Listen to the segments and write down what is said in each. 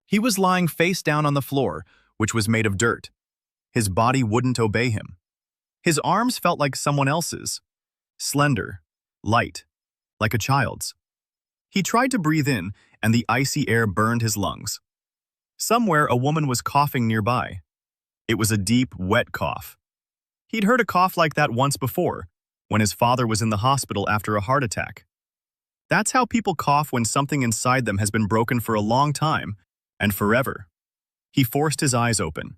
He was lying face down on the floor, which was made of dirt. His body wouldn't obey him. His arms felt like someone else's, slender, light, like a child's. He tried to breathe in, and the icy air burned his lungs. Somewhere, a woman was coughing nearby. It was a deep, wet cough. He'd heard a cough like that once before, when his father was in the hospital after a heart attack. That's how people cough when something inside them has been broken for a long time, and forever. He forced his eyes open.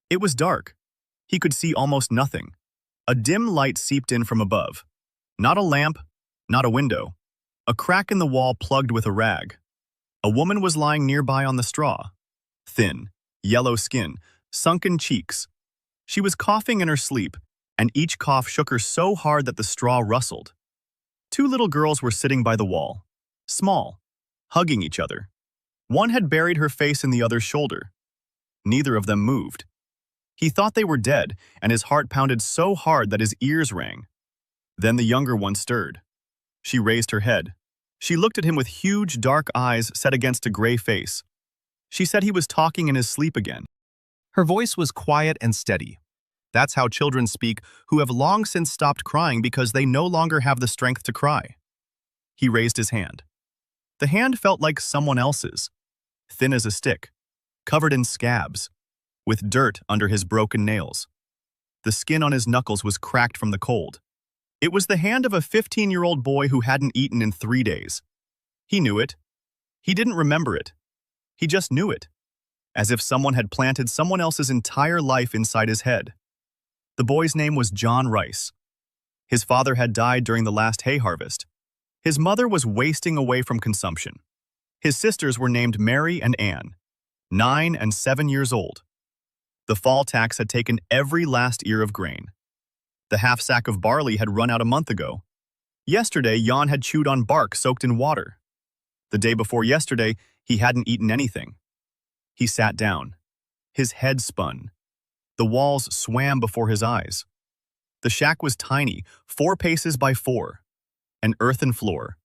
It was dark. He could see almost nothing. A dim light seeped in from above. Not a lamp, not a window. A crack in the wall plugged with a rag. A woman was lying nearby on the straw. Thin, yellow skin, sunken cheeks. She was coughing in her sleep, and each cough shook her so hard that the straw rustled. Two little girls were sitting by the wall, small, hugging each other. One had buried her face in the other's shoulder. Neither of them moved. He thought they were dead, and his heart pounded so hard that his ears rang. Then the younger one stirred. She raised her head. She looked at him with huge, dark eyes set against a gray face. She said he was talking in his sleep again. Her voice was quiet and steady. That's how children speak who have long since stopped crying because they no longer have the strength to cry. He raised his hand. The hand felt like someone else's, thin as a stick, covered in scabs, with dirt under his broken nails. The skin on his knuckles was cracked from the cold. It was the hand of a 15-year-old boy who hadn't eaten in 3 days. He knew it. He didn't remember it. He just knew it, as if someone had planted someone else's entire life inside his head. The boy's name was John Rice. His father had died during the last hay harvest. His mother was wasting away from consumption. His sisters were named Mary and Anne, 9 and 7 years old. The fall tax had taken every last ear of grain. The half sack of barley had run out a month ago. Yesterday, Jan had chewed on bark soaked in water. The day before yesterday, he hadn't eaten anything. He sat down. His head spun. The walls swam before his eyes. The shack was tiny, 4 paces by 4. An earthen floor,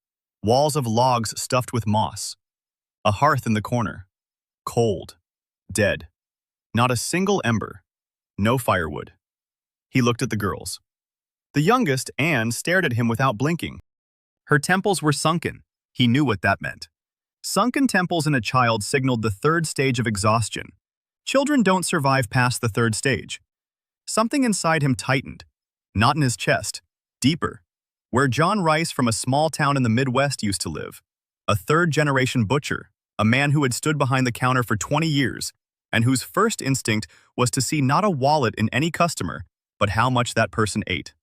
walls of logs stuffed with moss. A hearth in the corner. Cold. Dead. Not a single ember. No firewood. He looked at the girls. The youngest, Anne, stared at him without blinking. Her temples were sunken. He knew what that meant. Sunken temples in a child signaled the 3rd stage of exhaustion. Children don't survive past the 3rd stage. Something inside him tightened. Not in his chest. Deeper. Where John Rice from a small town in the Midwest used to live. A 3rd-generation butcher. A man who had stood behind the counter for 20 years, and whose first instinct was to see not a wallet in any customer, but how much that person ate.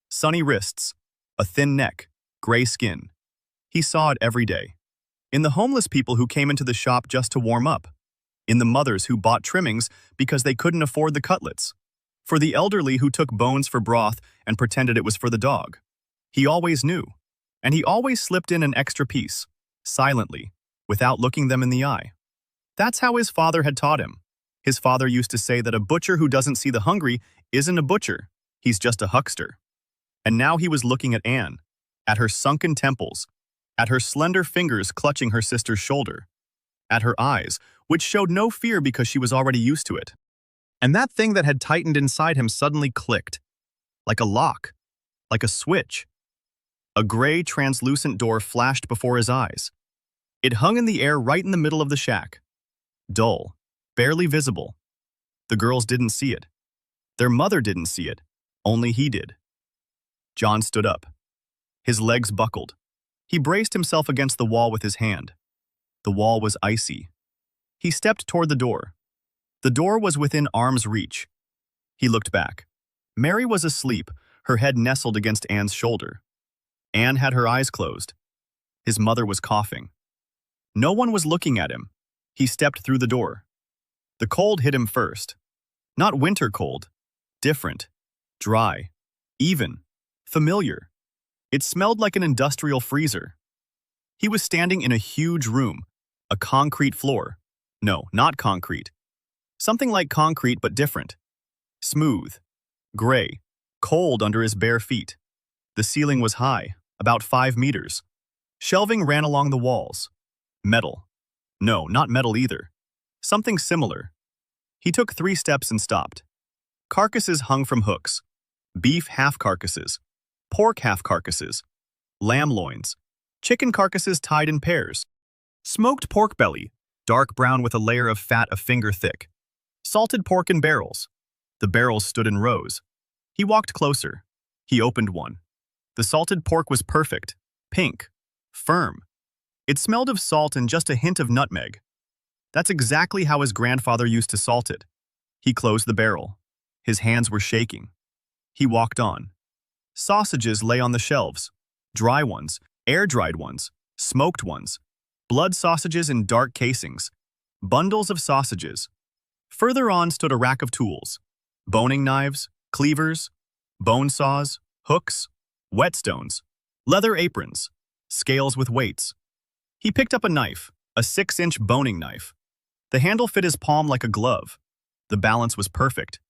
Sunny wrists. A thin neck. Gray skin. He saw it every day. In the homeless people who came into the shop just to warm up. In the mothers who bought trimmings because they couldn't afford the cutlets. For the elderly who took bones for broth and pretended it was for the dog. He always knew. And he always slipped in an extra piece, silently, without looking them in the eye. That's how his father had taught him. His father used to say that a butcher who doesn't see the hungry isn't a butcher, he's just a huckster. And now he was looking at Anne, at her sunken temples, at her slender fingers clutching her sister's shoulder, at her eyes, which showed no fear because she was already used to it. And that thing that had tightened inside him suddenly clicked, like a lock, like a switch. A gray, translucent door flashed before his eyes. It hung in the air right in the middle of the shack. Dull, barely visible. The girls didn't see it. Their mother didn't see it. Only he did. John stood up. His legs buckled. He braced himself against the wall with his hand. The wall was icy. He stepped toward the door. The door was within arm's reach. He looked back. Mary was asleep, her head nestled against Anne's shoulder. Anne had her eyes closed. His mother was coughing. No one was looking at him. He stepped through the door. The cold hit him first. Not winter cold. Different. Dry. Even. Familiar. It smelled like an industrial freezer. He was standing in a huge room. A concrete floor. No, not concrete. Something like concrete but different. Smooth. Gray. Cold under his bare feet. The ceiling was high, about 5 meters. Shelving ran along the walls. Metal. No, not metal either. Something similar. He took 3 steps and stopped. Carcasses hung from hooks. Beef half carcasses. Pork half carcasses. Lamb loins. Chicken carcasses tied in pairs. Smoked pork belly, dark brown with a layer of fat a finger thick. Salted pork in barrels. The barrels stood in rows. He walked closer. He opened one. The salted pork was perfect, pink, firm. It smelled of salt and just a hint of nutmeg. That's exactly how his grandfather used to salt it. He closed the barrel. His hands were shaking. He walked on. Sausages lay on the shelves. Dry ones, air-dried ones, smoked ones. Blood sausages in dark casings. Bundles of sausages. Further on stood a rack of tools. Boning knives, cleavers, bone saws, hooks, whetstones, leather aprons, scales with weights. He picked up a knife, a 6-inch boning knife. The handle fit his palm like a glove. The balance was perfect.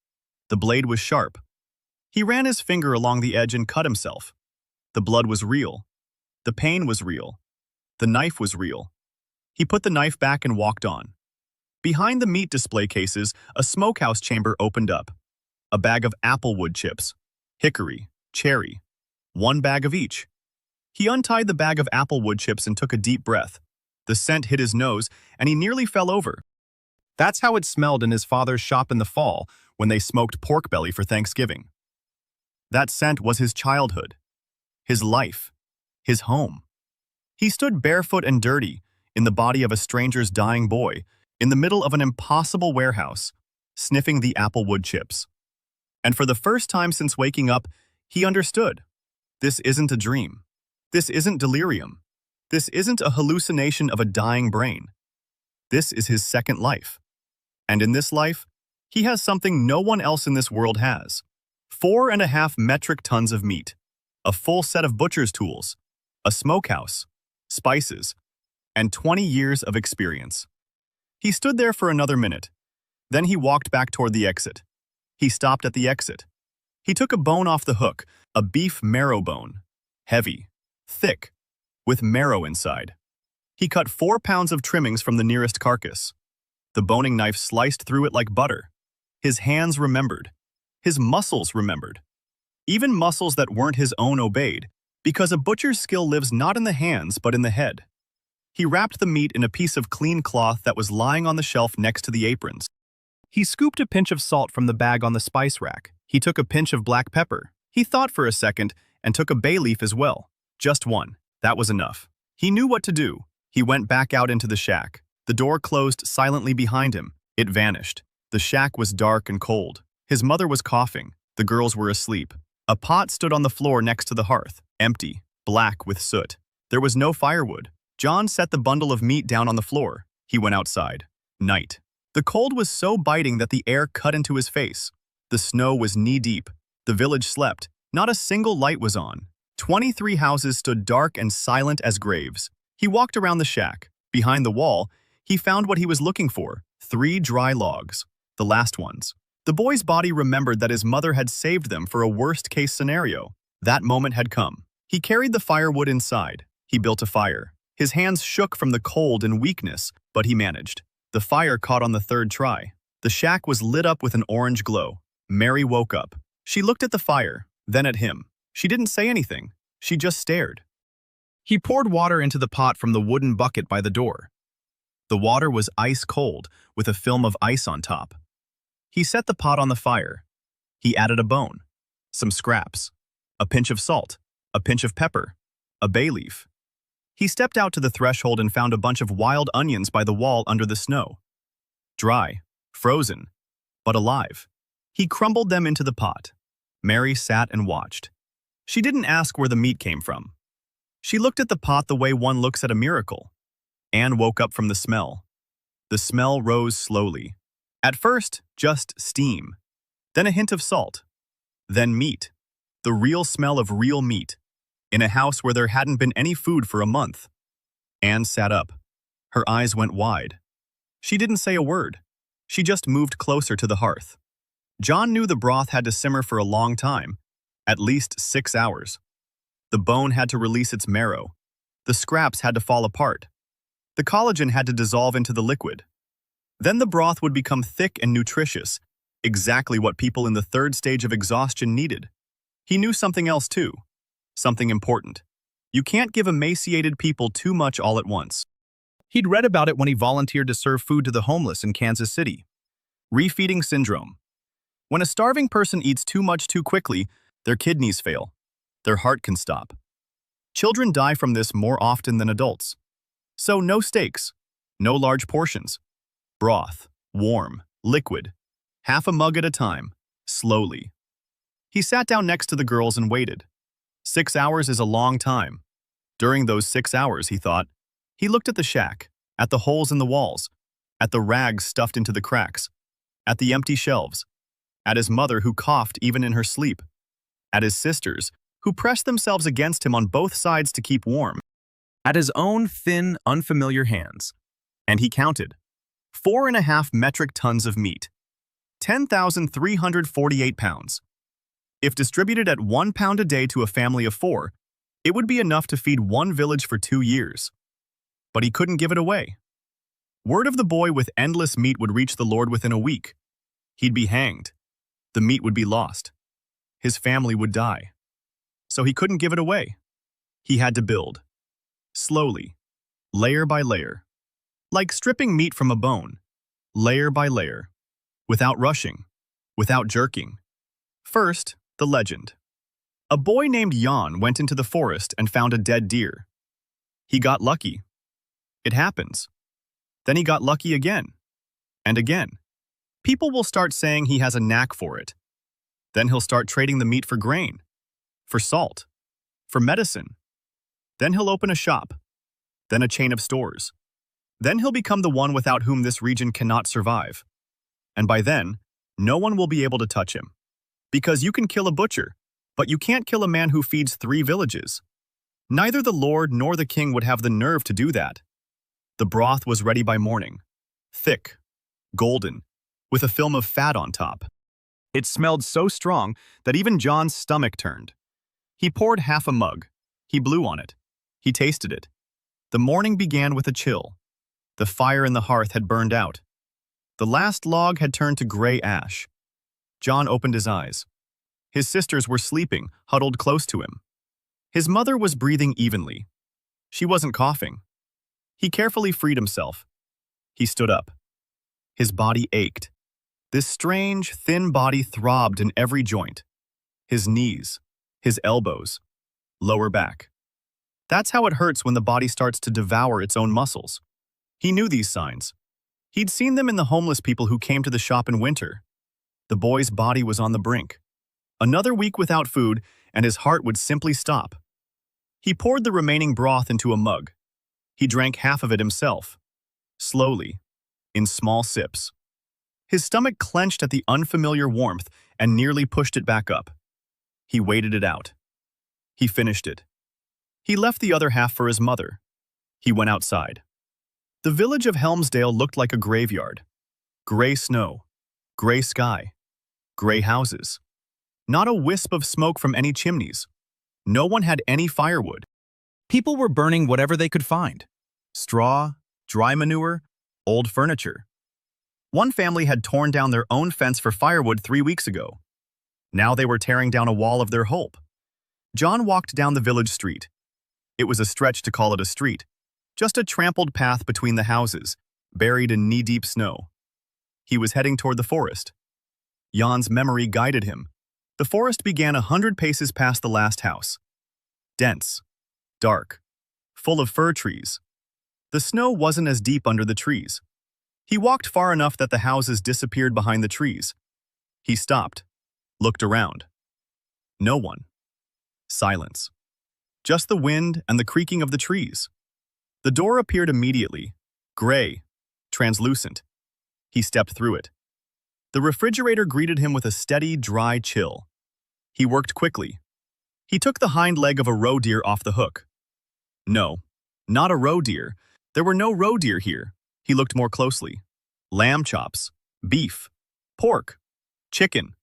The blade was sharp. He ran his finger along the edge and cut himself. The blood was real. The pain was real. The knife was real. He put the knife back and walked on. Behind the meat display cases, a smokehouse chamber opened up. A bag of applewood chips, hickory, cherry, 1 bag of each. He untied the bag of applewood chips and took a deep breath. The scent hit his nose, and he nearly fell over. That's how it smelled in his father's shop in the fall when they smoked pork belly for Thanksgiving. That scent was his childhood, his life, his home. He stood barefoot and dirty in the body of a stranger's dying boy in the middle of an impossible warehouse, sniffing the applewood chips. And for the first time since waking up, he understood. This isn't a dream. This isn't delirium. This isn't a hallucination of a dying brain. This is his second life. And in this life, he has something no one else in this world has. 4.5 metric tons of meat, a full set of butcher's tools, a smokehouse, spices, and 20 years of experience. He stood there for another minute. Then he walked back toward the exit. He stopped at the exit. He took a bone off the hook, a beef marrow bone. Heavy, thick, with marrow inside. He cut 4 pounds of trimmings from the nearest carcass. The boning knife sliced through it like butter. His hands remembered. His muscles remembered. Even muscles that weren't his own obeyed, because a butcher's skill lives not in the hands but in the head. He wrapped the meat in a piece of clean cloth that was lying on the shelf next to the aprons. He scooped a pinch of salt from the bag on the spice rack. He took a pinch of black pepper. He thought for a second and took a bay leaf as well. Just one. That was enough. He knew what to do. He went back out into the shack. The door closed silently behind him. It vanished. The shack was dark and cold. His mother was coughing. The girls were asleep. A pot stood on the floor next to the hearth, empty, black with soot. There was no firewood. John set the bundle of meat down on the floor. He went outside. Night. The cold was so biting that the air cut into his face. The snow was knee-deep. The village slept. Not a single light was on. 23 houses stood dark and silent as graves. He walked around the shack. Behind the wall, he found what he was looking for, 3 dry logs, the last ones. The boy's body remembered that his mother had saved them for a worst-case scenario. That moment had come. He carried the firewood inside. He built a fire. His hands shook from the cold and weakness, but he managed. The fire caught on the 3rd try. The shack was lit up with an orange glow. Mary woke up. She looked at the fire, then at him. She didn't say anything. She just stared. He poured water into the pot from the wooden bucket by the door. The water was ice cold, with a film of ice on top. He set the pot on the fire. He added a bone, some scraps, a pinch of salt, a pinch of pepper, a bay leaf. He stepped out to the threshold and found a bunch of wild onions by the wall under the snow. Dry, frozen, but alive. He crumbled them into the pot. Mary sat and watched. She didn't ask where the meat came from. She looked at the pot the way one looks at a miracle. Anne woke up from the smell. The smell rose slowly. At first, just steam. Then a hint of salt. Then meat. The real smell of real meat. In a house where there hadn't been any food for a month. Anne sat up. Her eyes went wide. She didn't say a word. She just moved closer to the hearth. John knew the broth had to simmer for a long time, at least 6 hours. The bone had to release its marrow. The scraps had to fall apart. The collagen had to dissolve into the liquid. Then the broth would become thick and nutritious, exactly what people in the third stage of exhaustion needed. He knew something else too, something important. You can't give emaciated people too much all at once. He'd read about it when he volunteered to serve food to the homeless in Kansas City. Refeeding syndrome. When a starving person eats too much too quickly, their kidneys fail. Their heart can stop. Children die from this more often than adults. So no steaks, no large portions. Broth, warm, liquid, half a mug at a time, slowly. He sat down next to the girls and waited. 6 hours is a long time. During those 6 hours, he thought, he looked at the shack, at the holes in the walls, at the rags stuffed into the cracks, at the empty shelves, at his mother who coughed even in her sleep, at his sisters who pressed themselves against him on both sides to keep warm, at his own thin, unfamiliar hands. And he counted. 4.5 metric tons of meat. 10,348 pounds. If distributed at 1 pound a day to a family of 4, it would be enough to feed one village for 2 years. But he couldn't give it away. Word of the boy with endless meat would reach the Lord within a week. He'd be hanged. The meat would be lost. His family would die. So he couldn't give it away. He had to build. Slowly. Layer by layer. Like stripping meat from a bone. Layer by layer. Without rushing. Without jerking. First, the legend. A boy named Jan went into the forest and found a dead deer. He got lucky. It happens. Then he got lucky again. And again. People will start saying he has a knack for it. Then he'll start trading the meat for grain, for salt, for medicine. Then he'll open a shop, then a chain of stores. Then he'll become the one without whom this region cannot survive. And by then, no one will be able to touch him. Because you can kill a butcher, but you can't kill a man who feeds 3 villages. Neither the Lord nor the king would have the nerve to do that. The broth was ready by morning, thick, golden, with a film of fat on top. It smelled so strong that even John's stomach turned. He poured half a mug. He blew on it. He tasted it. The morning began with a chill. The fire in the hearth had burned out. The last log had turned to gray ash. John opened his eyes. His sisters were sleeping, huddled close to him. His mother was breathing evenly. She wasn't coughing. He carefully freed himself. He stood up. His body ached. This strange, thin body throbbed in every joint. His knees, his elbows, lower back. That's how it hurts when the body starts to devour its own muscles. He knew these signs. He'd seen them in the homeless people who came to the shop in winter. The boy's body was on the brink. Another week without food, and his heart would simply stop. He poured the remaining broth into a mug. He drank half of it himself, slowly, in small sips. His stomach clenched at the unfamiliar warmth and nearly pushed it back up. He waited it out. He finished it. He left the other half for his mother. He went outside. The village of Helmsdale looked like a graveyard. Gray snow, gray sky, gray houses. Not a wisp of smoke from any chimneys. No one had any firewood. People were burning whatever they could find. Straw, dry manure, old furniture. One family had torn down their own fence for firewood 3 weeks ago. Now they were tearing down a wall of their hope. John walked down the village street. It was a stretch to call it a street. Just a trampled path between the houses, buried in knee-deep snow. He was heading toward the forest. Jan's memory guided him. The forest began 100 paces past the last house. Dense, dark, full of fir trees. The snow wasn't as deep under the trees. He walked far enough that the houses disappeared behind the trees. He stopped, looked around. No one. Silence. Just the wind and the creaking of the trees. The door appeared immediately, gray, translucent. He stepped through it. The refrigerator greeted him with a steady, dry chill. He worked quickly. He took the hind leg of a roe deer off the hook. No, not a roe deer. There were no roe deer here. He looked more closely. Lamb chops, beef, pork, chicken.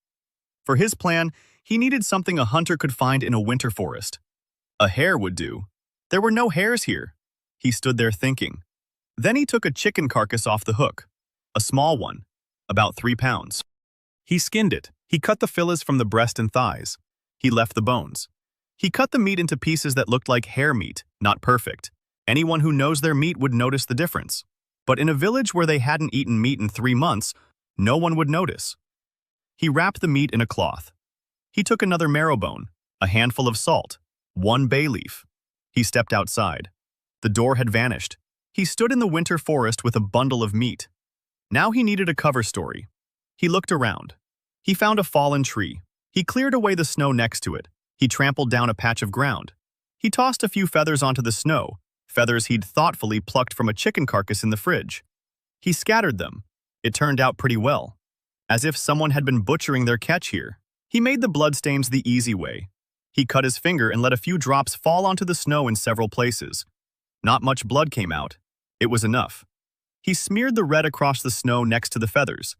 For his plan, he needed something a hunter could find in a winter forest. A hare would do. There were no hares here. He stood there thinking. Then he took a chicken carcass off the hook. a small one, about 3 pounds. He skinned it. He cut the fillets from the breast and thighs. He left the bones. He cut the meat into pieces that looked like hare meat, not perfect. Anyone who knows their meat would notice the difference. But in a village where they hadn't eaten meat in 3 months, no one would notice. He wrapped the meat in a cloth. He took another marrow bone, a handful of salt, 1 bay leaf. He stepped outside. The door had vanished. He stood in the winter forest with a bundle of meat. Now he needed a cover story. He looked around. He found a fallen tree. He cleared away the snow next to it. He trampled down a patch of ground. He tossed a few feathers onto the snow, feathers he'd thoughtfully plucked from a chicken carcass in the fridge. He scattered them. It turned out pretty well, as if someone had been butchering their catch here. He made the bloodstains the easy way. He cut his finger and let a few drops fall onto the snow in several places. Not much blood came out. It was enough. He smeared the red across the snow next to the feathers.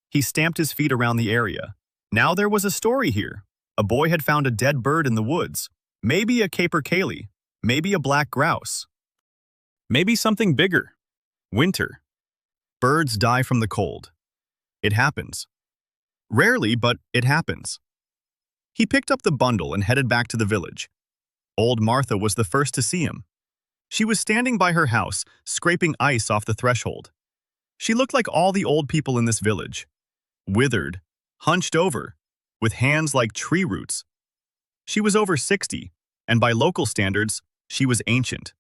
He stamped his feet around the area. Now there was a story here. A boy had found a dead bird in the woods. Maybe a capercaillie. Maybe a black grouse. Maybe something bigger. Winter. Birds die from the cold. It happens. Rarely, but it happens. He picked up the bundle and headed back to the village. Old Martha was the first to see him. She was standing by her house, scraping ice off the threshold. She looked like all the old people in this village. Withered, hunched over, with hands like tree roots. She was over 60, and by local standards, she was ancient.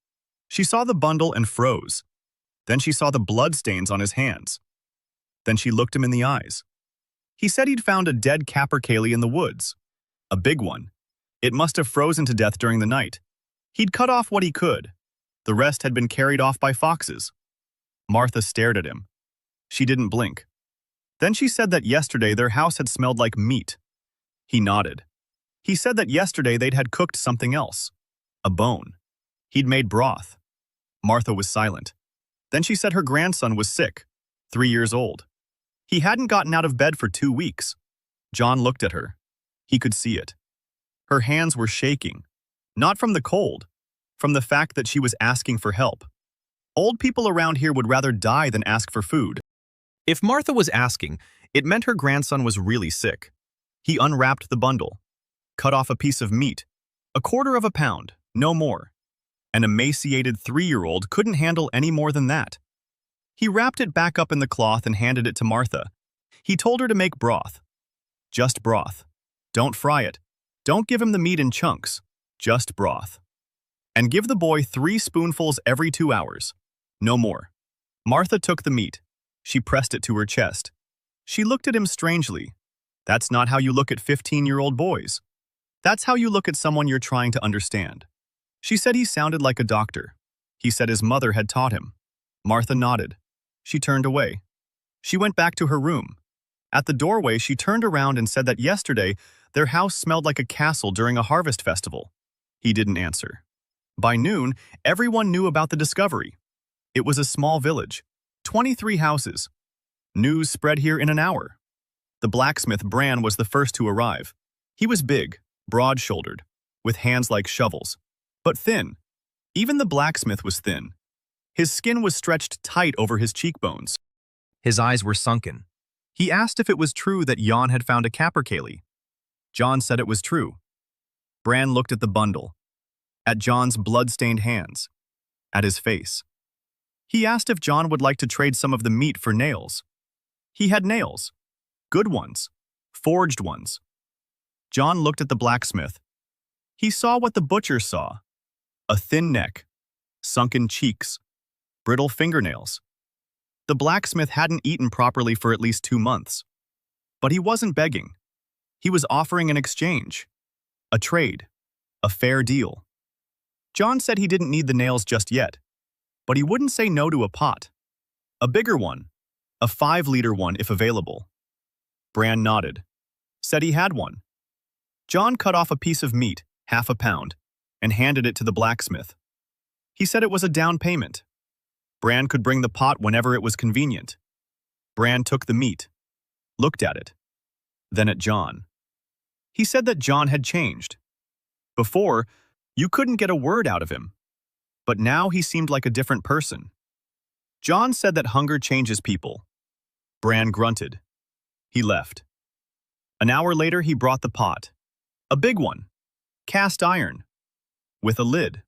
She saw the bundle and froze. Then she saw the bloodstains on his hands. Then she looked him in the eyes. He said he'd found a dead capercaillie in the woods. A big one. It must have frozen to death during the night. He'd cut off what he could. The rest had been carried off by foxes. Martha stared at him. She didn't blink. Then she said that yesterday their house had smelled like meat. He nodded. He said that yesterday they'd had cooked something else. A bone. He'd made broth. Martha was silent. Then she said her grandson was sick, 3 years old. He hadn't gotten out of bed for 2 weeks. John looked at her. He could see it. Her hands were shaking, not from the cold, from the fact that she was asking for help. Old people around here would rather die than ask for food. If Martha was asking, it meant her grandson was really sick. He unwrapped the bundle, cut off a piece of meat, 1/4 pound, no more. An emaciated 3-year-old couldn't handle any more than that. He wrapped it back up in the cloth and handed it to Martha. He told her to make broth. Just broth. Don't fry it. Don't give him the meat in chunks. Just broth. And give the boy 3 spoonfuls every 2 hours. No more. Martha took the meat. She pressed it to her chest. She looked at him strangely. That's not how you look at 15-year-old boys. That's how you look at someone you're trying to understand. She said he sounded like a doctor. He said his mother had taught him. Martha nodded. She turned away. She went back to her room. At the doorway, she turned around and said that yesterday their house smelled like a castle during a harvest festival. He didn't answer. By noon, everyone knew about the discovery. It was a small village, 23 houses. News spread here in an hour. The blacksmith Bran was the first to arrive. He was big, broad-shouldered, with hands like shovels, but thin. Even the blacksmith was thin. His skin was stretched tight over his cheekbones. His eyes were sunken. He asked if it was true that Jan had found a capercaillie. John said it was true. Bran looked at the bundle, at John's blood-stained hands, at his face. He asked if John would like to trade some of the meat for nails. He had nails. Good ones. Forged ones. John looked at the blacksmith. He saw what the butcher saw. A thin neck, sunken cheeks, brittle fingernails. The blacksmith hadn't eaten properly for at least 2 months. But he wasn't begging. He was offering an exchange, a trade, a fair deal. John said he didn't need the nails just yet, but he wouldn't say no to a pot. A bigger one, a 5-liter one if available. Bran nodded, said he had one. John cut off a piece of meat, 1/2 pound, and handed it to the blacksmith. He said it was a down payment. Bran could bring the pot whenever it was convenient. Bran took the meat, looked at it, then at John. He said that John had changed. Before, you couldn't get a word out of him, but now he seemed like a different person. John said that hunger changes people. Bran grunted. He left. An hour later, he brought the pot. A big one. Cast iron. With a lid.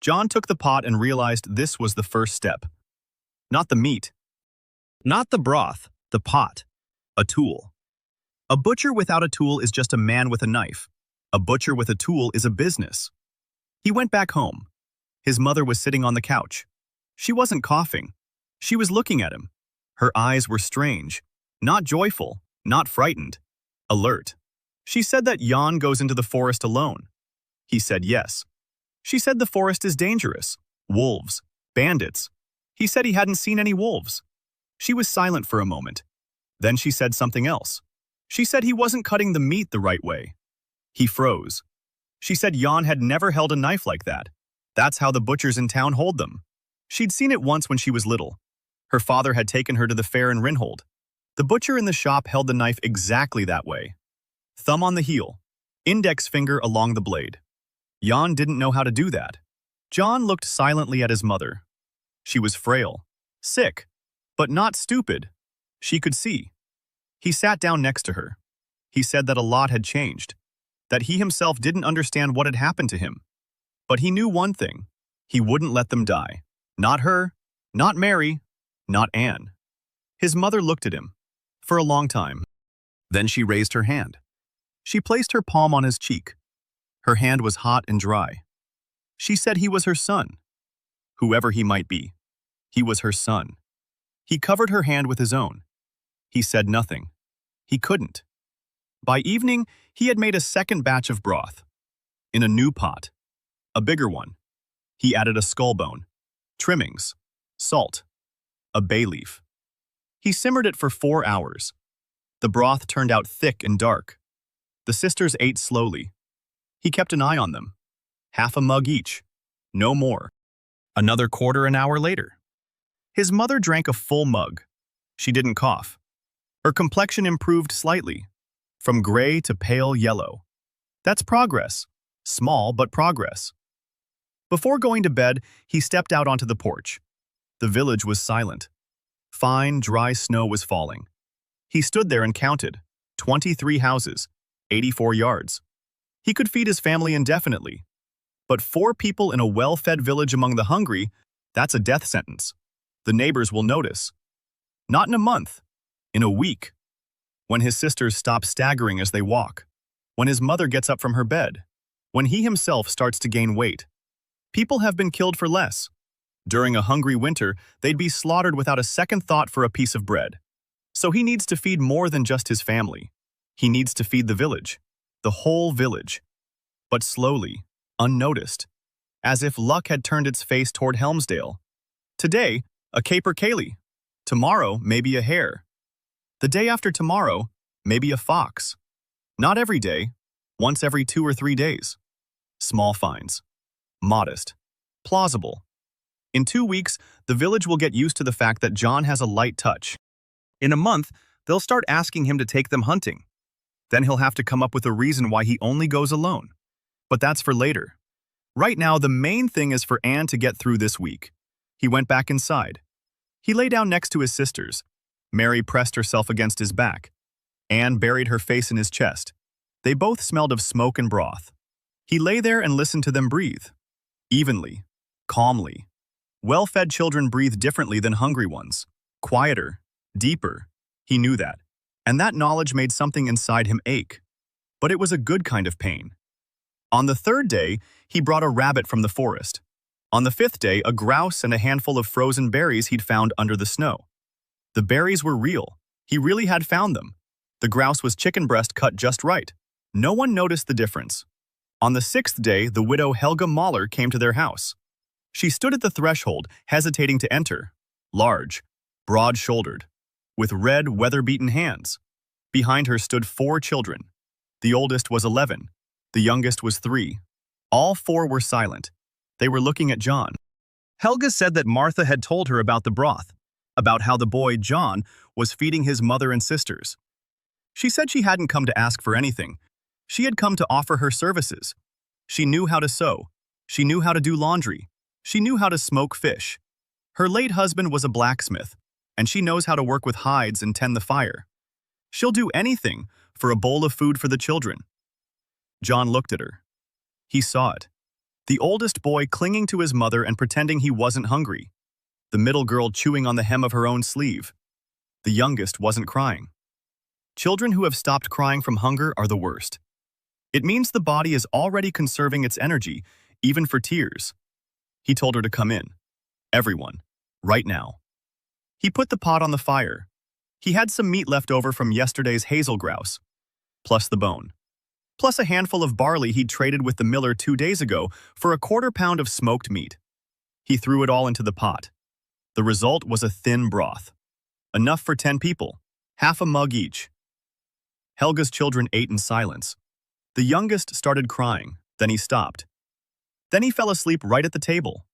Jon took the pot and realized this was the first step. Not the meat. Not the broth. The pot. A tool. A butcher without a tool is just a man with a knife. A butcher with a tool is a business. He went back home. His mother was sitting on the couch. She wasn't coughing. She was looking at him. Her eyes were strange. Not joyful, not frightened. Alert. She said that Jon goes into the forest alone. He said yes. She said the forest is dangerous. Wolves. Bandits. He said he hadn't seen any wolves. She was silent for a moment. Then she said something else. She said he wasn't cutting the meat the right way. He froze. She said Jon had never held a knife like that. That's how the butchers in town hold them. She'd seen it once when she was little. Her father had taken her to the fair in Rinhold. The butcher in the shop held the knife exactly that way. Thumb on the heel. Index finger along the blade. Jon didn't know how to do that. Jon looked silently at his mother. She was frail. Sick. But not stupid. She could see. He sat down next to her. He said that a lot had changed. That he himself didn't understand what had happened to him. But he knew one thing. He wouldn't let them die. Not her, not Mary, not Anne. His mother looked at him. For a long time. Then she raised her hand. She placed her palm on his cheek. Her hand was hot and dry. She said he was her son. Whoever he might be. He was her son. He covered her hand with his own. He said nothing. He couldn't. By evening, he had made a second batch of broth. In a new pot. A bigger one. He added a skull bone, trimmings, salt, a bay leaf. He simmered it for 4 hours. The broth turned out thick and dark. The sisters ate slowly. He kept an eye on them. Half a mug each. No more. Another quarter an hour later. His mother drank a full mug. She didn't cough. Her complexion improved slightly, from gray to pale yellow. That's progress. Small, but progress. Before going to bed, he stepped out onto the porch. The village was silent. Fine, dry snow was falling. He stood there and counted. 23 houses, 84 yards. He could feed his family indefinitely. But 4 people in a well-fed village among the hungry, that's a death sentence. The neighbors will notice. Not in a month. In a week. When his sisters stop staggering as they walk. When his mother gets up from her bed. When he himself starts to gain weight. People have been killed for less. During a hungry winter, they'd be slaughtered without a second thought for a piece of bread. So he needs to feed more than just his family. He needs to feed the village. The whole village. But slowly, unnoticed. As if luck had turned its face toward Helmsdale. Today, a capercaillie. Tomorrow, maybe a hare. The day after tomorrow, maybe a fox. Not every day, once every 2 or 3 days. Small finds. Modest. Plausible. In 2 weeks, the village will get used to the fact that Jon has a light touch. In a month, they'll start asking him to take them hunting. Then he'll have to come up with a reason why he only goes alone. But that's for later. Right now, the main thing is for Anne to get through this week. He went back inside. He lay down next to his sisters. Mary pressed herself against his back. Anne buried her face in his chest. They both smelled of smoke and broth. He lay there and listened to them breathe. Evenly. Calmly. Well-fed children breathe differently than hungry ones. Quieter. Deeper. He knew that. And that knowledge made something inside him ache. But it was a good kind of pain. On the 3rd day, he brought a rabbit from the forest. On the 5th day, a grouse and a handful of frozen berries he'd found under the snow. The berries were real. He really had found them. The grouse was chicken breast cut just right. No one noticed the difference. On the 6th day, the widow Helga Mahler came to their house. She stood at the threshold, hesitating to enter. Large, broad-shouldered, with red, weather-beaten hands. Behind her stood 4 children. The oldest was 11. The youngest was 3. All 4 were silent. They were looking at Jon. Helga said that Martha had told her about the broth, about how the boy, Jon, was feeding his mother and sisters. She said she hadn't come to ask for anything. She had come to offer her services. She knew how to sew. She knew how to do laundry. She knew how to smoke fish. Her late husband was a blacksmith. and she knows how to work with hides and tend the fire. She'll do anything for a bowl of food for the children. John looked at her. He saw it. The oldest boy clinging to his mother and pretending he wasn't hungry. The middle girl chewing on the hem of her own sleeve. The youngest wasn't crying. Children who have stopped crying from hunger are the worst. It means the body is already conserving its energy, even for tears. He told her to come in. Everyone. Right now. He put the pot on the fire. He had some meat left over from yesterday's hazel grouse, plus the bone, plus a handful of barley he'd traded with the miller 2 days ago for a quarter pound of smoked meat. He threw it all into the pot. The result was a thin broth. Enough for 10 people, half a mug each. Helga's children ate in silence. The youngest started crying, then he stopped. Then he fell asleep right at the table.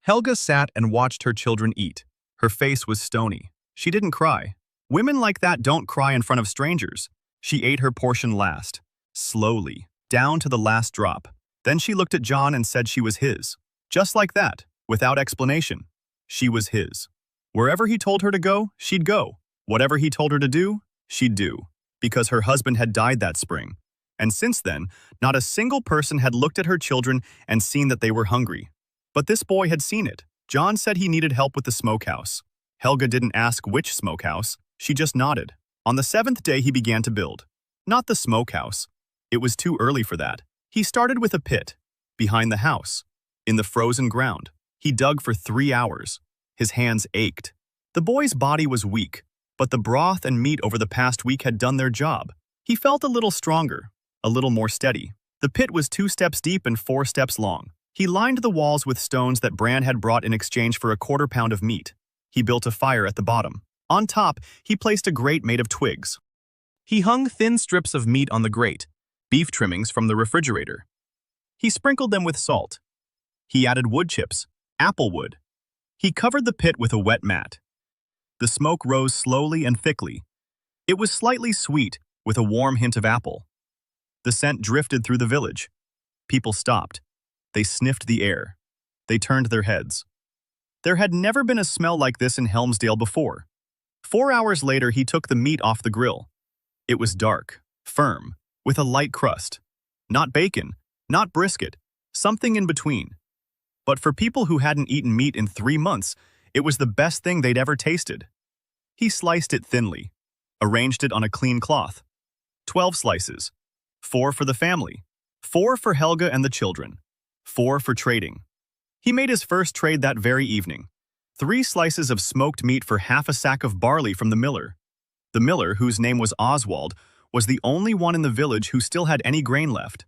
Helga sat and watched her children eat. Her face was stony. She didn't cry. Women like that don't cry in front of strangers. She ate her portion last, slowly, down to the last drop. Then she looked at John and said she was his. Just like that, without explanation. She was his. Wherever he told her to go, she'd go. Whatever he told her to do, she'd do. Because her husband had died that spring. And since then, not a single person had looked at her children and seen that they were hungry. But this boy had seen it. John said he needed help with the smokehouse. Helga didn't ask which smokehouse, she just nodded. On the 7th day he began to build. Not the smokehouse. It was too early for that. He started with a pit, behind the house, in the frozen ground. He dug for 3 hours. His hands ached. The boy's body was weak, but the broth and meat over the past week had done their job. He felt a little stronger, a little more steady. The pit was 2 steps deep and 4 steps long. He lined the walls with stones that Bran had brought in exchange for a quarter pound of meat. He built a fire at the bottom. On top, he placed a grate made of twigs. He hung thin strips of meat on the grate, beef trimmings from the refrigerator. He sprinkled them with salt. He added wood chips, apple wood. He covered the pit with a wet mat. The smoke rose slowly and thickly. It was slightly sweet, with a warm hint of apple. The scent drifted through the village. People stopped. They sniffed the air. They turned their heads. There had never been a smell like this in Helmsdale before. 4 hours later, he took the meat off the grill. It was dark, firm, with a light crust. Not bacon, not brisket, something in between. But for people who hadn't eaten meat in 3 months, it was the best thing they'd ever tasted. He sliced it thinly, arranged it on a clean cloth. 12 slices. 4 for the family. 4 for Helga and the children. 4 for trading. He made his first trade that very evening. 3 slices of smoked meat for half a sack of barley from the miller. The miller, whose name was Oswald, was the only one in the village who still had any grain left.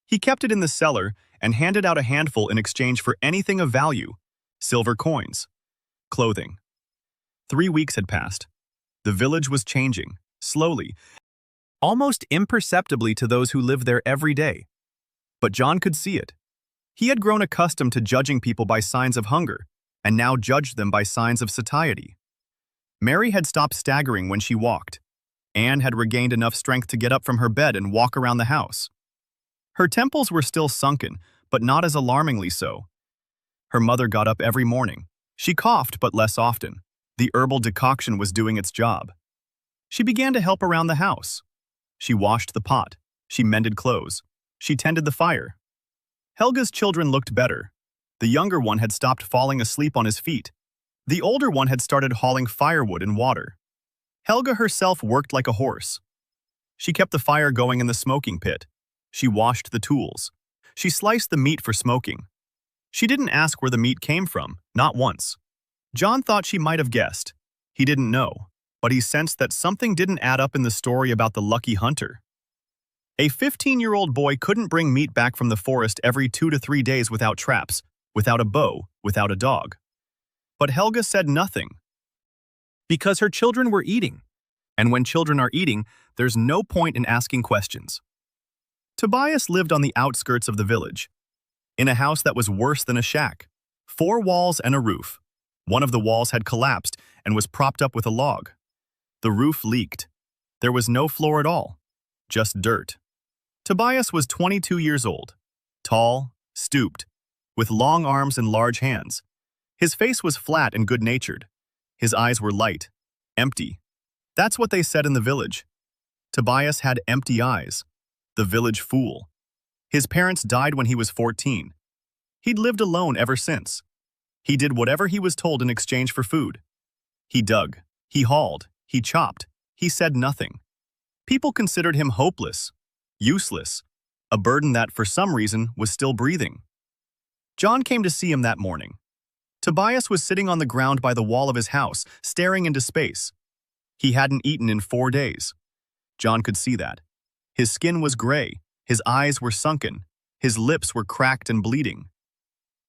He kept it in the cellar and handed out a handful in exchange for anything of value: silver coins, clothing. 3 weeks had passed. The village was changing, slowly, almost imperceptibly to those who lived there every day. But John could see it. He had grown accustomed to judging people by signs of hunger, and now judged them by signs of satiety. Mary had stopped staggering when she walked. Anne had regained enough strength to get up from her bed and walk around the house. Her temples were still sunken, but not as alarmingly so. Her mother got up every morning. She coughed, but less often. The herbal decoction was doing its job. She began to help around the house. She washed the pot. She mended clothes. She tended the fire. Helga's children looked better. The younger one had stopped falling asleep on his feet. The older one had started hauling firewood and water. Helga herself worked like a horse. She kept the fire going in the smoking pit. She washed the tools. She sliced the meat for smoking. She didn't ask where the meat came from, not once. John thought she might have guessed. He didn't know, but he sensed that something didn't add up in the story about the lucky hunter. A 15-year-old boy couldn't bring meat back from the forest every 2 to 3 days without traps, without a bow, without a dog. But Helga said nothing. Because her children were eating. And when children are eating, there's no point in asking questions. Tobias lived on the outskirts of the village, in a house that was worse than a shack. 4 walls and a roof. One of the walls had collapsed and was propped up with a log. The roof leaked. There was no floor at all, just dirt. Tobias was 22 years old, tall, stooped, with long arms and large hands. His face was flat and good-natured. His eyes were light, empty. That's what they said in the village. Tobias had empty eyes. The village fool. His parents died when he was 14. He'd lived alone ever since. He did whatever he was told in exchange for food. He dug, he hauled, he chopped, he said nothing. People considered him hopeless, useless, a burden that, for some reason, was still breathing. John came to see him that morning. Tobias was sitting on the ground by the wall of his house, staring into space. He hadn't eaten in 4 days. John could see that. His skin was gray, his eyes were sunken, his lips were cracked and bleeding.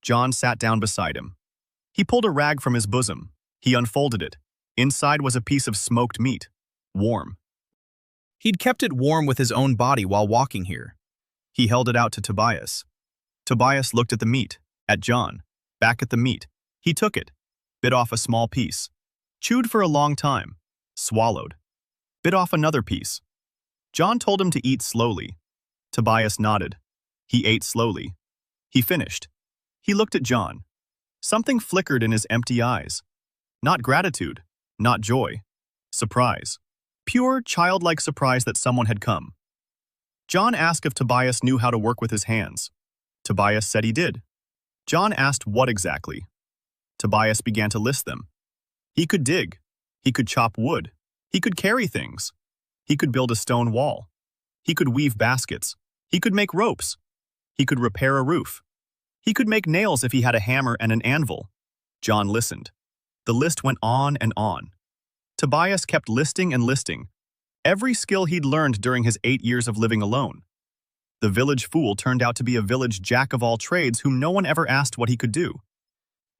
John sat down beside him. He pulled a rag from his bosom. He unfolded it. Inside was a piece of smoked meat, warm. He'd kept it warm with his own body while walking here. He held it out to Tobias. Tobias looked at the meat, at John, back at the meat. He took it, bit off a small piece, chewed for a long time, swallowed, bit off another piece. John told him to eat slowly. Tobias nodded. He ate slowly. He finished. He looked at John. Something flickered in his empty eyes. Not gratitude, not joy. Surprise. Pure, childlike surprise that someone had come. John asked if Tobias knew how to work with his hands. Tobias said he did. John asked what exactly. Tobias began to list them. He could dig. He could chop wood. He could carry things. He could build a stone wall. He could weave baskets. He could make ropes. He could repair a roof. He could make nails if he had a hammer and an anvil. John listened. The list went on and on. Tobias kept listing and listing. Every skill he'd learned during his 8 years of living alone. The village fool turned out to be a village jack-of-all-trades whom no one ever asked what he could do.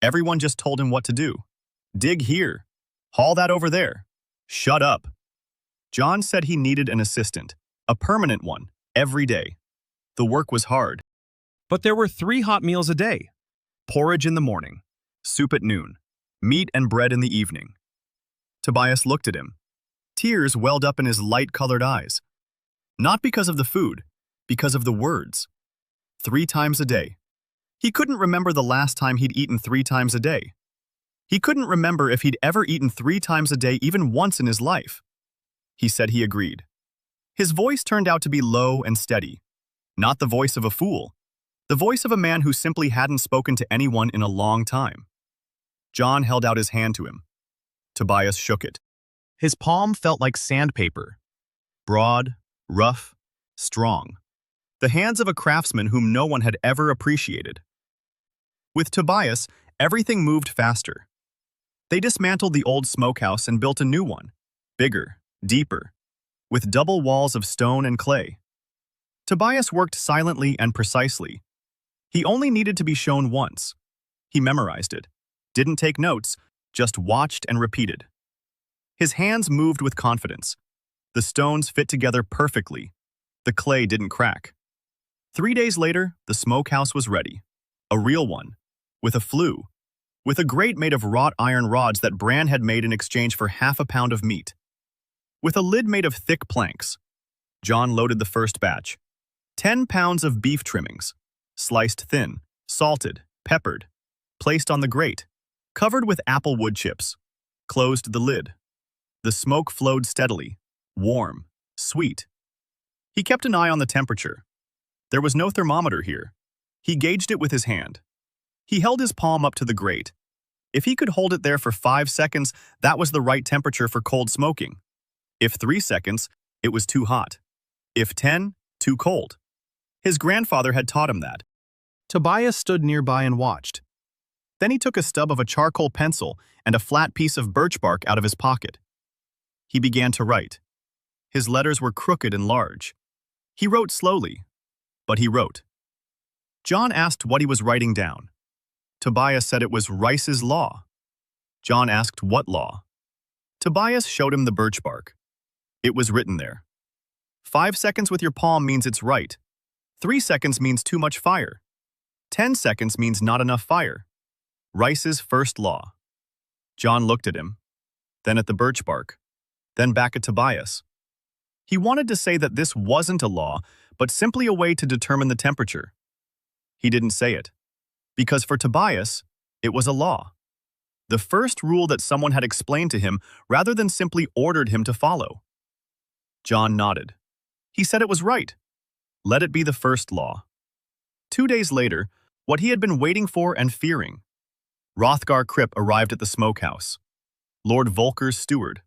Everyone just told him what to do. Dig here. Haul that over there. Shut up. John said he needed an assistant, a permanent one, every day. The work was hard. But there were 3 hot meals a day. Porridge in the morning, soup at noon, meat and bread in the evening. Tobias looked at him. Tears welled up in his light-colored eyes. Not because of the food, because of the words. 3 times a day. He couldn't remember the last time he'd eaten 3 times a day. He couldn't remember if he'd ever eaten 3 times a day even once in his life. He said he agreed. His voice turned out to be low and steady. Not the voice of a fool. The voice of a man who simply hadn't spoken to anyone in a long time. John held out his hand to him. Tobias shook it. His palm felt like sandpaper. Broad, rough, strong. The hands of a craftsman whom no one had ever appreciated. With Tobias, everything moved faster. They dismantled the old smokehouse and built a new one, bigger, deeper, with double walls of stone and clay. Tobias worked silently and precisely. He only needed to be shown once. He memorized it, didn't take notes, just watched and repeated. His hands moved with confidence. The stones fit together perfectly. The clay didn't crack. 3 days later, the smokehouse was ready. A real one, with a flue, with a grate made of wrought iron rods that Bran had made in exchange for half a pound of meat. With a lid made of thick planks. John loaded the first batch. 10 pounds of beef trimmings, sliced thin, salted, peppered, placed on the grate, covered with apple wood chips, closed the lid. The smoke flowed steadily, warm, sweet. He kept an eye on the temperature. There was no thermometer here. He gauged it with his hand. He held his palm up to the grate. If he could hold it there for 5 seconds, that was the right temperature for cold smoking. If 3 seconds, it was too hot. If 10, too cold. His grandfather had taught him that. Tobias stood nearby and watched. Then he took a stub of a charcoal pencil and a flat piece of birch bark out of his pocket. He began to write. His letters were crooked and large. He wrote slowly, but he wrote. John asked what he was writing down. Tobias said it was Rice's Law. John asked what law. Tobias showed him the birch bark. It was written there. 5 seconds with your palm means it's right. 3 seconds means too much fire. 10 seconds means not enough fire. Rice's first law. John looked at him, then at the birch bark, then back at Tobias. He wanted to say that this wasn't a law, but simply a way to determine the temperature. He didn't say it, because for Tobias, it was a law. The first rule that someone had explained to him rather than simply ordered him to follow. John nodded. He said it was right. Let it be the first law. 2 days later, what he had been waiting for and fearing. Hrothgar Kripp arrived at the smokehouse. Lord Volker's steward.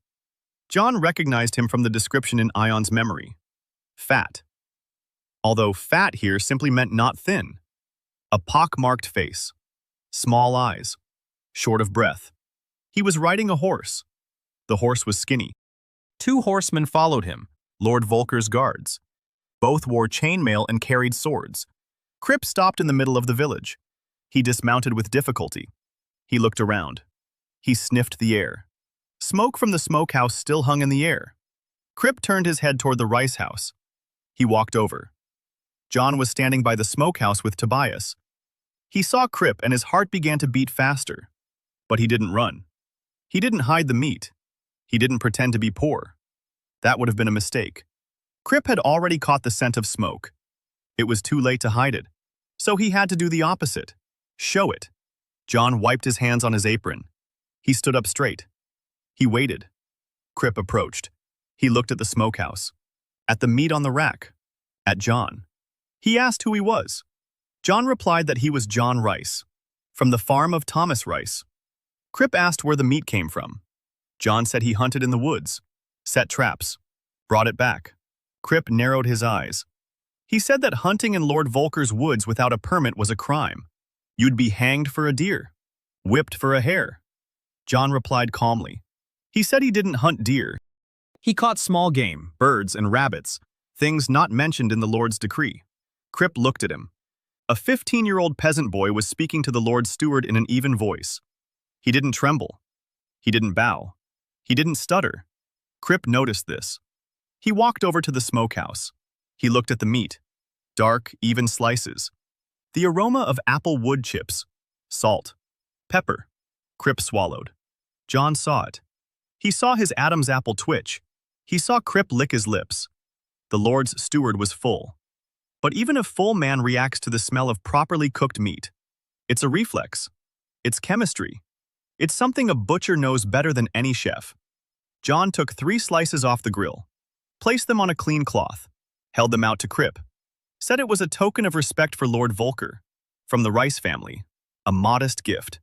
John recognized him from the description in Ion's memory. Fat. Although fat here simply meant not thin. A pock-marked face. Small eyes. Short of breath. He was riding a horse. The horse was skinny. 2 horsemen followed him, Lord Volker's guards. Both wore chainmail and carried swords. Kripp stopped in the middle of the village. He dismounted with difficulty. He looked around. He sniffed the air. Smoke from the smokehouse still hung in the air. Kripp turned his head toward the rice house. He walked over. John was standing by the smokehouse with Tobias. He saw Kripp and his heart began to beat faster. But he didn't run. He didn't hide the meat. He didn't pretend to be poor. That would have been a mistake. Kripp had already caught the scent of smoke. It was too late to hide it. So he had to do the opposite. Show it. John wiped his hands on his apron. He stood up straight. He waited. Kripp approached. He looked at the smokehouse. At the meat on the rack. At John. He asked who he was. John replied that he was John Rice. From the farm of Thomas Rice. Kripp asked where the meat came from. John said he hunted in the woods. Set traps. Brought it back. Kripp narrowed his eyes. He said that hunting in Lord Volker's woods without a permit was a crime. You'd be hanged for a deer. Whipped for a hare. John replied calmly. He said he didn't hunt deer. He caught small game, birds and rabbits, things not mentioned in the Lord's decree. Kripp looked at him. A 15-year-old peasant boy was speaking to the Lord's steward in an even voice. He didn't tremble. He didn't bow. He didn't stutter. Kripp noticed this. He walked over to the smokehouse. He looked at the meat. Dark, even slices. The aroma of apple wood chips. Salt. Pepper. Kripp swallowed. John saw it. He saw his Adam's apple twitch. He saw Kripp lick his lips. The Lord's steward was full. But even a full man reacts to the smell of properly cooked meat. It's a reflex. It's chemistry. It's something a butcher knows better than any chef. John took 3 slices off the grill, placed them on a clean cloth, held them out to Kripp, said it was a token of respect for Lord Volker, from the Rice family, a modest gift.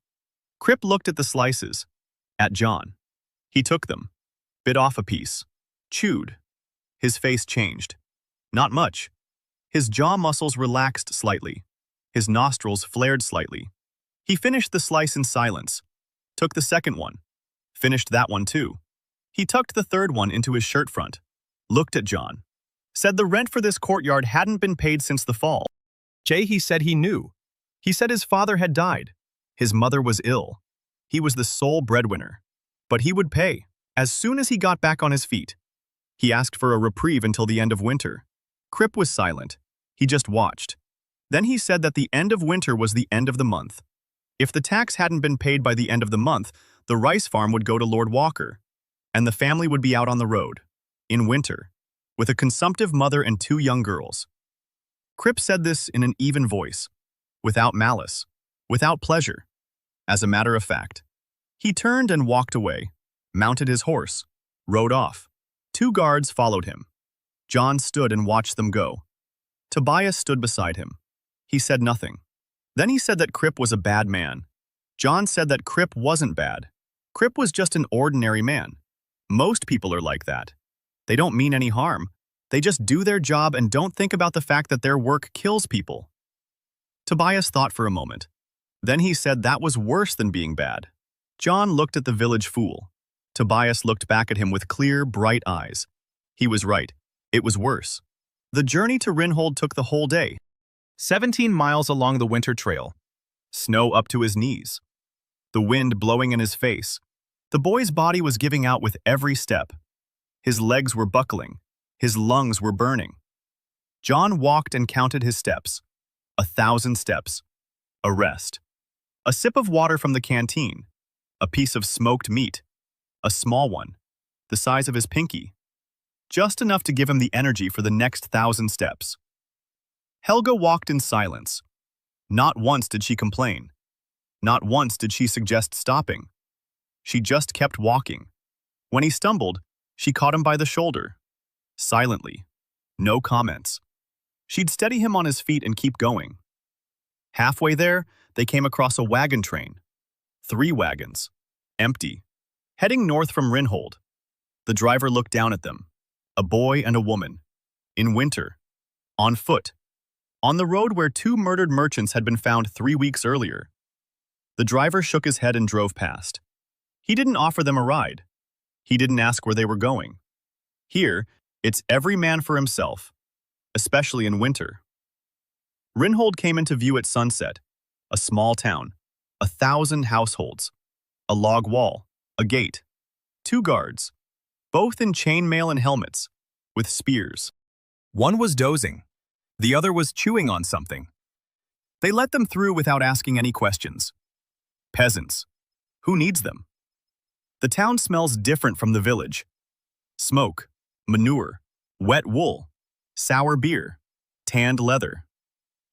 Kripp looked at the slices, at John. He took them, bit off a piece, chewed. His face changed. Not much. His jaw muscles relaxed slightly. His nostrils flared slightly. He finished the slice in silence, took the second one, finished that one too. He tucked the third one into his shirt front, looked at John, said the rent for this courtyard hadn't been paid since the fall. He said he knew. He said his father had died. His mother was ill. He was the sole breadwinner. But he would pay, as soon as he got back on his feet. He asked for a reprieve until the end of winter. Kripp was silent. He just watched. Then he said that the end of winter was the end of the month. If the tax hadn't been paid by the end of the month, the rice farm would go to Lord Walker, and the family would be out on the road, in winter, with a consumptive mother and 2 young girls. Kripp said this in an even voice, without malice, without pleasure. As a matter of fact, he turned and walked away, mounted his horse, rode off. 2 guards followed him. John stood and watched them go. Tobias stood beside him. He said nothing. Then he said that Kripp was a bad man. John said that Kripp wasn't bad. Kripp was just an ordinary man. Most people are like that. They don't mean any harm. They just do their job and don't think about the fact that their work kills people. Tobias thought for a moment. Then he said that was worse than being bad. John looked at the village fool. Tobias looked back at him with clear, bright eyes. He was right. It was worse. The journey to Rinhold took the whole day. 17 miles along the winter trail. Snow up to his knees. The wind blowing in his face. The boy's body was giving out with every step. His legs were buckling. His lungs were burning. John walked and counted his steps. 1,000 steps. A rest. A sip of water from the canteen. A piece of smoked meat. A small one, the size of his pinky. Just enough to give him the energy for the next 1,000 steps. Helga walked in silence. Not once did she complain. Not once did she suggest stopping. She just kept walking. When he stumbled, she caught him by the shoulder. Silently. No comments. She'd steady him on his feet and keep going. Halfway there, they came across a wagon train. 3 wagons. Empty. Heading north from Rinhold. The driver looked down at them. A boy and a woman. In winter. On foot. On the road where 2 murdered merchants had been found 3 weeks earlier. The driver shook his head and drove past. He didn't offer them a ride. He didn't ask where they were going. Here, it's every man for himself, especially in winter. Rinhold came into view at sunset. A small town. 1,000 households. A log wall. A gate. 2 guards. Both in chainmail and helmets, with spears. One was dozing. The other was chewing on something. They let them through without asking any questions. Peasants. Who needs them? The town smells different from the village. Smoke, manure, wet wool, sour beer, tanned leather.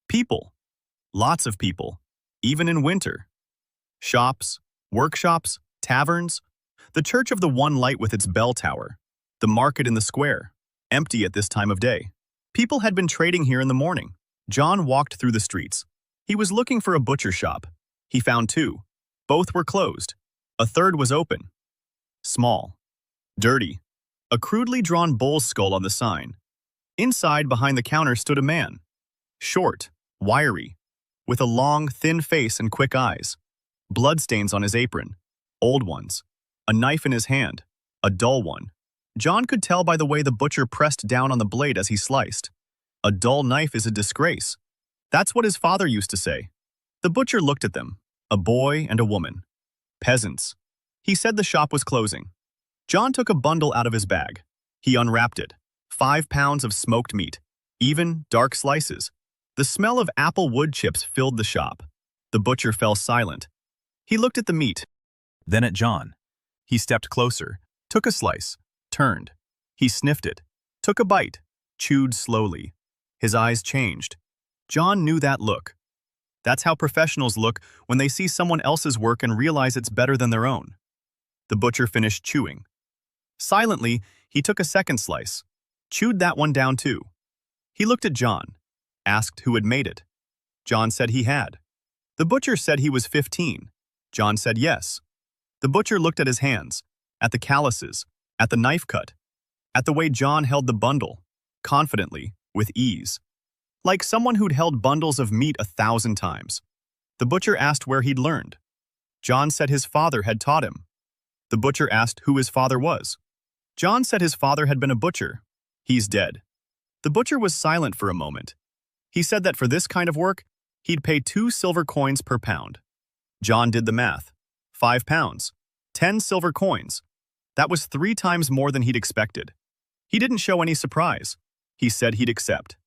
People. Lots of people, even in winter. Shops, workshops, taverns. The Church of the One Light with its bell tower. The market in the square, empty at this time of day. People had been trading here in the morning. John walked through the streets. He was looking for a butcher shop. He found 2. Both were closed. A third was open. Small. Dirty. A crudely drawn bull's skull on the sign. Inside, behind the counter, stood a man. Short, wiry, with a long, thin face and quick eyes. Bloodstains on his apron. Old ones. A knife in his hand. A dull one. John could tell by the way the butcher pressed down on the blade as he sliced. A dull knife is a disgrace. That's what his father used to say. The butcher looked at them. A boy and a woman. Peasants. He said the shop was closing. John took a bundle out of his bag. He unwrapped it. 5 pounds of smoked meat. Even, dark slices. The smell of apple wood chips filled the shop. The butcher fell silent. He looked at the meat. Then at John. He stepped closer, took a slice, turned. He sniffed it, took a bite, chewed slowly. His eyes changed. John knew that look. That's how professionals look when they see someone else's work and realize it's better than their own. The butcher finished chewing. Silently, he took a second slice, chewed that one down too. He looked at John, asked who had made it. John said he had. The butcher said he was 15. John said yes. The butcher looked at his hands, at the calluses, at the knife cut, at the way John held the bundle, confidently, with ease. Like someone who'd held bundles of meat 1,000 times. The butcher asked where he'd learned. John said his father had taught him. The butcher asked who his father was. John said his father had been a butcher. He's dead. The butcher was silent for a moment. He said that for this kind of work, he'd pay 2 silver coins per pound. John did the math. 5 pounds. 10 silver coins. That was 3 times more than he'd expected. He didn't show any surprise. He said he'd accept.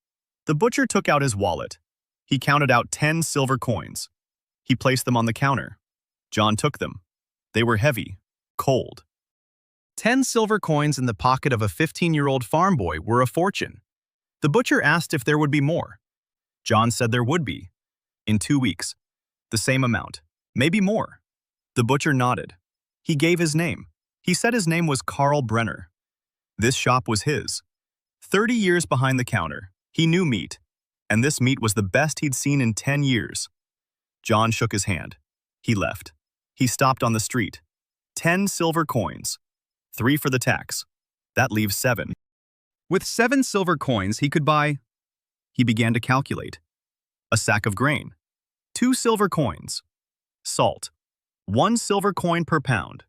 The butcher took out his wallet. He counted out 10 silver coins. He placed them on the counter. John took them. They were heavy, cold. 10 silver coins in the pocket of a 15-year-old farm boy were a fortune. The butcher asked if there would be more. John said there would be. In 2 weeks. The same amount. Maybe more. The butcher nodded. He gave his name. He said his name was Carl Brenner. This shop was his. 30 years behind the counter, he knew meat, and this meat was the best he'd seen in 10 years. John shook his hand. He left. He stopped on the street. 10 silver coins. 3 for the tax. That leaves 7. With 7 silver coins, he could buy... He began to calculate. A sack of grain. 2 silver coins. Salt. 1 silver coin per pound.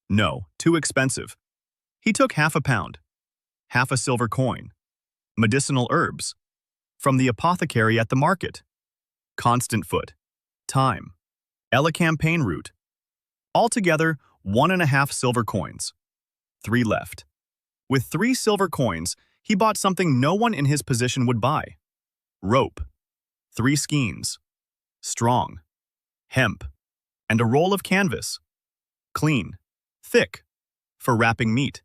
No, too expensive. He took half a pound. Half a silver coin. Medicinal herbs. From the apothecary at the market. Constant foot. Thyme. Elecampane root. Altogether, 1.5 silver coins. 3 left. With 3 silver coins, he bought something no one in his position would buy. Rope. 3 skeins. Strong. Hemp. And a roll of canvas. Clean. Thick. For wrapping meat.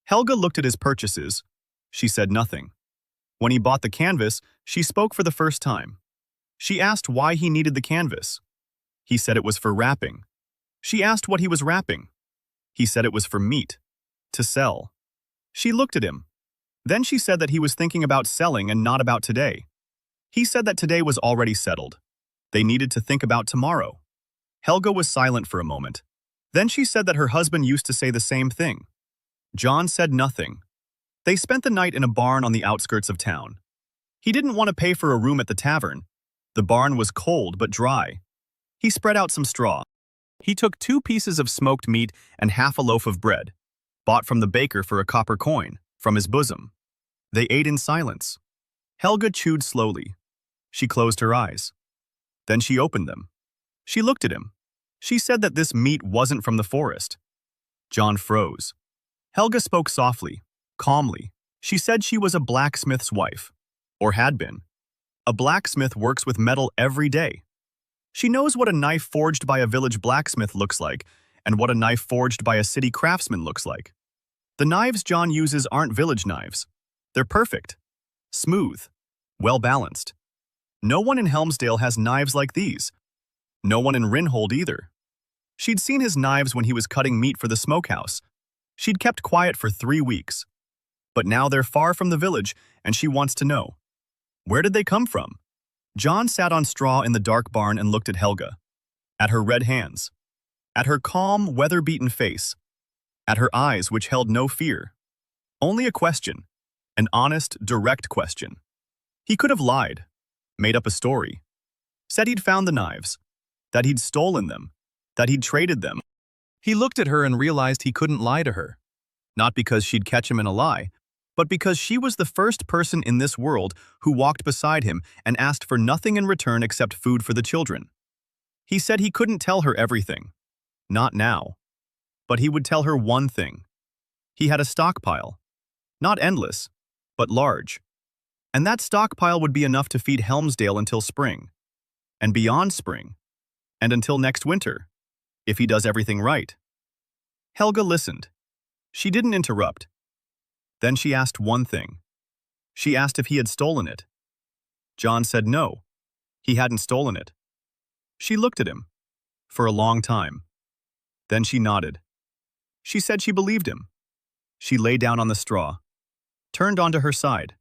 Helga looked at his purchases. She said nothing. When he bought the canvas, she spoke for the first time. She asked why he needed the canvas. He said it was for wrapping. She asked what he was wrapping. He said it was for meat. To sell. She looked at him. Then she said that he was thinking about selling and not about today. He said that today was already settled. They needed to think about tomorrow. Helga was silent for a moment. Then she said that her husband used to say the same thing. John said nothing. They spent the night in a barn on the outskirts of town. He didn't want to pay for a room at the tavern. The barn was cold but dry. He spread out some straw. He took 2 pieces of smoked meat and half a loaf of bread, bought from the baker for a copper coin, from his bosom. They ate in silence. Helga chewed slowly. She closed her eyes. Then she opened them. She looked at him. She said that this meat wasn't from the forest. John froze. Helga spoke softly, calmly. She said she was a blacksmith's wife, or had been. A blacksmith works with metal every day. She knows what a knife forged by a village blacksmith looks like and what a knife forged by a city craftsman looks like. The knives John uses aren't village knives. They're perfect, smooth, well-balanced. No one in Helmsdale has knives like these. No one in Rinhold either. She'd seen his knives when he was cutting meat for the smokehouse. She'd kept quiet for 3 weeks. But now they're far from the village, and she wants to know. Where did they come from? John sat on straw in the dark barn and looked at Helga. At her red hands. At her calm, weather-beaten face. At her eyes which held no fear. Only a question. An honest, direct question. He could have lied. Made up a story. Said he'd found the knives. That he'd stolen them. That he'd traded them. He looked at her and realized he couldn't lie to her. Not because she'd catch him in a lie, but because she was the first person in this world who walked beside him and asked for nothing in return except food for the children. He said he couldn't tell her everything. Not now. But he would tell her one thing. He had a stockpile. Not endless, but large. And that stockpile would be enough to feed Helmsdale until spring. And beyond spring. And until next winter. If he does everything right. Helga listened. She didn't interrupt. Then she asked one thing. She asked if he had stolen it. John said no. He hadn't stolen it. She looked at him. For a long time. Then she nodded. She said she believed him. She lay down on the straw. Turned onto her side.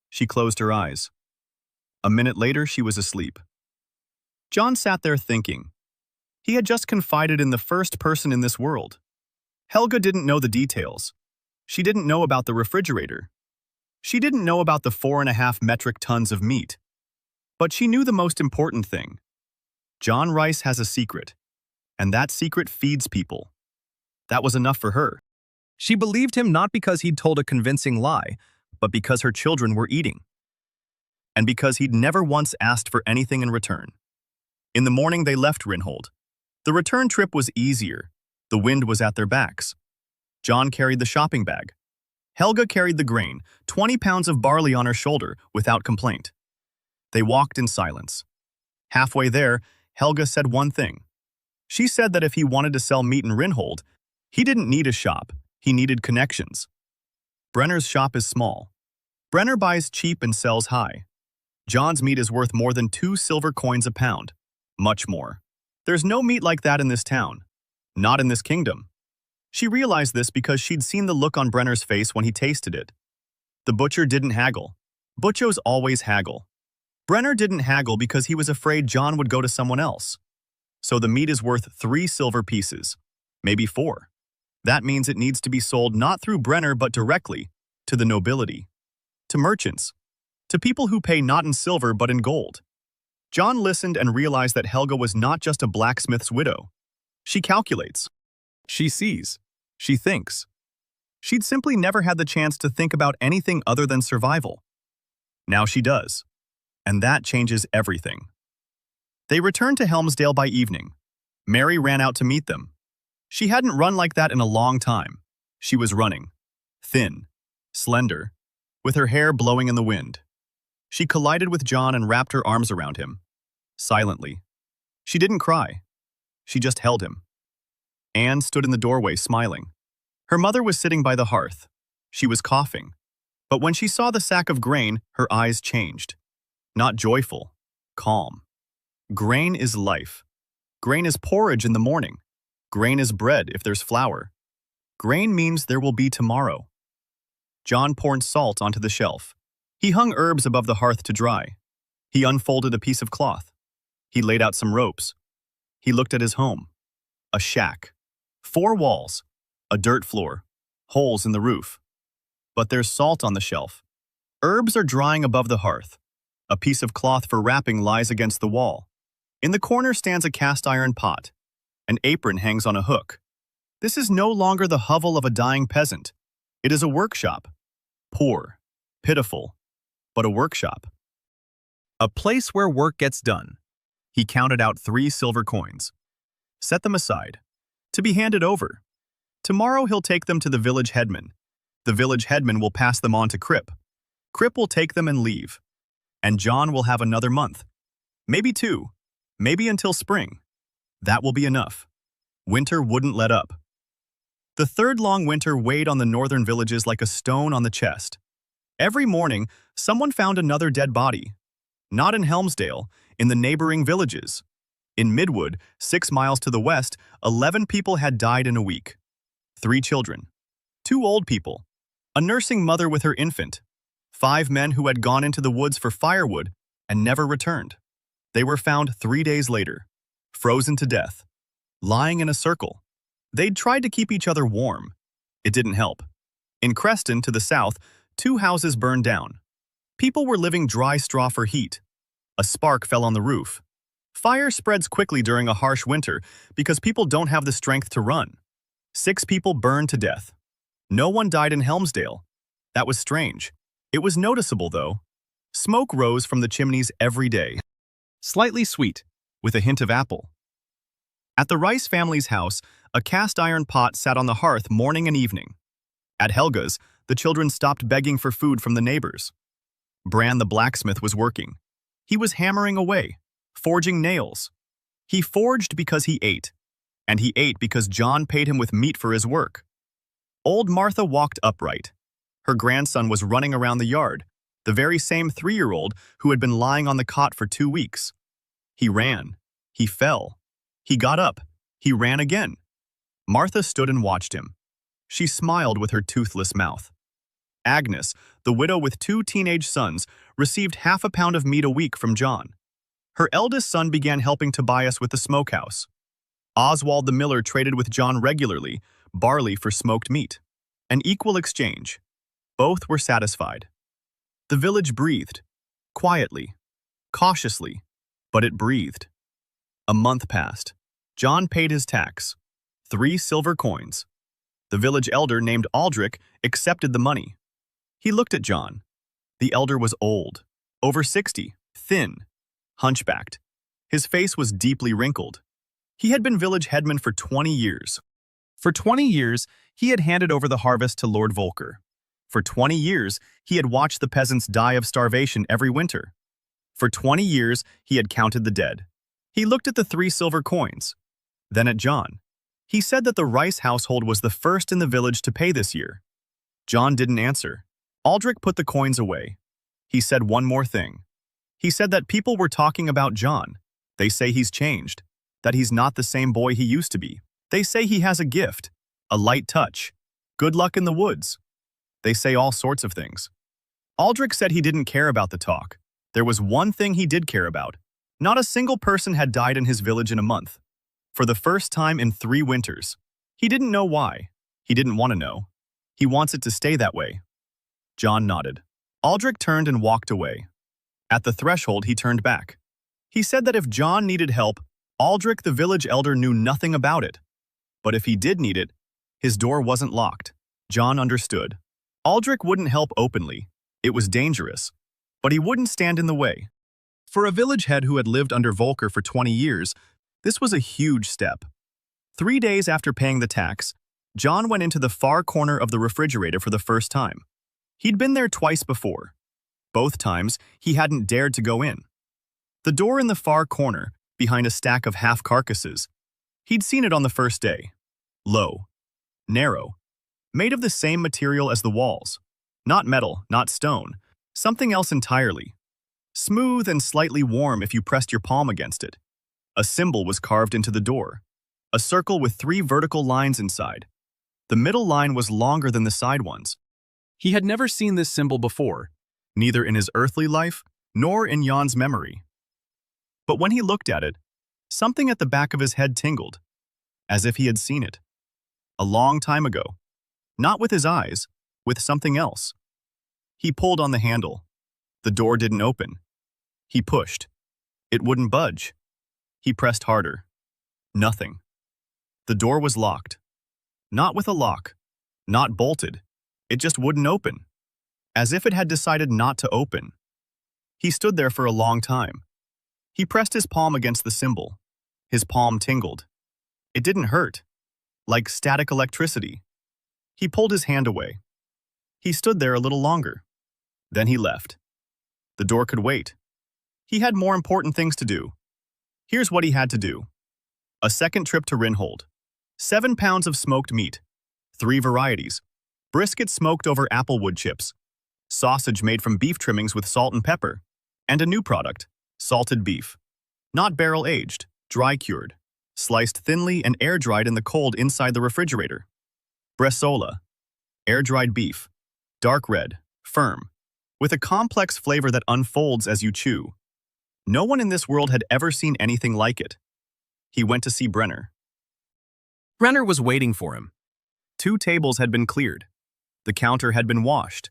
She closed her eyes. A minute later, she was asleep. John sat there thinking. He had just confided in the first person in this world. Helga didn't know the details. She didn't know about the refrigerator. She didn't know about the 4.5 metric tons of meat. But she knew the most important thing. John Rice has a secret. And that secret feeds people. That was enough for her. She believed him not because he'd told a convincing lie, but because her children were eating. And because he'd never once asked for anything in return. In the morning they left Rinhold. The return trip was easier. The wind was at their backs. John carried the shopping bag. Helga carried the grain, 20 pounds of barley on her shoulder, without complaint. They walked in silence. Halfway there, Helga said one thing. She said that if he wanted to sell meat in Rinhold, he didn't need a shop, he needed connections. Brenner's shop is small. Brenner buys cheap and sells high. John's meat is worth more than 2 silver coins a pound. Much more. There's no meat like that in this town. Not in this kingdom. She realized this because she'd seen the look on Brenner's face when he tasted it. The butcher didn't haggle. Butchos always haggle. Brenner didn't haggle because he was afraid John would go to someone else. So the meat is worth 3 silver pieces. Maybe 4. That means it needs to be sold not through Brenner but directly to the nobility. To merchants. To people who pay not in silver but in gold. John listened and realized that Helga was not just a blacksmith's widow. She calculates. She sees. She thinks. She'd simply never had the chance to think about anything other than survival. Now she does. And that changes everything. They returned to Helmsdale by evening. Mary ran out to meet them. She hadn't run like that in a long time. She was running. Thin. Slender. With her hair blowing in the wind. She collided with John and wrapped her arms around him. Silently. She didn't cry. She just held him. Anne stood in the doorway smiling. Her mother was sitting by the hearth. She was coughing. But when she saw the sack of grain, her eyes changed. Not joyful. Calm. Grain is life. Grain is porridge in the morning. Grain is bread if there's flour. Grain means there will be tomorrow. John poured salt onto the shelf. He hung herbs above the hearth to dry. He unfolded a piece of cloth. He laid out some ropes. He looked at his home. A shack. 4 walls. A dirt floor. Holes in the roof. But there's salt on the shelf. Herbs are drying above the hearth. A piece of cloth for wrapping lies against the wall. In the corner stands a cast iron pot. An apron hangs on a hook. This is no longer the hovel of a dying peasant. It is a workshop. Poor, pitiful, but a workshop. A place where work gets done. He counted out 3 silver coins. Set them aside. To be handed over. Tomorrow he'll take them to the village headman. The village headman will pass them on to Crip. Crip will take them and leave. And John will have another month. Maybe 2. Maybe until spring. That will be enough. Winter wouldn't let up. The 3rd long winter weighed on the northern villages like a stone on the chest. Every morning, someone found another dead body. Not in Helmsdale, in the neighboring villages. In Midwood, 6 miles to the west, 11 people had died in a week. 3 children. 2 old people. A nursing mother with her infant. 5 men who had gone into the woods for firewood and never returned. They were found 3 days later, frozen to death, lying in a circle. They'd tried to keep each other warm. It didn't help. In Creston, to the south, 2 houses burned down. People were living dry straw for heat. A spark fell on the roof. Fire spreads quickly during a harsh winter because people don't have the strength to run. 6 people burned to death. No one died in Helmsdale. That was strange. It was noticeable, though. Smoke rose from the chimneys every day. Slightly sweet, with a hint of apple. At the Rice family's house, a cast iron pot sat on the hearth morning and evening. At Helga's, the children stopped begging for food from the neighbors. Bran the blacksmith was working. He was hammering away, forging nails. He forged because he ate, and he ate because John paid him with meat for his work. Old Martha walked upright. Her grandson was running around the yard, the very same 3-year-old who had been lying on the cot for 2 weeks. He ran. He fell. He got up. He ran again. Martha stood and watched him. She smiled with her toothless mouth. Agnes, the widow with 2 teenage sons, received half a pound of meat a week from John. Her eldest son began helping Tobias with the smokehouse. Oswald the miller traded with John regularly, barley for smoked meat. An equal exchange. Both were satisfied. The village breathed, quietly, cautiously, but it breathed. A month passed. John paid his tax, 3 silver coins. The village elder named Aldrich accepted the money. He looked at John. The elder was old, over 60, thin, hunchbacked. His face was deeply wrinkled. He had been village headman for 20 years. For 20 years, he had handed over the harvest to Lord Volker. For 20 years, he had watched the peasants die of starvation every winter. For 20 years, he had counted the dead. He looked at the 3 silver coins, then at John. He said that the Rice household was the first in the village to pay this year. John didn't answer. Aldrich put the coins away. He said one more thing. He said that people were talking about John. They say he's changed, that he's not the same boy he used to be. They say he has a gift, a light touch, good luck in the woods. They say all sorts of things. Aldrich said he didn't care about the talk. There was one thing he did care about. Not a single person had died in his village in a month. For the first time in 3 winters. He didn't know why. He didn't want to know. He wants it to stay that way. John nodded. Aldrich turned and walked away. At the threshold, he turned back. He said that if John needed help, Aldrich the village elder knew nothing about it. But if he did need it, his door wasn't locked. John understood. Aldrich wouldn't help openly. It was dangerous. But he wouldn't stand in the way. For a village head who had lived under Volker for 20 years, this was a huge step. 3 days after paying the tax, John went into the far corner of the refrigerator for the first time. He'd been there twice before. Both times, he hadn't dared to go in. The door in the far corner, behind a stack of half carcasses, he'd seen it on the first day. Low, narrow, made of the same material as the walls. Not metal, not stone, something else entirely. Smooth and slightly warm if you pressed your palm against it. A symbol was carved into the door. a circle with 3 vertical lines inside. The middle line was longer than the side ones. He had never seen this symbol before, neither in his earthly life nor in Jan's memory. But when he looked at it, something at the back of his head tingled, as if he had seen it. A long time ago. Not with his eyes, with something else. He pulled on the handle. The door didn't open. He pushed. It wouldn't budge. He pressed harder. Nothing. The door was locked. Not with a lock. Not bolted. It just wouldn't open. As if it had decided not to open. He stood there for a long time. He pressed his palm against the symbol. His palm tingled. It didn't hurt. Like static electricity. He pulled his hand away. He stood there a little longer. Then he left. The door could wait. He had more important things to do. Here's what he had to do. A second trip to Rinhold. 7 pounds of smoked meat. 3 varieties. Brisket smoked over apple wood chips. Sausage made from beef trimmings with salt and pepper. And a new product, salted beef. Not barrel-aged, dry-cured. Sliced thinly and air-dried in the cold inside the refrigerator. Bresaola. Air-dried beef. Dark red, firm. With a complex flavor that unfolds as you chew. No one in this world had ever seen anything like it. He went to see Brenner. Brenner was waiting for him. 2 tables had been cleared. The counter had been washed.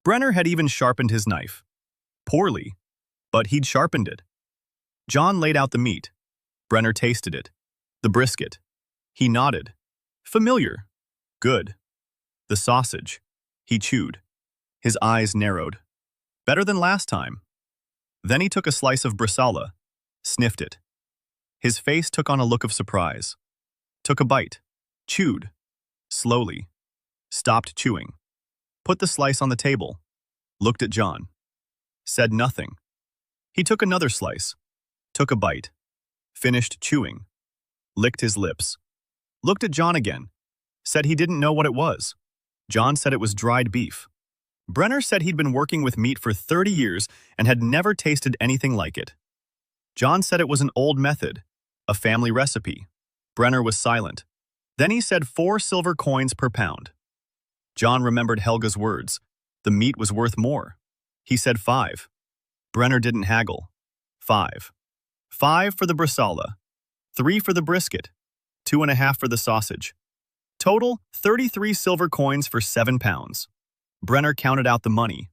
Brenner had even sharpened his knife. Poorly, but he'd sharpened it. Jan laid out the meat. Brenner tasted it. The brisket. He nodded. Familiar. Good. The sausage. He chewed. His eyes narrowed. Better than last time. Then he took a slice of bresaola, sniffed it. His face took on a look of surprise. Took a bite. Chewed. Slowly. Stopped chewing. Put the slice on the table. Looked at Jan. Said nothing. He took another slice. Took a bite. Finished chewing. Licked his lips. Looked at Jan again. Said he didn't know what it was. Jan said it was dried beef. Brenner said he'd been working with meat for 30 years and had never tasted anything like it. Jan said it was an old method, a family recipe. Brenner was silent. Then he said 4 silver coins per pound. Jan remembered Helga's words. The meat was worth more. He said 5. Brenner didn't haggle. 5. 5 for the bresaola. 3 for the brisket. 2.5 for the sausage. Total, 33 silver coins for 7 pounds. Brenner counted out the money.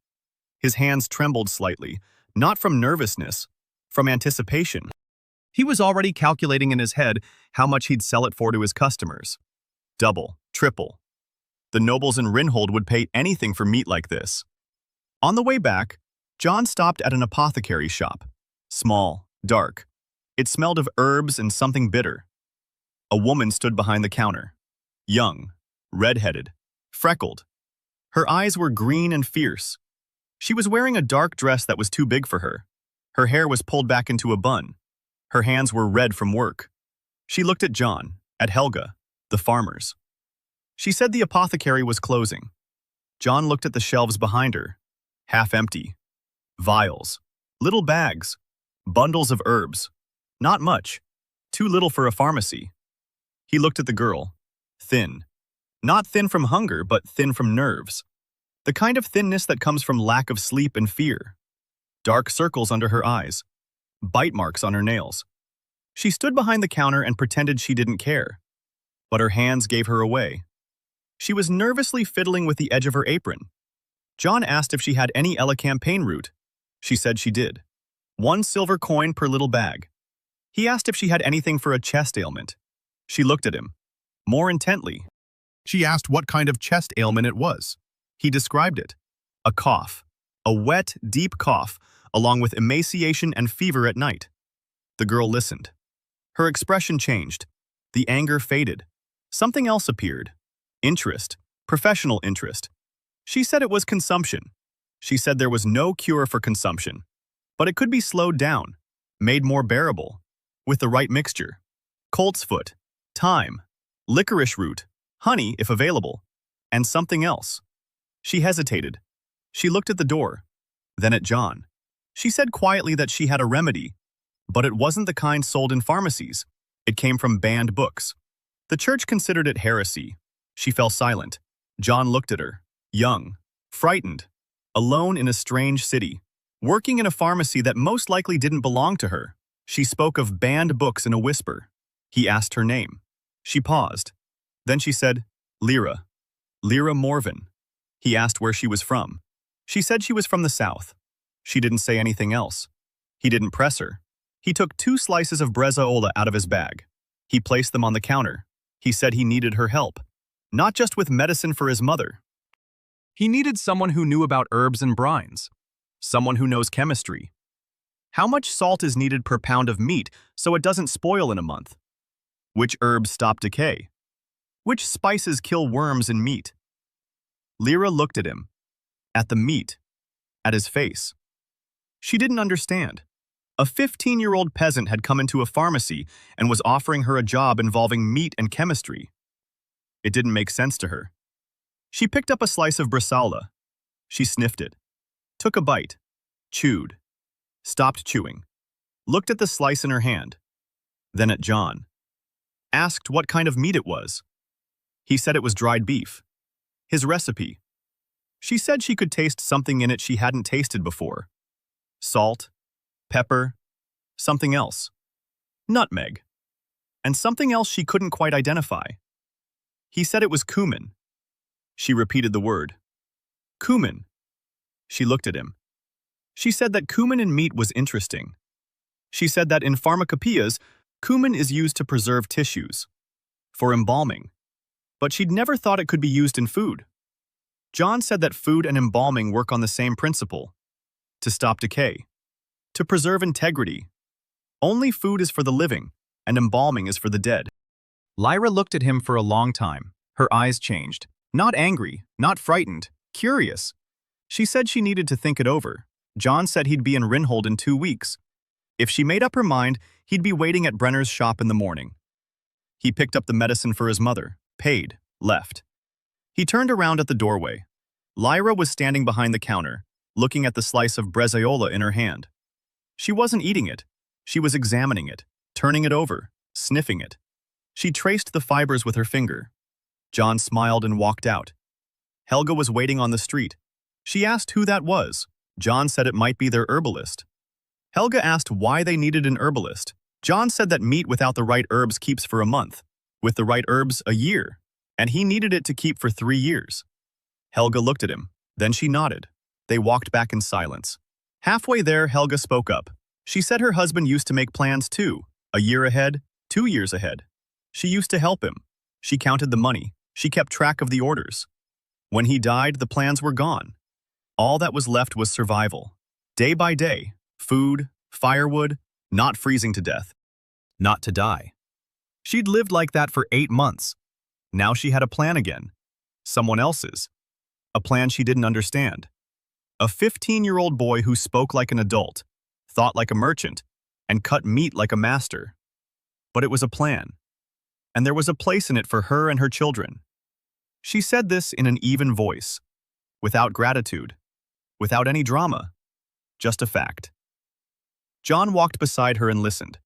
His hands trembled slightly, not from nervousness, from anticipation. He was already calculating in his head how much he'd sell it for to his customers. Double, triple. The nobles in Rinhold would pay anything for meat like this. On the way back, Jan stopped at an apothecary shop. Small, dark. It smelled of herbs and something bitter. A woman stood behind the counter. Young, red-headed, freckled. Her eyes were green and fierce. She was wearing a dark dress that was too big for her. Her hair was pulled back into a bun. Her hands were red from work. She looked at Jan, at Helga, the farmers. She said the apothecary was closing. Jan looked at the shelves behind her, half empty. Vials, little bags, bundles of herbs. Not much, too little for a pharmacy. He looked at the girl, thin. Not thin from hunger, but thin from nerves. The kind of thinness that comes from lack of sleep and fear. Dark circles under her eyes. Bite marks on her nails. She stood behind the counter and pretended she didn't care. But her hands gave her away. She was nervously fiddling with the edge of her apron. Jan asked if she had any elecampane root. She said she did. 1 silver coin per little bag. He asked if she had anything for a chest ailment. She looked at him, more intently. She asked what kind of chest ailment it was. He described it. A cough. A wet, deep cough, along with emaciation and fever at night. The girl listened. Her expression changed. The anger faded. Something else appeared. Interest. Professional interest. She said it was consumption. She said there was no cure for consumption. But it could be slowed down, made more bearable, with the right mixture. Colt's foot, thyme, licorice root, honey if available, and something else. She hesitated. She looked at the door, then at Jan. She said quietly that she had a remedy, but it wasn't the kind sold in pharmacies. It came from banned books. The church considered it heresy. She fell silent. John looked at her, young, frightened, alone in a strange city, working in a pharmacy that most likely didn't belong to her. She spoke of banned books in a whisper. He asked her name. She paused. Then she said, Lyra. Lyra Morven. He asked where she was from. She said she was from the south. She didn't say anything else. He didn't press her. He took 2 slices of bresaola out of his bag. He placed them on the counter. He said he needed her help, not just with medicine for his mother. He needed someone who knew about herbs and brines, someone who knows chemistry. How much salt is needed per pound of meat so it doesn't spoil in a month? Which herbs stop decay? Which spices kill worms in meat? Lyra looked at him, at the meat, at his face. She didn't understand. A 15-year-old peasant had come into a pharmacy and was offering her a job involving meat and chemistry. It didn't make sense to her. She picked up a slice of bresaola. She sniffed it, took a bite, chewed, stopped chewing, looked at the slice in her hand, then at John. Asked what kind of meat it was. He said it was dried beef. His recipe. She said she could taste something in it she hadn't tasted before. Salt, pepper, something else. Nutmeg. And something else she couldn't quite identify. He said it was cumin. She repeated the word. Cumin. She looked at him. She said that cumin in meat was interesting. She said that in pharmacopoeias, cumin is used to preserve tissues, for embalming. But she'd never thought it could be used in food. John said that food and embalming work on the same principle. To stop decay. To preserve integrity. Only food is for the living, and embalming is for the dead. Lyra looked at him for a long time. Her eyes changed. Not angry, not frightened, curious. She said she needed to think it over. John said he'd be in Rinhold in 2 weeks. If she made up her mind, he'd be waiting at Brenner's shop in the morning. He picked up the medicine for his mother, paid, left. He turned around at the doorway. Lyra was standing behind the counter, looking at the slice of bresaola in her hand. She wasn't eating it. She was examining it, turning it over, sniffing it. She traced the fibers with her finger. John smiled and walked out. Helga was waiting on the street. She asked who that was. John said it might be their herbalist. Helga asked why they needed an herbalist. John said that meat without the right herbs keeps for a month, with the right herbs a year, and he needed it to keep for 3 years. Helga looked at him. Then she nodded. They walked back in silence. Halfway there, Helga spoke up. She said her husband used to make plans too, a year ahead, 2 years ahead. She used to help him. She counted the money. She kept track of the orders. When he died, the plans were gone. All that was left was survival. Day by day, food, firewood, not freezing to death. Not to die. She'd lived like that for 8 months. Now she had a plan again. Someone else's. A plan she didn't understand. A 15-year-old boy who spoke like an adult, thought like a merchant, and cut meat like a master. But it was a plan. And there was a place in it for her and her children. She said this in an even voice, without gratitude, without any drama, just a fact. John walked beside her and listened.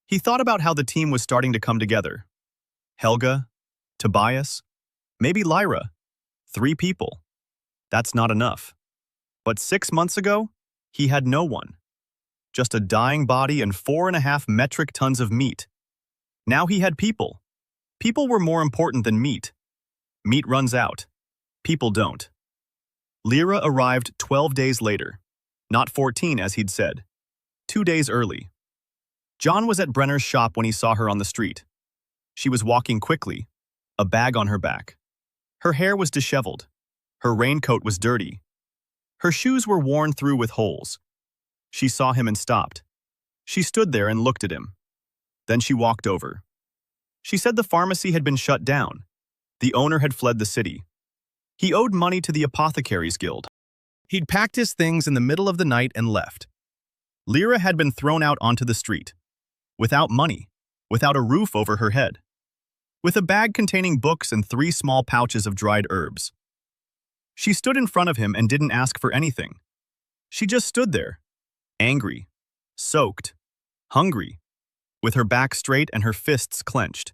He thought about how the team was starting to come together. Helga, Tobias, maybe Lyra. 3 people. That's not enough. But 6 months ago, he had no one. Just a dying body and 4.5 metric tons of meat. Now he had people. People were more important than meat. Meat runs out. People don't. Lyra arrived 12 days later. Not 14 as he'd said. 2 days early. John was at Brenner's shop when he saw her on the street. She was walking quickly, a bag on her back. Her hair was disheveled. Her raincoat was dirty. Her shoes were worn through with holes. She saw him and stopped. She stood there and looked at him. Then she walked over. She said the pharmacy had been shut down. The owner had fled the city. He owed money to the Apothecaries Guild. He'd packed his things in the middle of the night and left. Lyra had been thrown out onto the street. Without money, without a roof over her head. With a bag containing books and 3 small pouches of dried herbs. She stood in front of him and didn't ask for anything. She just stood there, angry, soaked, hungry, with her back straight and her fists clenched.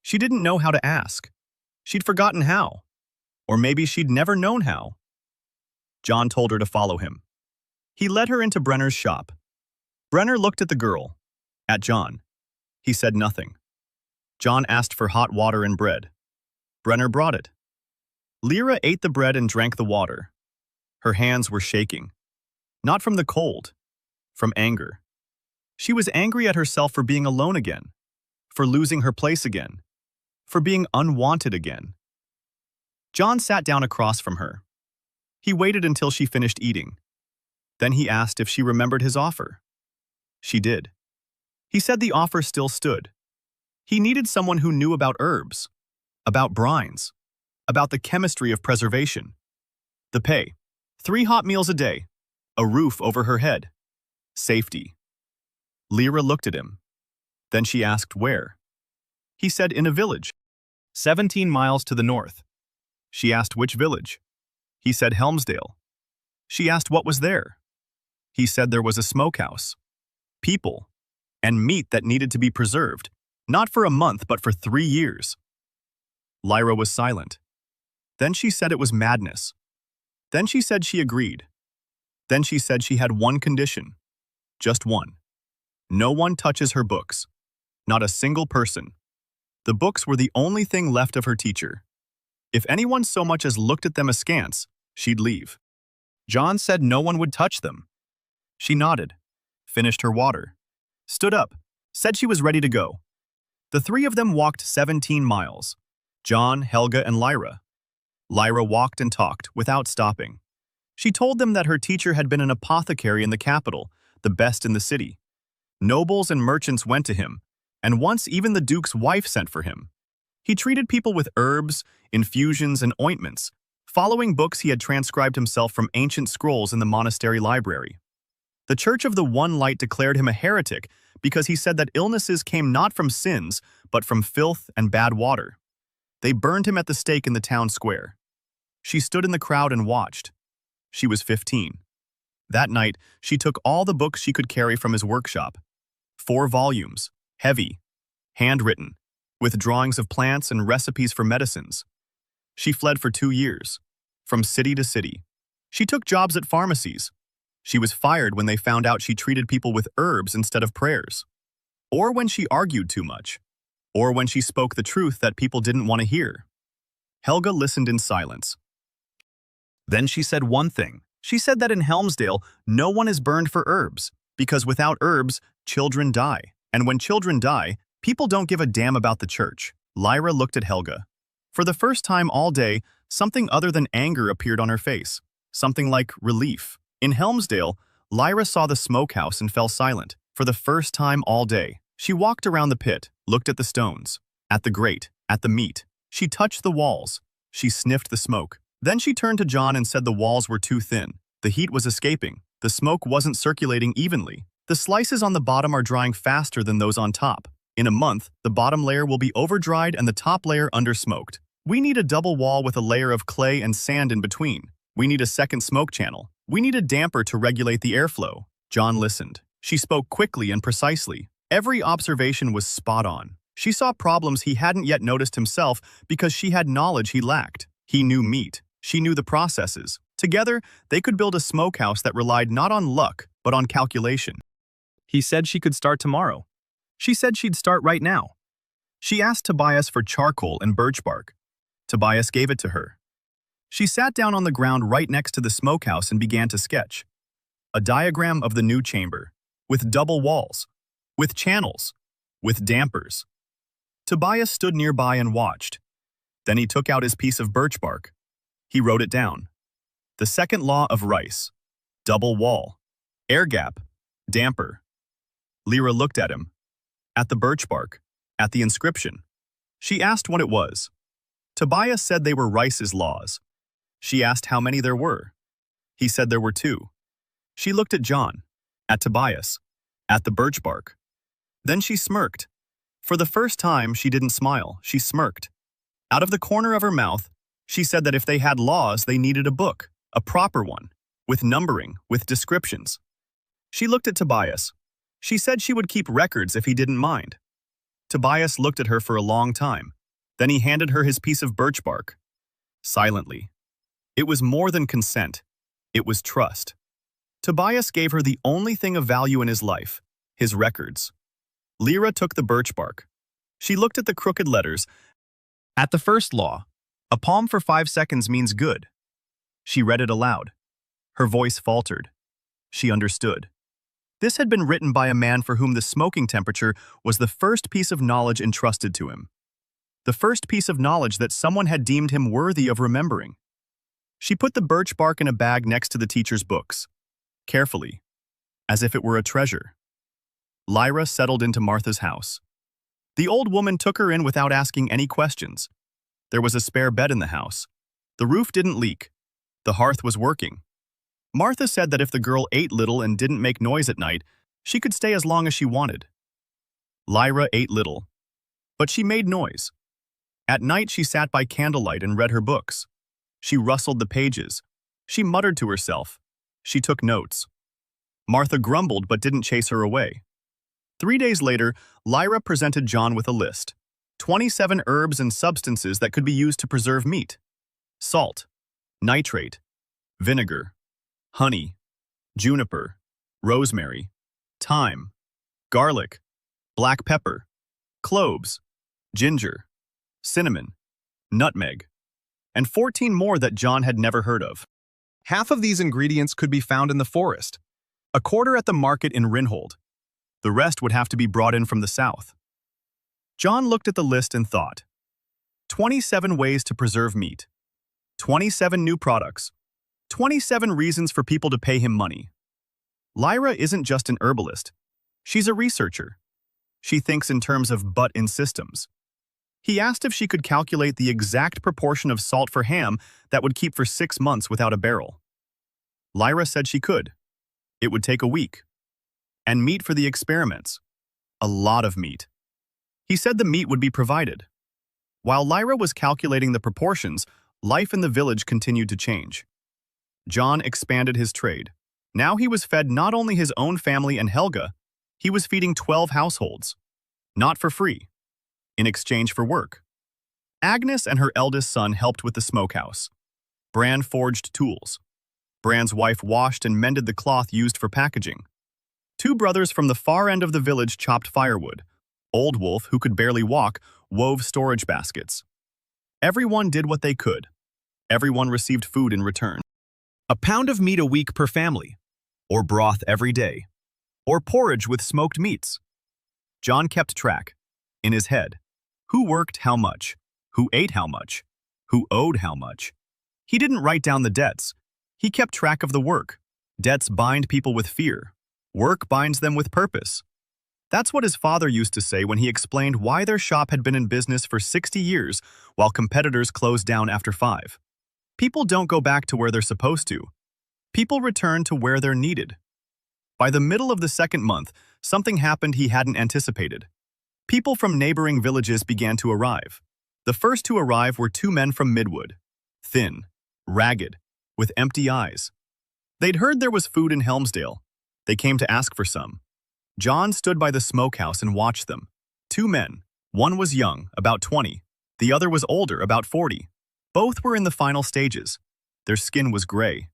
She didn't know how to ask. She'd forgotten how. Or maybe she'd never known how. John told her to follow him. He led her into Brenner's shop. Brenner looked at the girl, at John. He said nothing. John asked for hot water and bread. Brenner brought it. Lyra ate the bread and drank the water. Her hands were shaking. Not from the cold, from anger. She was angry at herself for being alone again, for losing her place again, for being unwanted again. John sat down across from her. He waited until she finished eating. Then he asked if she remembered his offer. She did. He said the offer still stood. He needed someone who knew about herbs, about brines, about the chemistry of preservation. The pay, 3 hot meals a day, a roof over her head, safety. Lyra looked at him. Then she asked where. He said in a village, 17 miles to the north. She asked which village. He said Helmsdale. She asked what was there. He said there was a smokehouse, people, and meat that needed to be preserved, not for a month but for 3 years. Lyra was silent. Then she said it was madness. Then she said she agreed. Then she said she had one condition. Just one. No one touches her books. Not a single person. The books were the only thing left of her teacher. If anyone so much as looked at them askance, she'd leave. John said no one would touch them. She nodded, finished her water, stood up, said she was ready to go. The 3 of them walked 17 miles. John, Helga, and Lyra. Lyra walked and talked without stopping. She told them that her teacher had been an apothecary in the capital, the best in the city. Nobles and merchants went to him, and once even the duke's wife sent for him. He treated people with herbs, infusions, and ointments, following books he had transcribed himself from ancient scrolls in the monastery library. The Church of the One Light declared him a heretic because he said that illnesses came not from sins, but from filth and bad water. They burned him at the stake in the town square. She stood in the crowd and watched. She was 15. That night, she took all the books she could carry from his workshop. 4 volumes, heavy, handwritten, with drawings of plants and recipes for medicines. She fled for 2 years, from city to city. She took jobs at pharmacies. She was fired when they found out she treated people with herbs instead of prayers. Or when she argued too much. Or when she spoke the truth that people didn't want to hear. Helga listened in silence. Then she said one thing. She said that in Helmsdale, no one is burned for herbs, because without herbs, children die. And when children die, people don't give a damn about the church. Lyra looked at Helga. For the first time all day, something other than anger appeared on her face. Something like relief. In Helmsdale, Lyra saw the smokehouse and fell silent. For the first time all day, she walked around the pit, looked at the stones, at the grate, at the meat. She touched the walls. She sniffed the smoke. Then she turned to John and said the walls were too thin. The heat was escaping. The smoke wasn't circulating evenly. The slices on the bottom are drying faster than those on top. In a month, the bottom layer will be over-dried and the top layer under-smoked. We need a double wall with a layer of clay and sand in between. We need a second smoke channel. We need a damper to regulate the airflow. John listened. She spoke quickly and precisely. Every observation was spot on. She saw problems he hadn't yet noticed himself because she had knowledge he lacked. He knew meat. She knew the processes. Together, they could build a smokehouse that relied not on luck, but on calculation. He said she could start tomorrow. She said she'd start right now. She asked Tobias for charcoal and birch bark. Tobias gave it to her. She sat down on the ground right next to the smokehouse and began to sketch. A diagram of the new chamber, with double walls, with channels, with dampers. Tobias stood nearby and watched. Then he took out his piece of birch bark. He wrote it down. The second law of rice. Double wall. Air gap. Damper. Lyra looked at him. At the birch bark. At the inscription. She asked what it was. Tobias said they were Rice's laws. She asked how many there were. He said there were 2. She looked at John. At Tobias. At the birch bark. Then she smirked. For the first time, she didn't smile. She smirked. Out of the corner of her mouth, she said that if they had laws, they needed a book, a proper one, with numbering, with descriptions. She looked at Tobias. She said she would keep records if he didn't mind. Tobias looked at her for a long time. Then he handed her his piece of birch bark. Silently. It was more than consent. It was trust. Tobias gave her the only thing of value in his life, his records. Lyra took the birch bark. She looked at the crooked letters. At the first law, a palm for 5 seconds means good. She read it aloud. Her voice faltered. She understood. This had been written by a man for whom the smoking temperature was the first piece of knowledge entrusted to him. The first piece of knowledge that someone had deemed him worthy of remembering. She put the birch bark in a bag next to the teacher's books, carefully, as if it were a treasure. Lyra settled into Martha's house. The old woman took her in without asking any questions. There was a spare bed in the house. The roof didn't leak. The hearth was working. Martha said that if the girl ate little and didn't make noise at night, she could stay as long as she wanted. Lyra ate little, but she made noise. At night she sat by candlelight and read her books. She rustled the pages. She muttered to herself. She took notes. Martha grumbled but didn't chase her away. 3 days later, Lyra presented John with a list. 27 herbs and substances that could be used to preserve meat. Salt, nitrate, vinegar, honey, juniper, rosemary, thyme, garlic, black pepper, cloves, ginger, cinnamon, nutmeg, and 14 more that John had never heard of. Half of these ingredients could be found in the forest, a quarter at the market in Rinhold. The rest would have to be brought in from the south. John looked at the list and thought, 27 ways to preserve meat, 27 new products, 27 reasons for people to pay him money. Lyra isn't just an herbalist. She's a researcher. She thinks in terms of but-in systems. He asked if she could calculate the exact proportion of salt for ham that would keep for 6 months without a barrel. Lyra said she could. It would take a week. And meat for the experiments. A lot of meat. He said the meat would be provided. While Lyra was calculating the proportions, life in the village continued to change. John expanded his trade. Now he was fed not only his own family and Helga, he was feeding 12 households. Not for free. In exchange for work. Agnes and her eldest son helped with the smokehouse. Bran forged tools. Bran's wife washed and mended the cloth used for packaging. 2 brothers from the far end of the village chopped firewood. Old Wolf, who could barely walk, wove storage baskets. Everyone did what they could. Everyone received food in return. A pound of meat a week per family, or broth every day, or porridge with smoked meats. John kept track, in his head, who worked how much, who ate how much, who owed how much. He didn't write down the debts. He kept track of the work. Debts bind people with fear. Work binds them with purpose. That's what his father used to say when he explained why their shop had been in business for 60 years while competitors closed down after 5. People don't go back to where they're supposed to. People return to where they're needed. By the middle of the 2nd month, something happened he hadn't anticipated. People from neighboring villages began to arrive. The first to arrive were 2 men from Midwood. Thin, ragged, with empty eyes. They'd heard there was food in Helmsdale. They came to ask for some. John stood by the smokehouse and watched them. 2 men. One was young, about 20. The other was older, about 40. Both were in the final stages. Their skin was gray.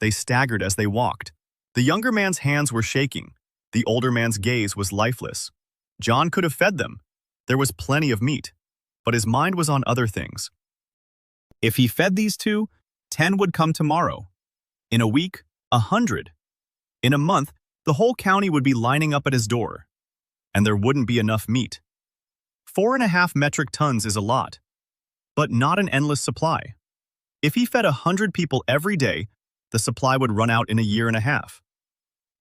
They staggered as they walked. The younger man's hands were shaking. The older man's gaze was lifeless. John could have fed them. There was plenty of meat. But his mind was on other things. If he fed these 2, 10 would come tomorrow. In a week, 100. In a month, the whole county would be lining up at his door. And there wouldn't be enough meat. 4.5 metric tons is a lot. But not an endless supply. If he fed 100 people every day, the supply would run out in a year and a half.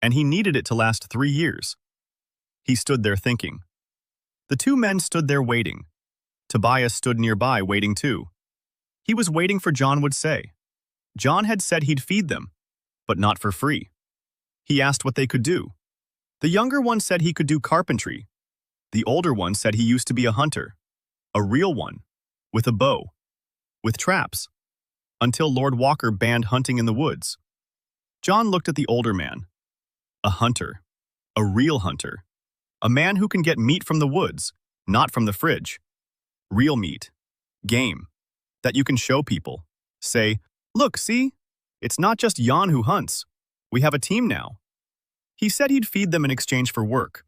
And he needed it to last 3 years. He stood there thinking. The 2 men stood there waiting. Tobias stood nearby waiting too. He was waiting for John would say. John had said he'd feed them, but not for free. He asked what they could do. The younger one said he could do carpentry. The older one said he used to be a hunter. A real one. With a bow. With traps. Until Lord Walker banned hunting in the woods. John looked at the older man. A hunter. A real hunter. A man who can get meat from the woods, Not from the fridge. Real meat. Game. That you can show people. Say, look, see? It's not just Jan who hunts. We have a team now. He said he'd feed them in exchange for work.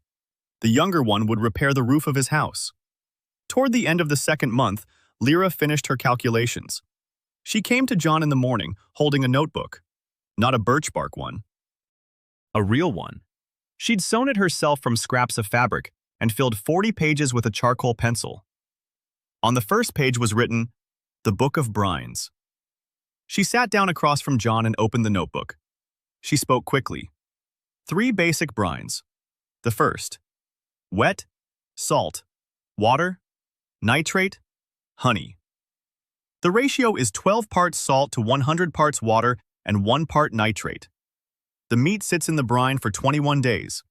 The younger one would repair the roof of his house. Toward the end of the second month, Lyra finished her calculations. She came to John in the morning, holding a notebook. Not a birch bark one. A real one. She'd sewn it herself from scraps of fabric and filled 40 pages with a charcoal pencil. On the first page was written, "The Book of Brines." She sat down across from John and opened the notebook. She spoke quickly. 3 basic brines. The first. Wet, salt, water, nitrate, honey. The ratio is 12 parts salt to 100 parts water and 1 part nitrate. The meat sits in the brine for 21 days.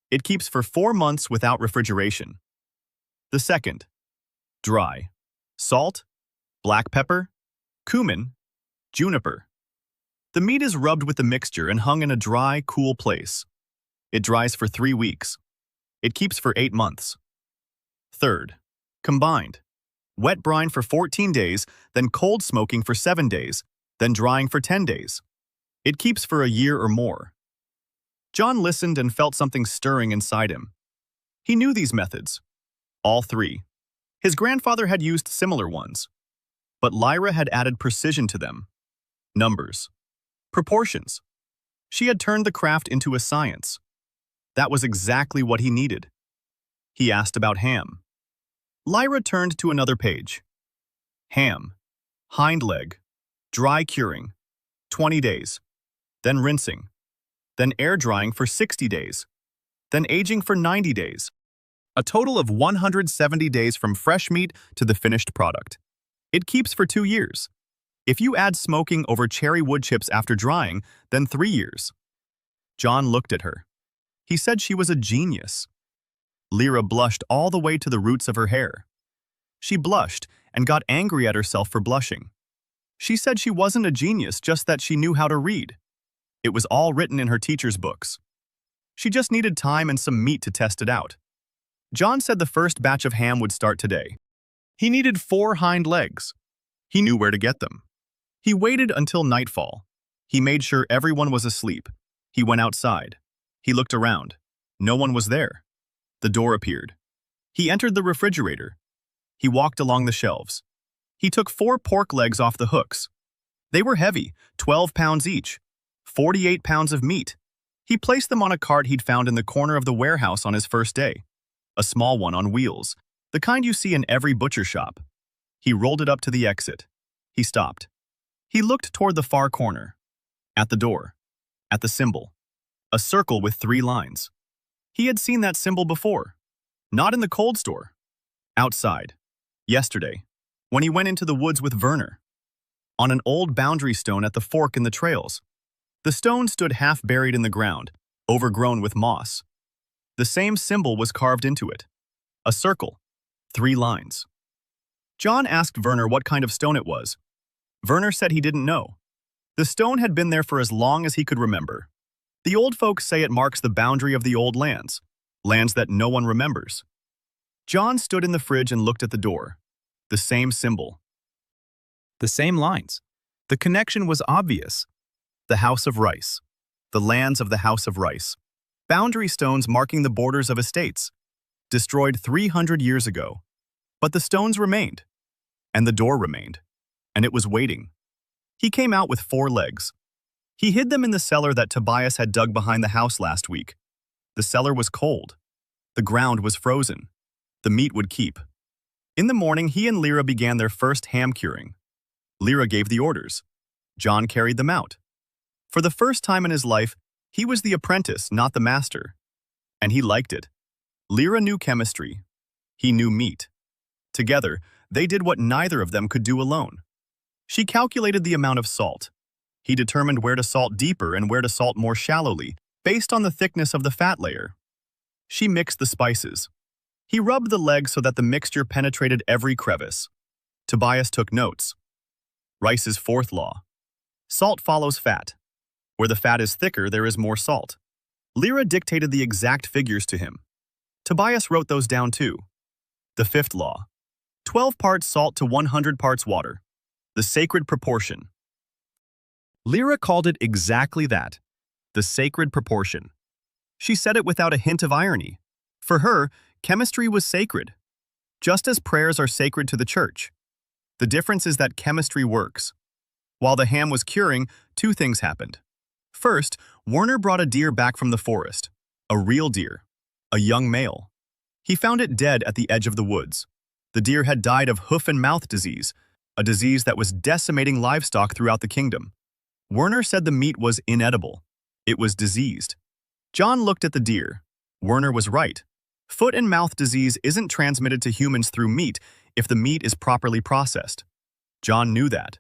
It keeps for 4 months without refrigeration. The second. Dry. Salt, black pepper, cumin, juniper. The meat is rubbed with the mixture and hung in a dry, cool place. It dries for 3 weeks. It keeps for 8 months. Third. Combined. Wet brine for 14 days, then cold smoking for 7 days, then drying for 10 days. It keeps for a year or more. John listened and felt something stirring inside him. He knew these methods. All 3. His grandfather had used similar ones. But Lyra had added precision to them. Numbers. Proportions. She had turned the craft into a science. That was exactly what he needed. He asked about ham. Lyra turned to another page. Ham. Hind leg. Dry curing. 20 days. Then rinsing. Then air drying for 60 days. Then aging for 90 days. A total of 170 days from fresh meat to the finished product. It keeps for 2 years. If you add smoking over cherry wood chips after drying, then 3 years. John looked at her. He said she was a genius. Lyra blushed all the way to the roots of her hair. She blushed and got angry at herself for blushing. She said she wasn't a genius, just that she knew how to read. It was all written in her teacher's books. She just needed time and some meat to test it out. John said the first batch of ham would start today. He needed 4 hind legs. He knew where to get them. He waited until nightfall. He made sure everyone was asleep. He went outside. He looked around. No one was there. The door appeared. He entered the refrigerator. He walked along the shelves. He took 4 pork legs off the hooks. They were heavy, 12 pounds each, 48 pounds of meat. He placed them on a cart he'd found in the corner of the warehouse on his first day. A small one on wheels, the kind you see in every butcher shop. He rolled it up to the exit. He stopped. He looked toward the far corner. At the door. At the symbol. A circle with 3 lines. He had seen that symbol before. Not in the cold store. Outside. Yesterday. When he went into the woods with Werner. On an old boundary stone at the fork in the trails. The stone stood half buried in the ground, overgrown with moss. The same symbol was carved into it. A circle. 3 lines. John asked Werner what kind of stone it was. Werner said he didn't know. The stone had been there for as long as he could remember. The old folks say it marks the boundary of the old lands, lands that no one remembers. John stood in the fridge and looked at the door. The same symbol. The same lines. The connection was obvious. The House of Rice. The lands of the House of Rice. Boundary stones marking the borders of estates. Destroyed 300 years ago. But the stones remained. And the door remained. And it was waiting. He came out with 4 legs. He hid them in the cellar that Tobias had dug behind the house last week. The cellar was cold. The ground was frozen. The meat would keep. In the morning, he and Lyra began their first ham curing. Lyra gave the orders. John carried them out. For the first time in his life, he was the apprentice, not the master. And he liked it. Lyra knew chemistry. He knew meat. Together, they did what neither of them could do alone. She calculated the amount of salt. He determined where to salt deeper and where to salt more shallowly, based on the thickness of the fat layer. She mixed the spices. He rubbed the legs so that the mixture penetrated every crevice. Tobias took notes. Rice's 4th law. Salt follows fat. Where the fat is thicker, there is more salt. Lyra dictated the exact figures to him. Tobias wrote those down too. The fifth law. 12 parts salt to 100 parts water. The sacred proportion. Lyra called it exactly that. The sacred proportion. She said it without a hint of irony. For her, chemistry was sacred, just as prayers are sacred to the church. The difference is that chemistry works. While the ham was curing, two things happened. First, Werner brought a deer back from the forest. A real deer. A young male. He found it dead at the edge of the woods. The deer had died of hoof and mouth disease, a disease that was decimating livestock throughout the kingdom. Werner said the meat was inedible. It was diseased. John looked at the deer. Werner was right. Foot and mouth disease isn't transmitted to humans through meat if the meat is properly processed. John knew that.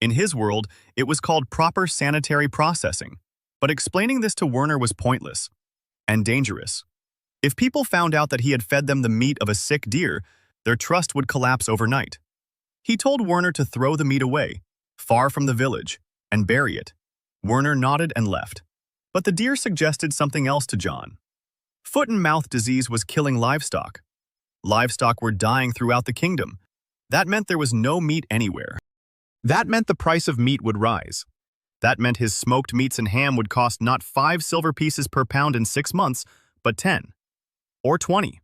In his world, it was called proper sanitary processing. But explaining this to Werner was pointless and dangerous. If people found out that he had fed them the meat of a sick deer, their trust would collapse overnight. He told Werner to throw the meat away, far from the village, and bury it. Werner nodded and left. But the deer suggested something else to John. Foot and mouth disease was killing livestock. Livestock were dying throughout the kingdom. That meant there was no meat anywhere. That meant the price of meat would rise. That meant his smoked meats and ham would cost not 5 silver pieces per pound in 6 months, but 10. Or 20.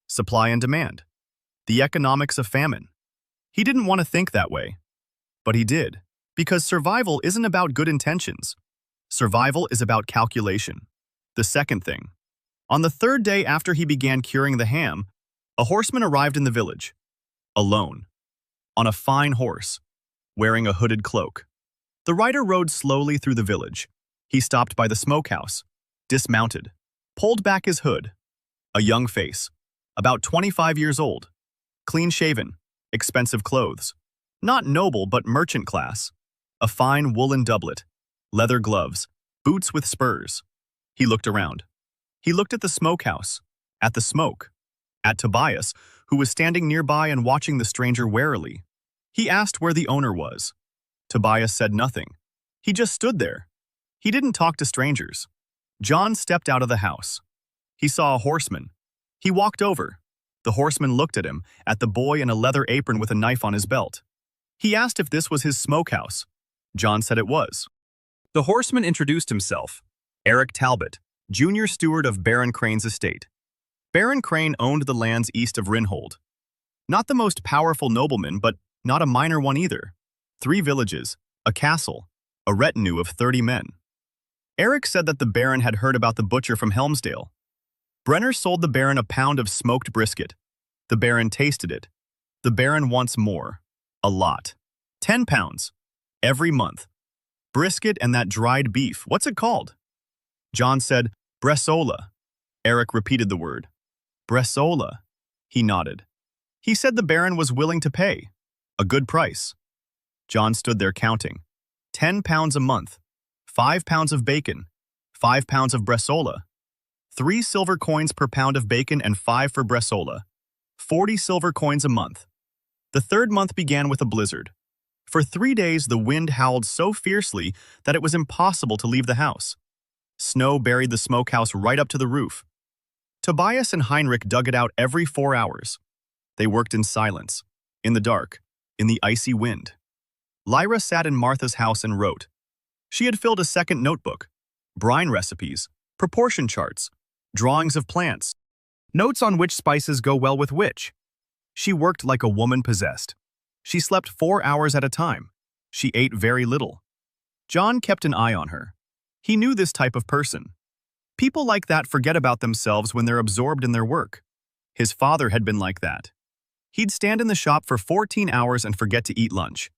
Supply and demand. The economics of famine. He didn't want to think that way. But he did, because survival isn't about good intentions. Survival is about calculation. The second thing. On the third day after he began curing the ham, a horseman arrived in the village. Alone. On a fine horse. Wearing a hooded cloak. The rider rode slowly through the village. He stopped by the smokehouse. Dismounted. Pulled back his hood. A young face. About 25 years old. Clean-shaven. Expensive clothes. Not noble but merchant class. A fine woolen doublet. Leather gloves. Boots with spurs. He looked around. He looked at the smokehouse. At the smoke. At Tobias, who was standing nearby and watching the stranger warily. He asked where the owner was. Tobias said nothing. He just stood there. He didn't talk to strangers. John stepped out of the house. He saw a horseman. He walked over. The horseman looked at him, at the boy in a leather apron with a knife on his belt. He asked if this was his smokehouse. John said it was. The horseman introduced himself. Eric Talbot, junior steward of Baron Crane's estate. Baron Crane owned the lands east of Rinhold. Not the most powerful nobleman, but not a minor one either. 3 villages, a castle, a retinue of 30 men. Eric said that the Baron had heard about the butcher from Helmsdale. Brenner sold the Baron a pound of smoked brisket. The Baron tasted it. The Baron wants more. A lot. 10 pounds. Every month. Brisket and that dried beef, what's it called? John said, bresaola. Eric repeated the word. Bresaola. He nodded. He said the Baron was willing to pay. A good price. John stood there counting. 10 pounds a month. 5 pounds of bacon. 5 pounds of bresaola. 3 silver coins per pound of bacon and 5 for bresaola. 40 silver coins a month. The third month began with a blizzard. For 3 days the wind howled so fiercely that it was impossible to leave the house. Snow buried the smokehouse right up to the roof. Tobias and Heinrich dug it out every 4 hours. They worked in silence, in the dark, in the icy wind. Lyra sat in Martha's house and wrote. She had filled a second notebook. Brine recipes, proportion charts, drawings of plants, notes on which spices go well with which. She worked like a woman possessed. She slept 4 hours at a time. She ate very little. John kept an eye on her. He knew this type of person. People like that forget about themselves when they're absorbed in their work. His father had been like that. He'd stand in the shop for 14 hours and forget to eat lunch.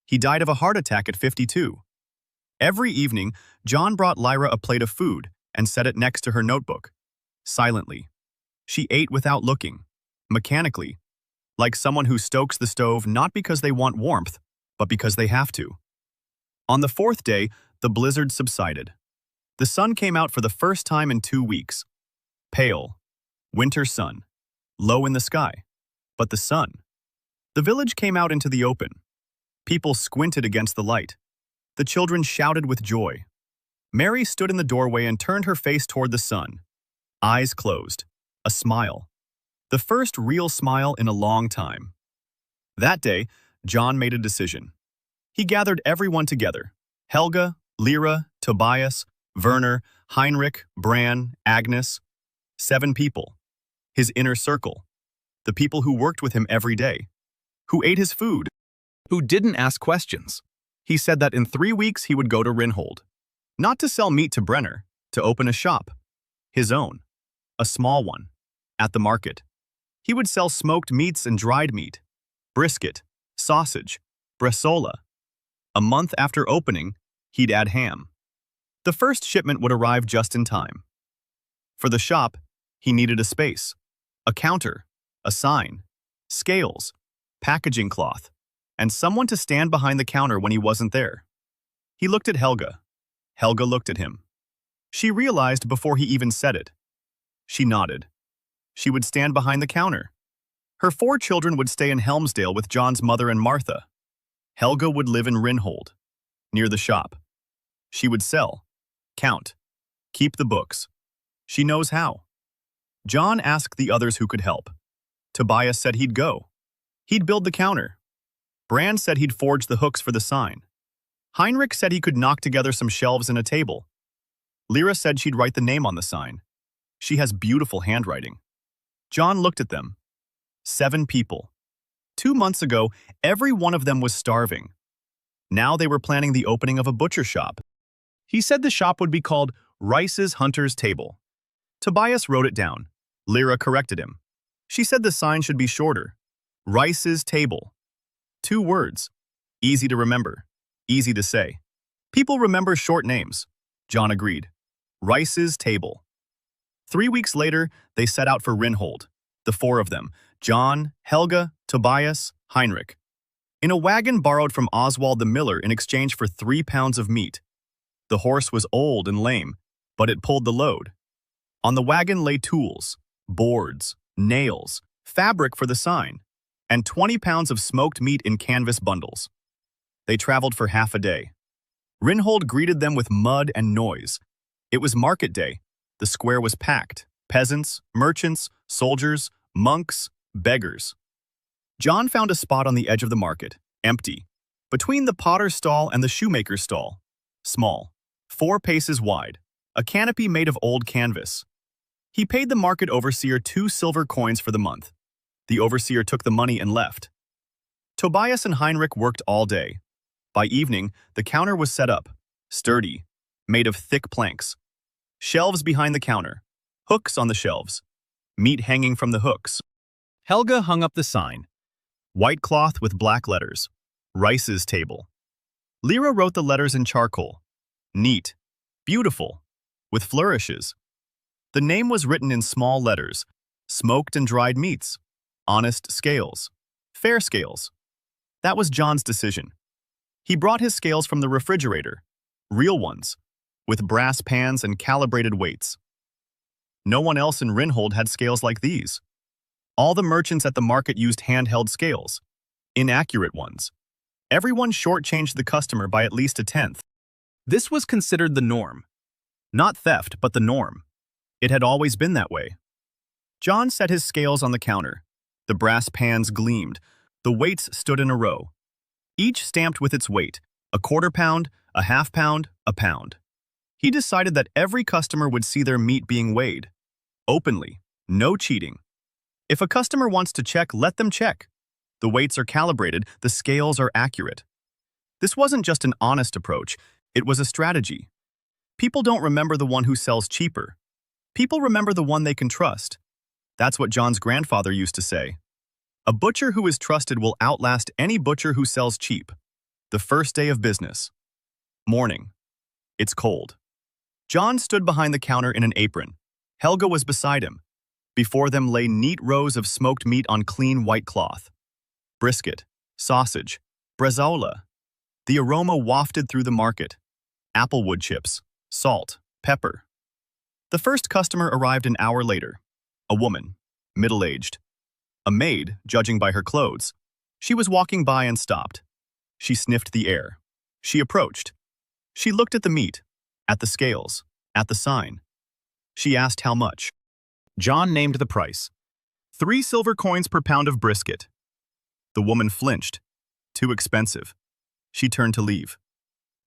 He died of a heart attack at 52. Every evening, John brought Lyra a plate of food and set it next to her notebook. Silently. She ate without looking, mechanically, like someone who stokes the stove not because they want warmth, but because they have to. On the 4th day, the blizzard subsided. The sun came out for the first time in 2 weeks. Pale. Winter sun. Low in the sky. But the sun. The village came out into the open. People squinted against the light. The children shouted with joy. Mary stood in the doorway and turned her face toward the sun. Eyes closed. A smile. The first real smile in a long time. That day, John made a decision. He gathered everyone together. Helga, Lyra, Tobias, Werner, Heinrich, Bran, Agnes. 7 people. His inner circle. The people who worked with him every day. Who ate his food. Who didn't ask questions. He said that in 3 weeks he would go to Rinhold. Not to sell meat to Brenner, to open a shop. His own. A small one. At the market. He would sell smoked meats and dried meat. Brisket, sausage, bresaola. A month after opening, he'd add ham. The first shipment would arrive just in time. For the shop, he needed a space, a counter, a sign, scales, packaging cloth, and someone to stand behind the counter when he wasn't there. He looked at Helga. Helga looked at him. She realized before he even said it. She nodded. She would stand behind the counter. Her 4 children would stay in Helmsdale with John's mother and Martha. Helga would live in Rinhold, near the shop. She would sell, count, keep the books. She knows how. John asked the others who could help. Tobias said he'd go. He'd build the counter. Bran said he'd forge the hooks for the sign. Heinrich said he could knock together some shelves and a table. Lyra said she'd write the name on the sign. She has beautiful handwriting. John looked at them. 7 people. 2 months ago, every one of them was starving. Now they were planning the opening of a butcher shop. He said the shop would be called Rice's Hunter's Table. Tobias wrote it down. Lyra corrected him. She said the sign should be shorter. Rice's Table. 2 words. Easy to remember. Easy to say. People remember short names. John agreed. Rice's Table. 3 weeks later, they set out for Rinhold. The 4 of them. John, Helga, Tobias, Heinrich. In a wagon borrowed from Oswald the miller in exchange for 3 pounds of meat. The horse was old and lame, but it pulled the load. On the wagon lay tools, boards, nails, fabric for the sign, and 20 pounds of smoked meat in canvas bundles. They traveled for half a day. Rinhold greeted them with mud and noise. It was market day. The square was packed. Peasants, merchants, soldiers, monks, beggars. John found a spot on the edge of the market, empty, between the potter's stall and the shoemaker's stall. Small, 4 paces wide, a canopy made of old canvas. He paid the market overseer 2 silver coins for the month. The overseer took the money and left. Tobias and Heinrich worked all day. By evening, the counter was set up, sturdy, made of thick planks. Shelves behind the counter, hooks on the shelves, meat hanging from the hooks. Helga hung up the sign. White cloth with black letters. Rice's Table. Lyra wrote the letters in charcoal. Neat. Beautiful. With flourishes. The name was written in small letters. Smoked and dried meats. Honest scales. Fair scales. That was John's decision. He brought his scales from the refrigerator. Real ones. With brass pans and calibrated weights. No one else in Rinhold had scales like these. All the merchants at the market used handheld scales. Inaccurate ones. Everyone shortchanged the customer by at least a tenth. This was considered the norm. Not theft, but the norm. It had always been that way. John set his scales on the counter. The brass pans gleamed. The weights stood in a row. Each stamped with its weight, a quarter pound, a half pound, a pound. He decided that every customer would see their meat being weighed. Openly, no cheating. If a customer wants to check, let them check. The weights are calibrated, the scales are accurate. This wasn't just an honest approach, it was a strategy. People don't remember the one who sells cheaper. People remember the one they can trust. That's what John's grandfather used to say. A butcher who is trusted will outlast any butcher who sells cheap. The first day of business. Morning. It's cold. John stood behind the counter in an apron. Helga was beside him. Before them lay neat rows of smoked meat on clean white cloth. Brisket, sausage, bresaola. The aroma wafted through the market. Applewood chips, salt, pepper. The first customer arrived an hour later. A woman, middle-aged. A maid, judging by her clothes. She was walking by and stopped. She sniffed the air. She approached. She looked at the meat, at the scales, at the sign. She asked how much. John named the price. 3 silver coins per pound of brisket. The woman flinched. Too expensive. She turned to leave.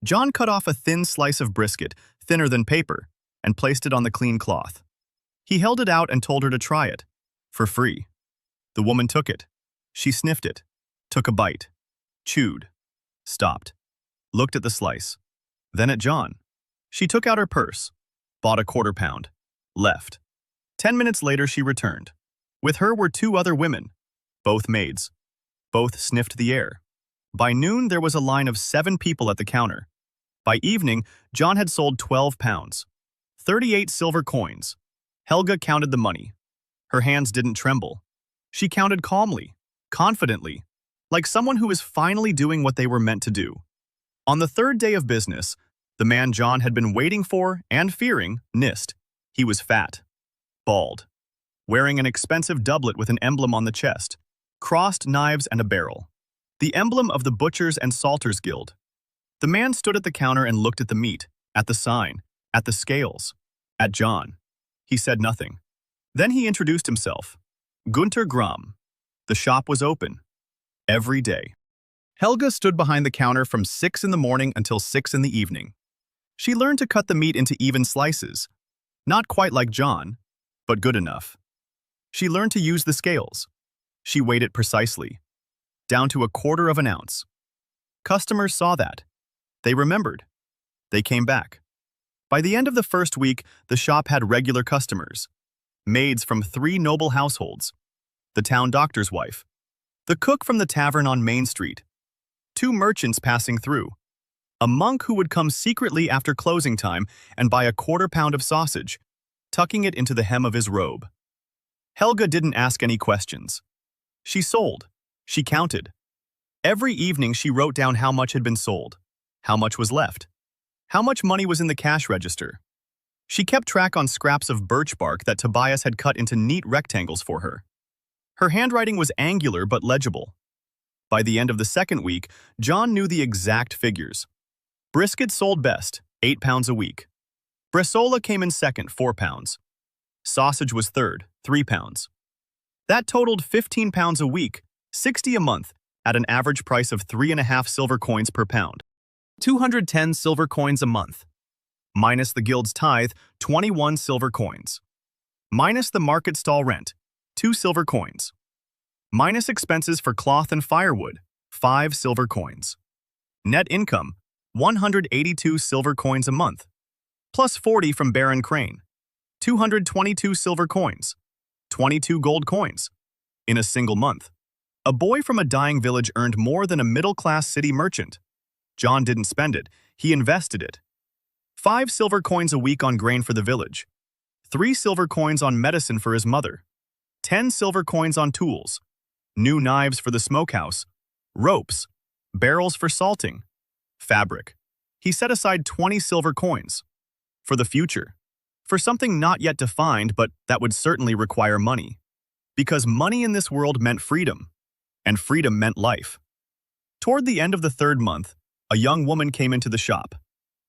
John cut off a thin slice of brisket, thinner than paper, and placed it on the clean cloth. He held it out and told her to try it. For free. The woman took it. She sniffed it. Took a bite. Chewed. Stopped. Looked at the slice. Then at John. She took out her purse. Bought a quarter pound. Left. 10 minutes later she returned. With her were 2 other women. Both maids. Both sniffed the air. By noon there was a line of 7 people at the counter. By evening, John had sold 12 pounds. 38 silver coins. Helga counted the money. Her hands didn't tremble. She counted calmly, confidently, like someone who is finally doing what they were meant to do. On the 3rd day of business, the man John had been waiting for and fearing nissed. He was fat, bald, wearing an expensive doublet with an emblem on the chest, crossed knives and a barrel, the emblem of the Butchers and Salters Guild. The man stood at the counter and looked at the meat, at the sign, at the scales, at John. He said nothing. Then he introduced himself. Gunter Gramm. The shop was open. Every day. Helga stood behind the counter from 6 in the morning until 6 in the evening. She learned to cut the meat into even slices. Not quite like John, but good enough. She learned to use the scales. She weighed it precisely, down to 1/4 of an ounce. Customers saw that. They remembered. They came back. By the end of the first week, the shop had regular customers. Maids from 3 noble households. The town doctor's wife. The cook from the tavern on Main Street. 2 merchants passing through. A monk who would come secretly after closing time and buy a 1/4 pound of sausage, tucking it into the hem of his robe. Helga didn't ask any questions. She sold. She counted. Every evening she wrote down how much had been sold, how much was left, how much money was in the cash register. She kept track on scraps of birch bark that Tobias had cut into neat rectangles for her. Her handwriting was angular but legible. By the end of the 2nd week, John knew the exact figures. Brisket sold best, 8 pounds a week. Bresaola came in second, 4 pounds. Sausage was third, 3 pounds. That totaled 15 pounds a week, 60 a month, at an average price of 3.5 silver coins per pound. 210 silver coins a month. Minus the guild's tithe, 21 silver coins. Minus the market stall rent, 2 silver coins. Minus expenses for cloth and firewood, 5 silver coins. Net income, 182 silver coins a month. Plus 40 from Baron Crane. 222 silver coins. 22 gold coins. In a single month. A boy from a dying village earned more than a middle-class city merchant. John didn't spend it, he invested it. 5 silver coins a week on grain for the village. 3 silver coins on medicine for his mother. 10 silver coins on tools. New knives for the smokehouse. Ropes. Barrels for salting. Fabric. He set aside 20 silver coins. For the future. For something not yet defined, but that would certainly require money. Because money in this world meant freedom. And freedom meant life. Toward the end of the 3rd month, a young woman came into the shop.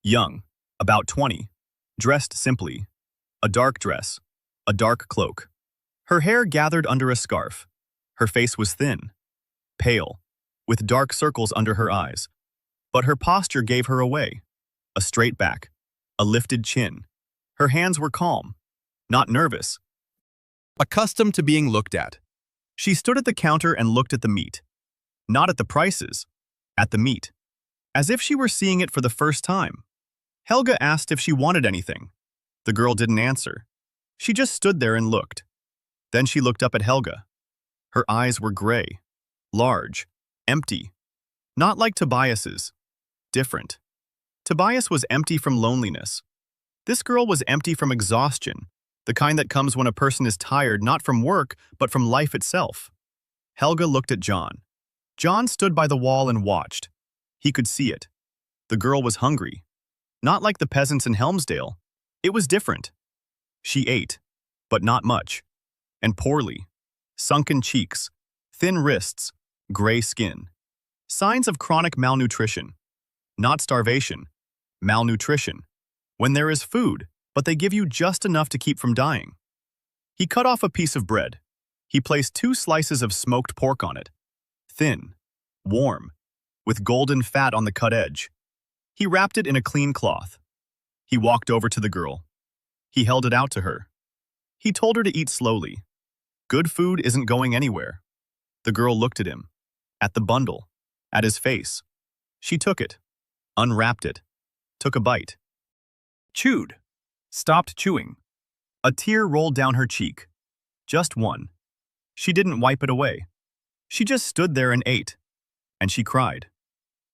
Young, about 20, dressed simply. A dark dress, a dark cloak. Her hair gathered under a scarf. Her face was thin, pale, with dark circles under her eyes. But her posture gave her away. A straight back, a lifted chin. Her hands were calm, not nervous. Accustomed to being looked at. She stood at the counter and looked at the meat. Not at the prices, at the meat. As if she were seeing it for the first time. Helga asked if she wanted anything. The girl didn't answer. She just stood there and looked. Then she looked up at Helga. Her eyes were gray, large, empty. Not like Tobias's. Different. Tobias was empty from loneliness. This girl was empty from exhaustion, the kind that comes when a person is tired not from work, but from life itself. Helga looked at John. John stood by the wall and watched. He could see it. The girl was hungry. Not like the peasants in Helmsdale. It was different. She ate, but not much. And poorly. Sunken cheeks, thin wrists, gray skin. Signs of chronic malnutrition. Not starvation. Malnutrition. When there is food, but they give you just enough to keep from dying. He cut off a piece of bread. He placed 2 slices of smoked pork on it, thin, warm, with golden fat on the cut edge. He wrapped it in a clean cloth. He walked over to the girl. He held it out to her. He told her to eat slowly. Good food isn't going anywhere. The girl looked at him, at the bundle, at his face. She took it, unwrapped it, took a bite. Chewed. Stopped chewing. A tear rolled down her cheek. Just one. She didn't wipe it away. She just stood there and ate. And she cried.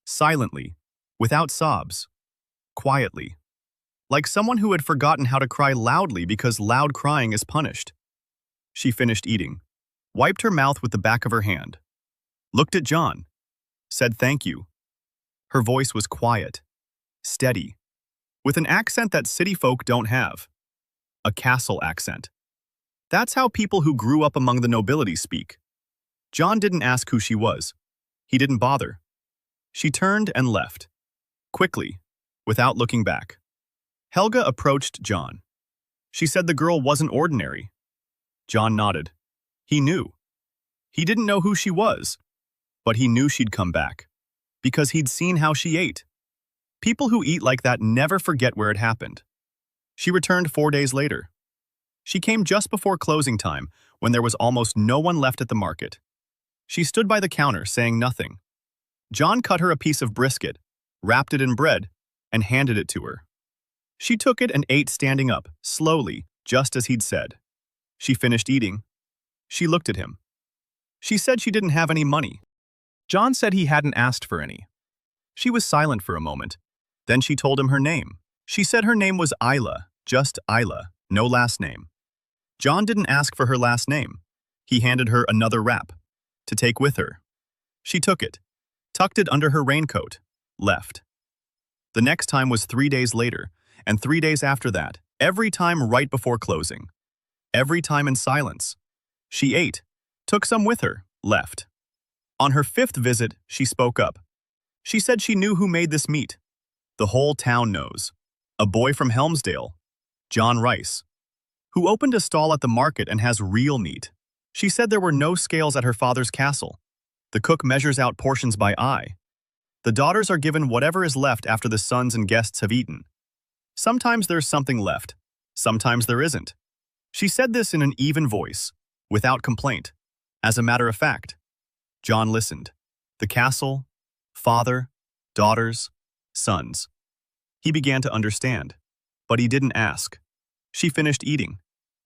Silently, without sobs. Quietly. Like someone who had forgotten how to cry loudly because loud crying is punished. She finished eating, wiped her mouth with the back of her hand, looked at John, said thank you. Her voice was quiet, steady, with an accent that city folk don't have. A castle accent. That's how people who grew up among the nobility speak. John didn't ask who she was. He didn't bother. She turned and left. Quickly, without looking back. Helga approached John. She said the girl wasn't ordinary. John nodded. He knew. He didn't know who she was, but he knew she'd come back. Because he'd seen how she ate. People who eat like that never forget where it happened. She returned 4 days later. She came just before closing time, when there was almost no one left at the market. She stood by the counter, saying nothing. John cut her a piece of brisket, wrapped it in bread, and handed it to her. She took it and ate standing up, slowly, just as he'd said. She finished eating. She looked at him. She said she didn't have any money. John said he hadn't asked for any. She was silent for a moment. Then she told him her name. She said her name was Isla, just Isla, no last name. John didn't ask for her last name. He handed her another wrap, to take with her. She took it, tucked it under her raincoat, left. The next time was 3 days later, and 3 days after that, every time right before closing. Every time in silence. She ate, took some with her, left. On her 5th visit, she spoke up. She said she knew who made this meat. The whole town knows. A boy from Helmsdale, John Rice, who opened a stall at the market and has real meat. She said there were no scales at her father's castle. The cook measures out portions by eye. The daughters are given whatever is left after the sons and guests have eaten. Sometimes there's something left. Sometimes there isn't. She said this in an even voice, without complaint. As a matter of fact, John listened. The castle, father, daughters, sons. He began to understand, but he didn't ask. She finished eating.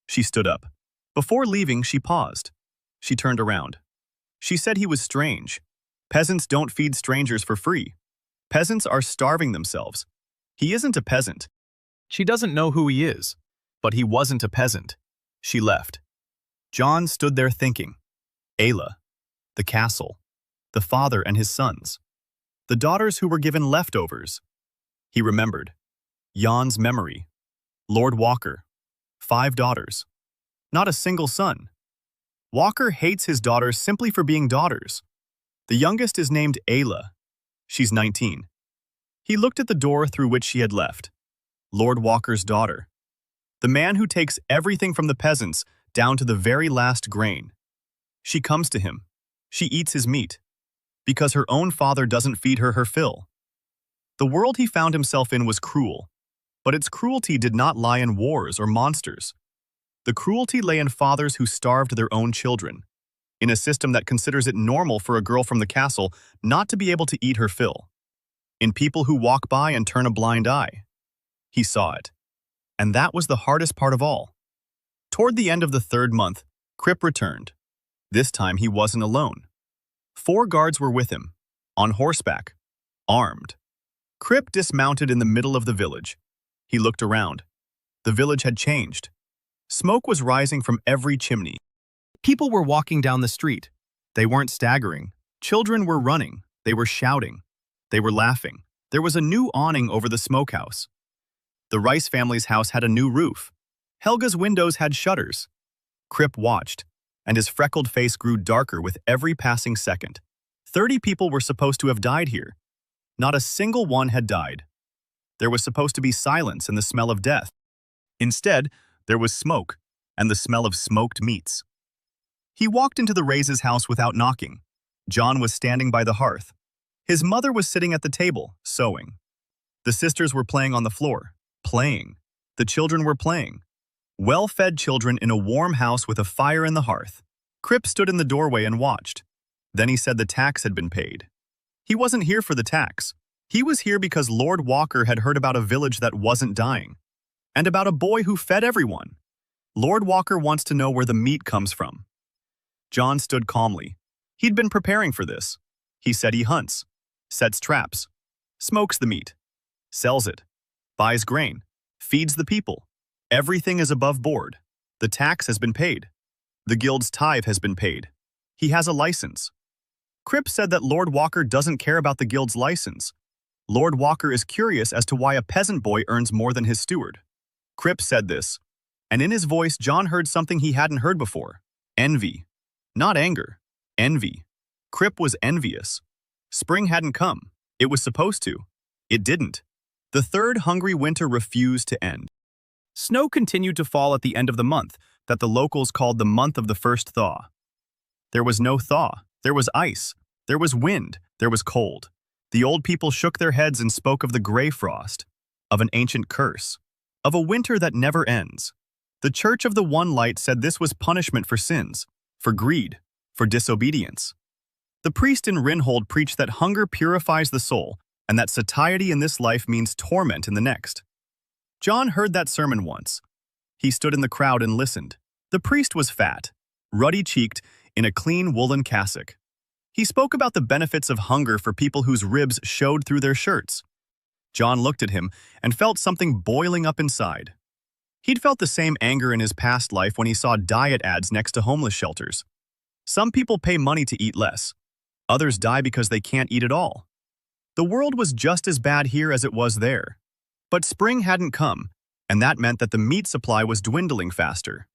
She stood up. Before leaving, she paused. She turned around. She said he was strange. Peasants don't feed strangers for free. Peasants are starving themselves. He isn't a peasant. She doesn't know who he is, but he wasn't a peasant. She left. John stood there thinking. Ayla, the castle, the father and his sons, the daughters who were given leftovers. He remembered. Jan's memory. Lord Walker. 5 daughters. Not a single son. Walker hates his daughters simply for being daughters. The youngest is named Ayla. She's 19. He looked at the door through which she had left. Lord Walker's daughter. The man who takes everything from the peasants down to the very last grain. She comes to him. She eats his meat. Because her own father doesn't feed her her fill. The world he found himself in was cruel. But its cruelty did not lie in wars or monsters. The cruelty lay in fathers who starved their own children. In a system that considers it normal for a girl from the castle not to be able to eat her fill. In people who walk by and turn a blind eye. He saw it. And that was the hardest part of all. Toward the end of the 3rd month, Kripp returned. This time he wasn't alone. 4 guards were with him, on horseback, armed. Kripp dismounted in the middle of the village. He looked around. The village had changed. Smoke was rising from every chimney. People were walking down the street. They weren't staggering. Children were running. They were shouting. They were laughing. There was a new awning over the smokehouse. The Rice family's house had a new roof. Helga's windows had shutters. Kripp watched, and his freckled face grew darker with every passing second. 30 people were supposed to have died here. Not a single one had died. There was supposed to be silence and the smell of death. Instead, there was smoke and the smell of smoked meats. He walked into the Reyes' house without knocking. John was standing by the hearth. His mother was sitting at the table, sewing. The sisters were playing on the floor. Playing. The children were playing. Well-fed children in a warm house with a fire in the hearth. Crip stood in the doorway and watched. Then he said the tax had been paid. He wasn't here for the tax. He was here because Lord Walker had heard about a village that wasn't dying. And about a boy who fed everyone. Lord Walker wants to know where the meat comes from. John stood calmly. He'd been preparing for this. He said he hunts, sets traps, smokes the meat, sells it, buys grain, feeds the people. Everything is above board. The tax has been paid. The guild's tithe has been paid. He has a license. Crip said that Lord Walker doesn't care about the guild's license. Lord Walker is curious as to why a peasant boy earns more than his steward. Crip said this, and in his voice John heard something he hadn't heard before. Envy. Not anger. Envy. Crip was envious. Spring hadn't come. It was supposed to. It didn't. The third hungry winter refused to end. Snow continued to fall at the end of the month, that the locals called the month of the first thaw. There was no thaw. There was ice. There was wind. There was cold. The old people shook their heads and spoke of the gray frost, of an ancient curse, of a winter that never ends. The Church of the One Light said this was punishment for sins, for greed, for disobedience. The priest in Rinhold preached that hunger purifies the soul and that satiety in this life means torment in the next. John heard that sermon once. He stood in the crowd and listened. The priest was fat, ruddy-cheeked, in a clean woolen cassock. He spoke about the benefits of hunger for people whose ribs showed through their shirts. John looked at him and felt something boiling up inside. He'd felt the same anger in his past life when he saw diet ads next to homeless shelters. Some people pay money to eat less. Others die because they can't eat at all. The world was just as bad here as it was there. But spring hadn't come, and that meant that the meat supply was dwindling faster.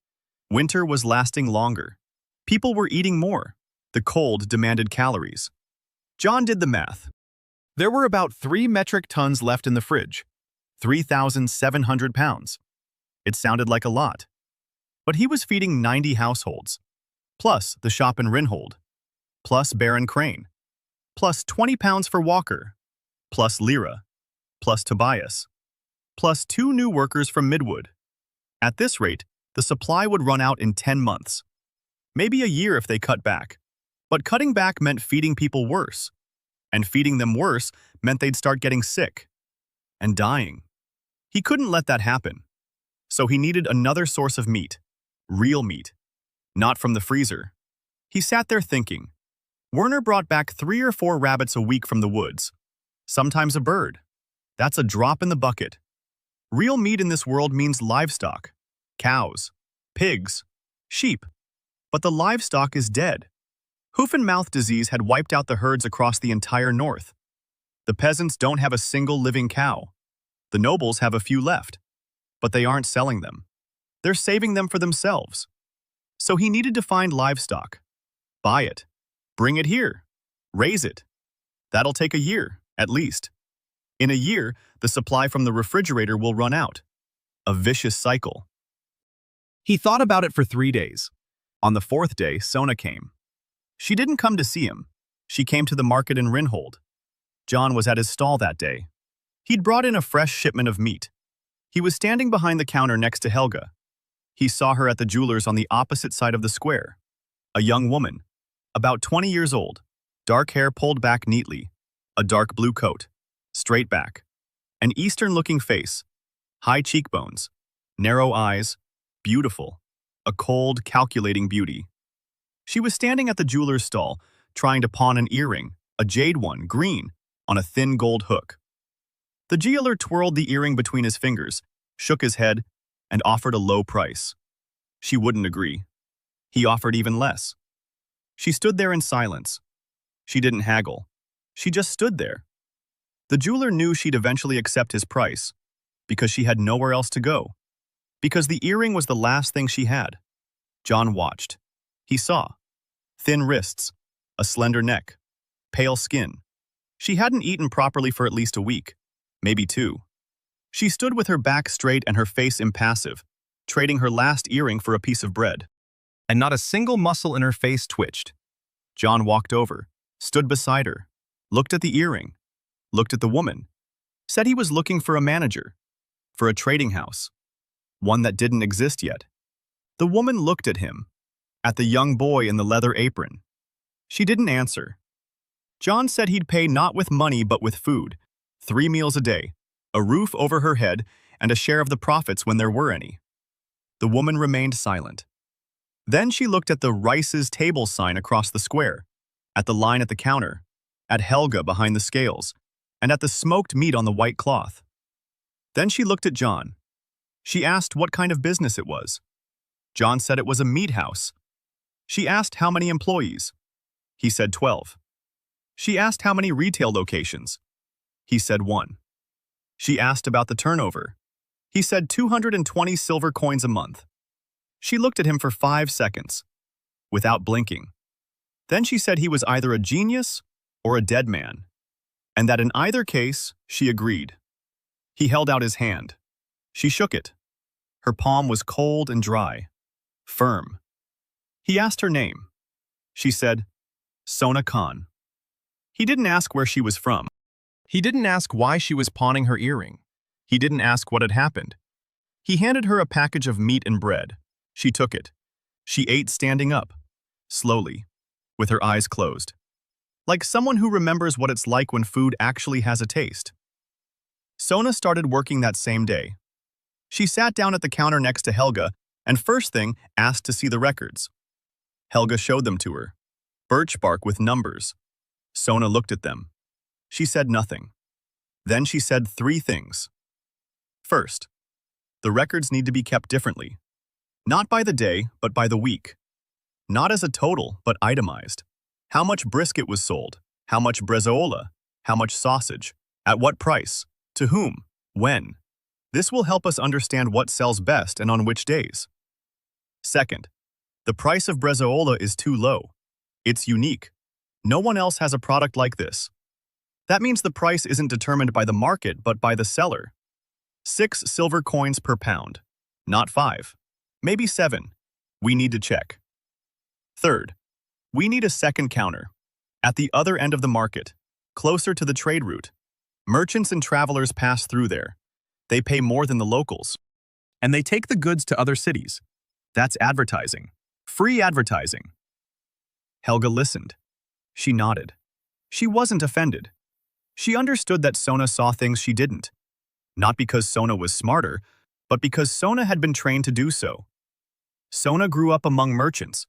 Winter was lasting longer. People were eating more. The cold demanded calories. John did the math. There were about 3 metric tons left in the fridge. 3,700 pounds. It sounded like a lot. But he was feeding 90 households, plus the shop in Rinhold, plus Baron Crane, plus 20 pounds for Walker, plus Lyra, plus Tobias, plus 2 new workers from Midwood. At this rate, the supply would run out in 10 months. Maybe a year if they cut back. But cutting back meant feeding people worse. And feeding them worse meant they'd start getting sick and dying. He couldn't let that happen. So he needed another source of meat. Real meat. Not from the freezer. He sat there thinking. Werner brought back 3 or 4 rabbits a week from the woods. Sometimes a bird. That's a drop in the bucket. Real meat in this world means livestock. Cows. Pigs. Sheep. But the livestock is dead. Hoof and mouth disease had wiped out the herds across the entire north. The peasants don't have a single living cow. The nobles have a few left. But they aren't selling them. They're saving them for themselves. So he needed to find livestock. Buy it. Bring it here. Raise it. That'll take a year, at least. In a year, the supply from the refrigerator will run out. A vicious cycle. He thought about it for 3 days. On the 4th day, Sona came. She didn't come to see him. She came to the market in Rinhold. John was at his stall that day. He'd brought in a fresh shipment of meat. He was standing behind the counter next to Helga. He saw her at the jeweler's on the opposite side of the square. A young woman, about 20 years old, dark hair pulled back neatly, a dark blue coat, straight back, an Eastern-looking face, high cheekbones, narrow eyes, beautiful, a cold, calculating beauty. She was standing at the jeweler's stall, trying to pawn an earring, a jade one, green, on a thin gold hook. The jeweler twirled the earring between his fingers, shook his head, and offered a low price. She wouldn't agree. He offered even less. She stood there in silence. She didn't haggle. She just stood there. The jeweler knew she'd eventually accept his price, because she had nowhere else to go. Because the earring was the last thing she had. John watched. He saw. Thin wrists, a slender neck, pale skin. She hadn't eaten properly for at least a week, maybe 2. She stood with her back straight and her face impassive, trading her last earring for a piece of bread. and not a single muscle in her face twitched. John walked over, stood beside her, looked at the earring, looked at the woman, said he was looking for a manager, for a trading house, one that didn't exist yet. The woman looked at him, at the young boy in the leather apron. She didn't answer. John said he'd pay not with money but with food, 3 meals a day, a roof over her head, and a share of the profits when there were any. The woman remained silent. Then she looked at the Rice's table sign across the square, at the line at the counter, at Helga behind the scales, and at the smoked meat on the white cloth. Then she looked at John. She asked what kind of business it was. John said it was a meat house. She asked how many employees. He said 12. She asked how many retail locations. He said 1. She asked about the turnover. He said 220 silver coins a month. She looked at him for 5 seconds, without blinking. Then she said he was either a genius or a dead man, and that in either case, she agreed. He held out his hand. She shook it. Her palm was cold and dry, firm. He asked her name. She said, Sona Khan. He didn't ask where she was from. He didn't ask why she was pawning her earring. He didn't ask what had happened. He handed her a package of meat and bread. She took it. She ate standing up, slowly, with her eyes closed, like someone who remembers what it's like when food actually has a taste. Sona started working that same day. She sat down at the counter next to Helga and first thing asked to see the records. Helga showed them to her, birch bark with numbers. Sona looked at them. She said nothing. Then she said 3 things. First, the records need to be kept differently. Not by the day, but by the week. Not as a total, but itemized. How much brisket was sold? How much bresaola? How much sausage? At what price? To whom? When? This will help us understand what sells best and on which days. Second, the price of bresaola is too low. It's unique. No one else has a product like this. That means the price isn't determined by the market but by the seller. 6 silver coins per pound. Not 5. Maybe 7. We need to check. Third, we need a second counter. At the other end of the market, closer to the trade route. Merchants and travelers pass through there. They pay more than the locals. And they take the goods to other cities. That's advertising. Free advertising. Helga listened. She nodded. She wasn't offended. She understood that Sona saw things she didn't. Not because Sona was smarter, but because Sona had been trained to do so. Sona grew up among merchants.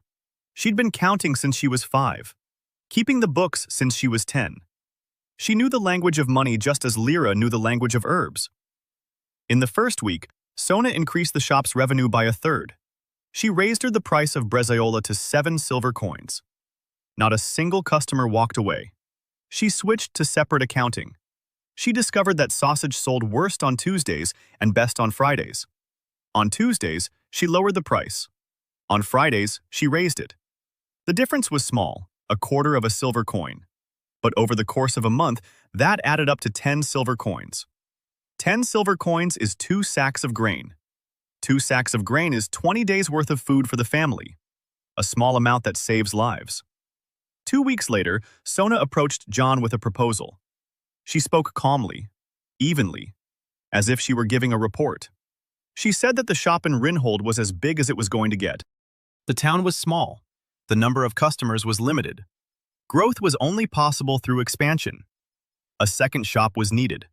She'd been counting since she was 5, keeping the books since she was 10. She knew the language of money just as Lyra knew the language of herbs. In the first week, Sona increased the shop's revenue by 1/3. She raised her the price of bresaola to 7 silver coins. Not a single customer walked away. She switched to separate accounting. She discovered that sausage sold worst on Tuesdays and best on Fridays. On Tuesdays, she lowered the price. On Fridays, she raised it. The difference was small, 1/4 of a silver coin. But over the course of a month, that added up to 10 silver coins. 10 silver coins is 2 sacks of grain. 2 sacks of grain is 20 days' worth of food for the family. A small amount that saves lives. 2 weeks later, Sona approached John with a proposal. She spoke calmly, evenly, as if she were giving a report. She said that the shop in Rinhold was as big as it was going to get. The town was small. The number of customers was limited. Growth was only possible through expansion. A second shop was needed.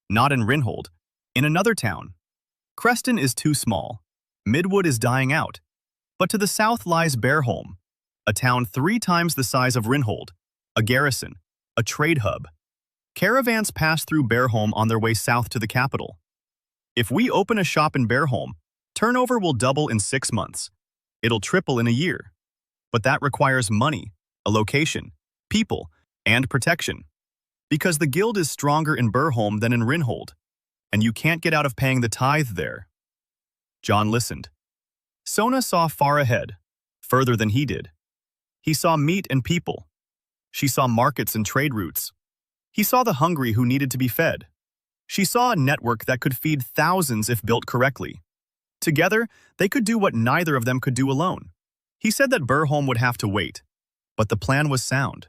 Not in Rinhold, in another town. Creston is too small. Midwood is dying out. But to the south lies Bearholm, a town 3 times the size of Rinhold, a garrison, a trade hub. Caravans pass through Bearholm on their way south to the capital. If we open a shop in Bearholm, turnover will double in 6 months. It'll triple in a year. But that requires money, a location, people, and protection. Because the guild is stronger in Bearholm than in Rinhold, and you can't get out of paying the tithe there. John listened. Sona saw far ahead, further than he did. He saw meat and people. She saw markets and trade routes. He saw the hungry who needed to be fed. She saw a network that could feed thousands if built correctly. Together, they could do what neither of them could do alone. He said that Burholm would have to wait, but the plan was sound.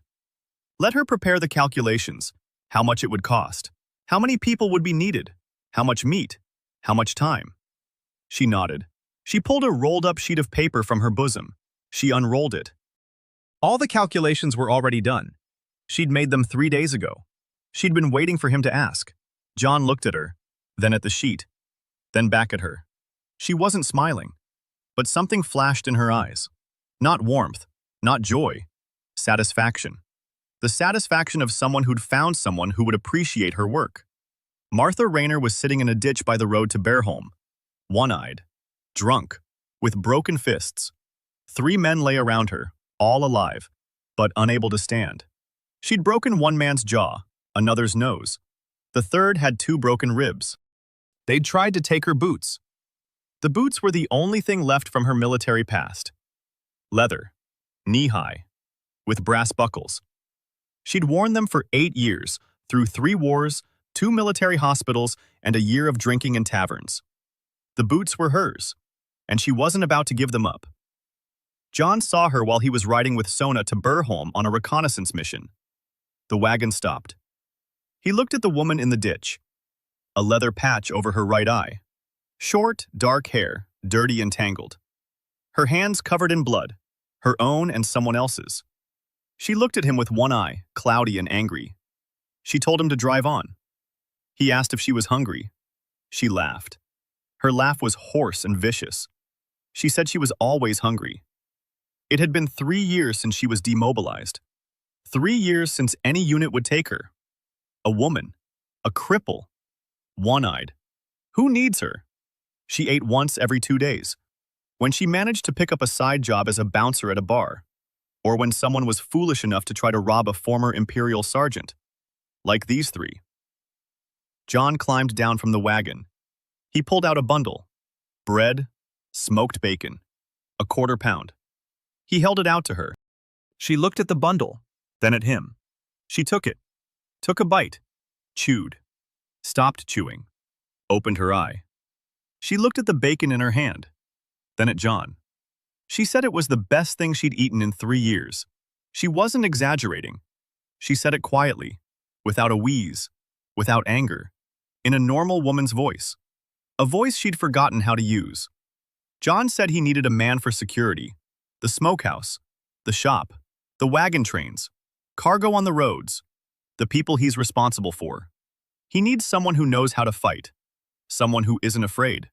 Let her prepare the calculations, how much it would cost, how many people would be needed, how much meat, how much time. She nodded. She pulled a rolled-up sheet of paper from her bosom. She unrolled it. All the calculations were already done. She'd made them 3 days ago. She'd been waiting for him to ask. John looked at her, then at the sheet, then back at her. She wasn't smiling, but something flashed in her eyes. Not warmth, not joy, satisfaction. The satisfaction of someone who'd found someone who would appreciate her work. Martha Rayner was sitting in a ditch by the road to Burholm, one-eyed, drunk, with broken fists. 3 men lay around her, all alive, but unable to stand. She'd broken one man's jaw, another's nose. The third had 2 broken ribs. They'd tried to take her boots. The boots were the only thing left from her military past. Leather, knee-high, with brass buckles. She'd worn them for 8 years, through 3 wars, 2 military hospitals, and a year of drinking in taverns. The boots were hers, and she wasn't about to give them up. John saw her while he was riding with Sona to Burholm on a reconnaissance mission. The wagon stopped. He looked at the woman in the ditch, a leather patch over her right eye. Short, dark hair, dirty and tangled. Her hands covered in blood, her own and someone else's. She looked at him with one eye, cloudy and angry. She told him to drive on. He asked if she was hungry. She laughed. Her laugh was hoarse and vicious. She said she was always hungry. It had been 3 years since she was demobilized. 3 years since any unit would take her. A woman. A cripple. One-eyed. Who needs her? She ate once every 2 days. When she managed to pick up a side job as a bouncer at a bar. Or when someone was foolish enough to try to rob a former imperial sergeant. Like these 3. John climbed down from the wagon. He pulled out a bundle. Bread, smoked bacon, a quarter pound. He held it out to her. She looked at the bundle, then at him. She took it, took a bite, chewed, stopped chewing, opened her eye. She looked at the bacon in her hand, then at John. She said it was the best thing she'd eaten in 3 years. She wasn't exaggerating. She said it quietly, without a wheeze, without anger, in a normal woman's voice. A voice she'd forgotten how to use. John said he needed a man for security. The smokehouse, the shop, the wagon trains, cargo on the roads, the people he's responsible for. He needs someone who knows how to fight, someone who isn't afraid,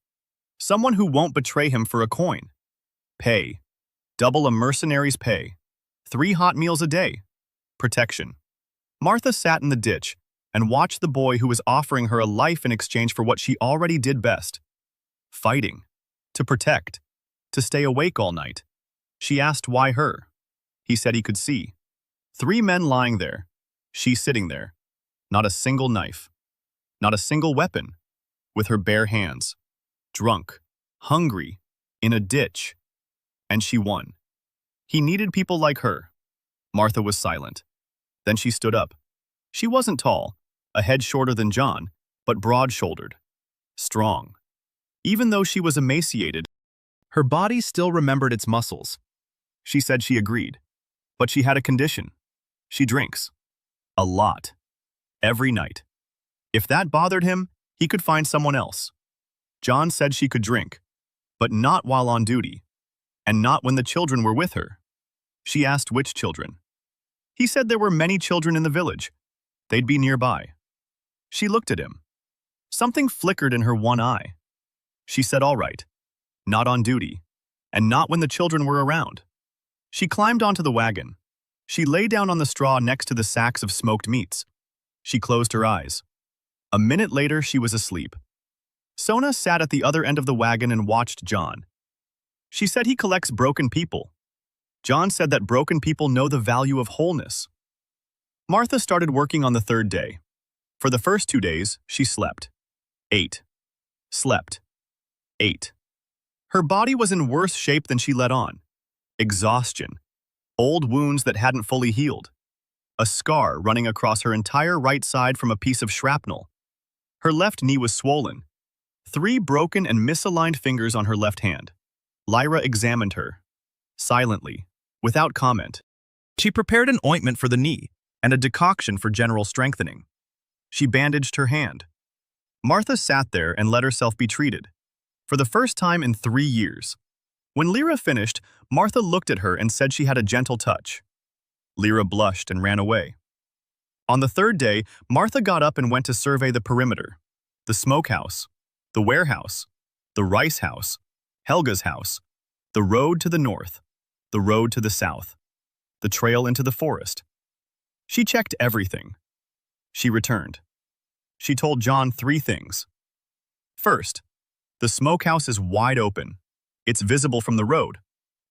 someone who won't betray him for a coin. Pay. Double a mercenary's pay. 3 hot meals a day. Protection. Martha sat in the ditch and watched the boy who was offering her a life in exchange for what she already did best. Fighting. To protect. To stay awake all night. She asked why her. He said he could see. 3 men lying there. She sitting there. Not a single knife. Not a single weapon. With her bare hands. Drunk. Hungry. In a ditch. And she won. He needed people like her. Martha was silent. Then she stood up. She wasn't tall, a head shorter than John, but broad-shouldered. Strong. Even though she was emaciated, her body still remembered its muscles. She said she agreed. But she had a condition. She drinks. A lot. Every night. If that bothered him, he could find someone else. John said she could drink, but not while on duty, and not when the children were with her. She asked which children. He said there were many children in the village. They'd be nearby. She looked at him. Something flickered in her one eye. She said all right. Not on duty, and not when the children were around. She climbed onto the wagon. She lay down on the straw next to the sacks of smoked meats. She closed her eyes. A minute later, she was asleep. Sona sat at the other end of the wagon and watched John. She said he collects broken people. John said that broken people know the value of wholeness. Martha started working on the 3rd day. For the first 2 days, she slept. Ate. Slept. Ate. Her body was in worse shape than she let on. Exhaustion. Old wounds that hadn't fully healed. A scar running across her entire right side from a piece of shrapnel. Her left knee was swollen. 3 broken and misaligned fingers on her left hand. Lyra examined her. silently, without comment. She prepared an ointment for the knee and a decoction for general strengthening. She bandaged her hand. Martha sat there and let herself be treated, for the first time in 3 years. When Lyra finished, Martha looked at her and said she had a gentle touch. Lyra blushed and ran away. On the third day, Martha got up and went to survey the perimeter. The smokehouse, the warehouse, the rice house, Helga's house, the road to the north, the road to the south, the trail into the forest. She checked everything. She returned. She told John 3 things. First, the smokehouse is wide open. It's visible from the road.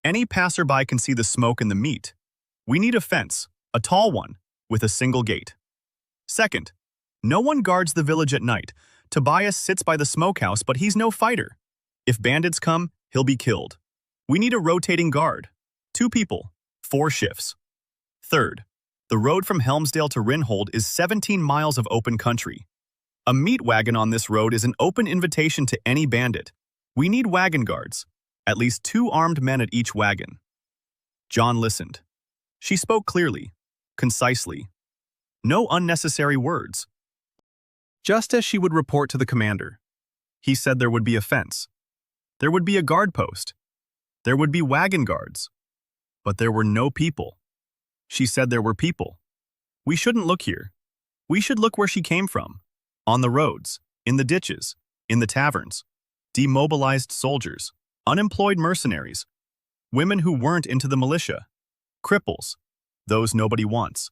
Any passerby can see the smoke and the meat. We need a fence, a tall one, with a single gate. Second, no one guards the village at night. Tobias sits by the smokehouse, but he's no fighter. If bandits come, he'll be killed. We need a rotating guard. 2 people, 4 shifts. Third, the road from Helmsdale to Rinhold is 17 miles of open country. A meat wagon on this road is an open invitation to any bandit. We need wagon guards, at least 2 armed men at each wagon. John listened. She spoke clearly, concisely. No unnecessary words. Just as she would report to the commander. He said there would be a fence. There would be a guard post. There would be wagon guards. But there were no people. She said there were people. We shouldn't look here. We should look where she came from. On the roads, in the ditches, in the taverns. Demobilized soldiers, unemployed mercenaries, women who weren't into the militia, cripples, those nobody wants.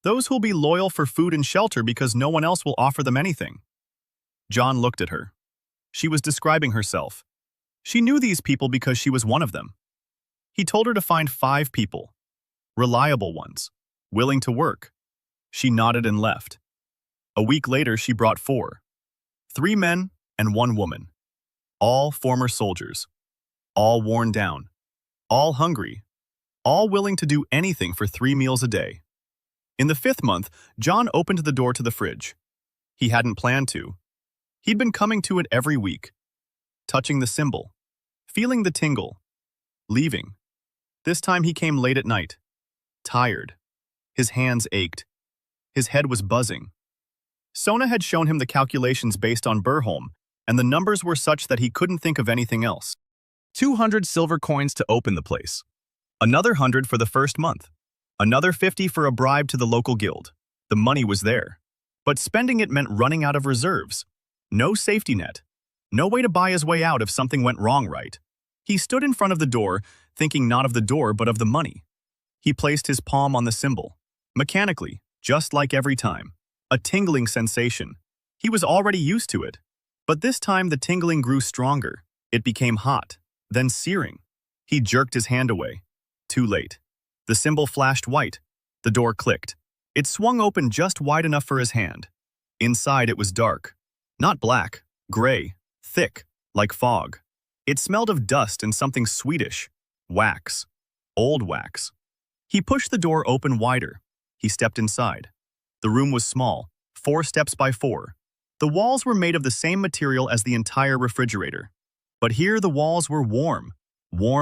Those who'll be loyal for food and shelter because no one else will offer them anything. John looked at her. She was describing herself. She knew these people because she was one of them. He told her to find 5 people. Reliable ones. Willing to work. She nodded and left. A week later, she brought 4. 3 men and 1 woman. All former soldiers. All worn down. All hungry. All willing to do anything for 3 meals a day. In the 5th month, John opened the door to the fridge. He hadn't planned to. He'd been coming to it every week. Touching the symbol. Feeling the tingle. Leaving. This time he came late at night. Tired. His hands ached. His head was buzzing. Sona had shown him the calculations based on Burholm, and the numbers were such that he couldn't think of anything else. 200 silver coins to open the place. Another 100 for the first month. Another 50 for a bribe to the local guild. The money was there. But spending it meant running out of reserves. No safety net. No way to buy his way out if something went wrong, right? He stood in front of the door, thinking not of the door but of the money. He placed his palm on the symbol. Mechanically, just like every time. A tingling sensation. He was already used to it. But this time the tingling grew stronger. It became hot, then searing. He jerked his hand away. Too late. The symbol flashed white. The door clicked. It swung open just wide enough for his hand. Inside it was dark. Not black, gray, thick, like fog. It smelled of dust and something Swedish. Wax. Old wax. He pushed the door open wider. He stepped inside. The room was small, 4 steps by 4. The walls were made of the same material as the entire refrigerator. But here the walls were warm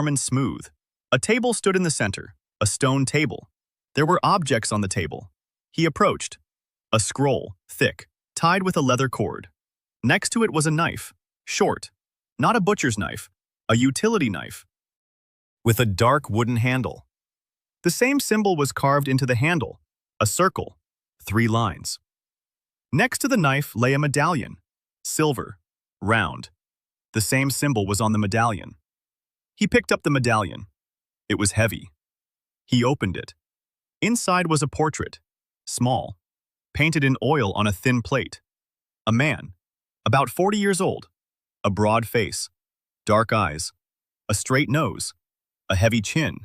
and smooth. A table stood in the center, a stone table. There were objects on the table. He approached. A scroll, thick, tied with a leather cord. Next to it was a knife, short, not a butcher's knife, a utility knife, with a dark wooden handle. The same symbol was carved into the handle, a circle, 3 lines. Next to the knife lay a medallion, silver, round. The same symbol was on the medallion. He picked up the medallion. It was heavy. He opened it. Inside was a portrait, small, painted in oil on a thin plate. A man, about 40 years old, a broad face, dark eyes, a straight nose, a heavy chin,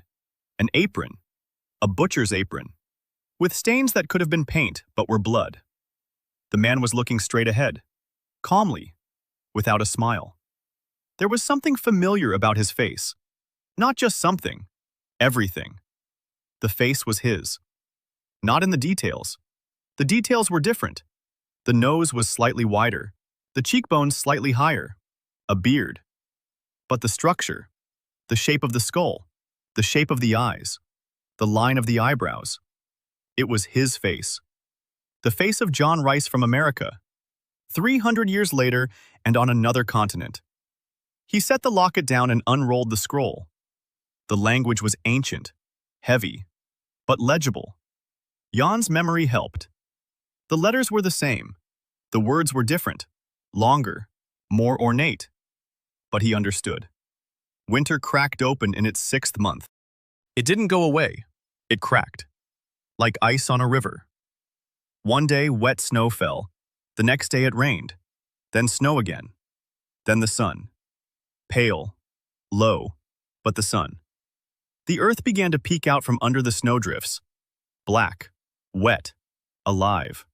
an apron, a butcher's apron, with stains that could have been paint but were blood. The man was looking straight ahead, calmly, without a smile. There was something familiar about his face. Not just something, everything. The face was his. Not in the details. The details were different. The nose was slightly wider, the cheekbones slightly higher, a beard. But the structure, the shape of the skull, the shape of the eyes, the line of the eyebrows. It was his face. The face of John Rice from America, 300 years later and on another continent. He set the locket down and unrolled the scroll. The language was ancient, heavy, but legible. Jan's memory helped. The letters were the same. The words were different, longer, more ornate. But he understood. Winter cracked open in its 6th month. It didn't go away. It cracked, like ice on a river. One day, wet snow fell. The next day it rained. Then snow again. Then the sun. Pale, low, but the sun. The earth began to peek out from under the snowdrifts. Black, wet, alive.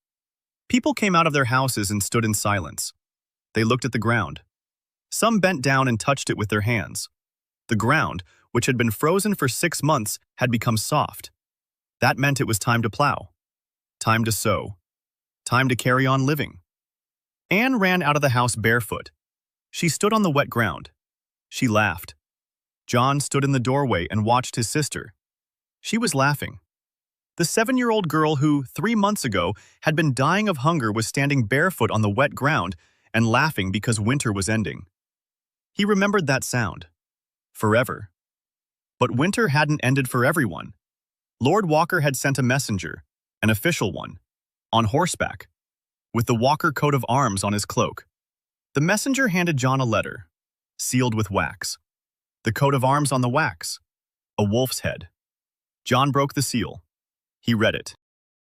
People came out of their houses and stood in silence. They looked at the ground. Some bent down and touched it with their hands. The ground, which had been frozen for 6 months, had become soft. That meant it was time to plow. Time to sow. Time to carry on living. Anne ran out of the house barefoot. She stood on the wet ground. She laughed. John stood in the doorway and watched his sister. She was laughing. The 7-year-old girl who, 3 months ago, had been dying of hunger was standing barefoot on the wet ground and laughing because winter was ending. He remembered that sound. Forever. But winter hadn't ended for everyone. Lord Walker had sent a messenger, an official one, on horseback, with the Walker coat of arms on his cloak. The messenger handed John a letter, sealed with wax. The coat of arms on the wax, a wolf's head. John broke the seal. He read it.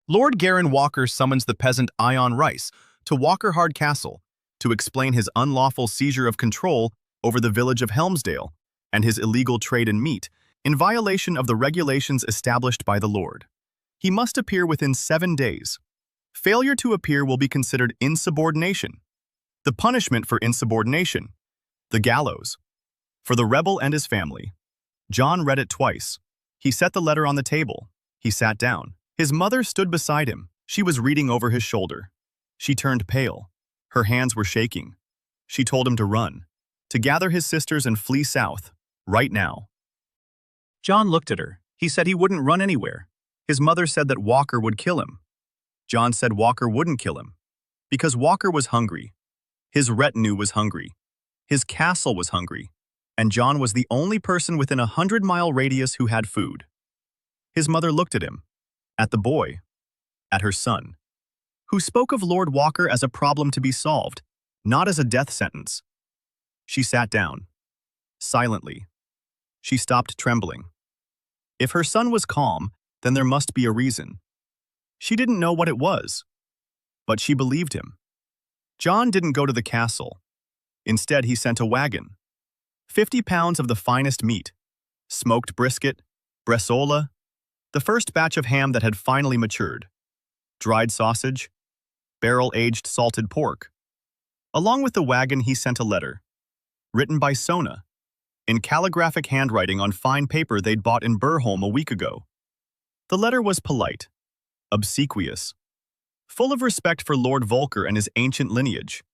Lord Garin Walker summons the peasant Ion Rice to Walkerhard Castle to explain his unlawful seizure of control over the village of Helmsdale and his illegal trade in meat in violation of the regulations established by the Lord. He must appear within 7 days. Failure to appear will be considered insubordination. The punishment for insubordination, the gallows. For the rebel and his family. John read it twice. He set the letter on the table. He sat down. His mother stood beside him. She was reading over his shoulder. She turned pale. Her hands were shaking. She told him to run, to gather his sisters and flee south, right now. John looked at her. He said he wouldn't run anywhere. His mother said that Walker would kill him. John said Walker wouldn't kill him, because Walker was hungry. His retinue was hungry. His castle was hungry. And John was the only person within a 100-mile radius who had food. His mother looked at him, at the boy, at her son, who spoke of Lord Walker as a problem to be solved, not as a death sentence. She sat down, silently. She stopped trembling. If her son was calm, then there must be a reason. She didn't know what it was, but she believed him. John didn't go to the castle. Instead, he sent a wagon. 50 pounds of the finest meat, smoked brisket, bresaola, the first batch of ham that had finally matured, dried sausage, barrel-aged salted pork. Along with the wagon, he sent a letter, written by Sona, in calligraphic handwriting on fine paper they'd bought in Burholm a week ago. The letter was polite, obsequious, full of respect for Lord Volker and his ancient lineage.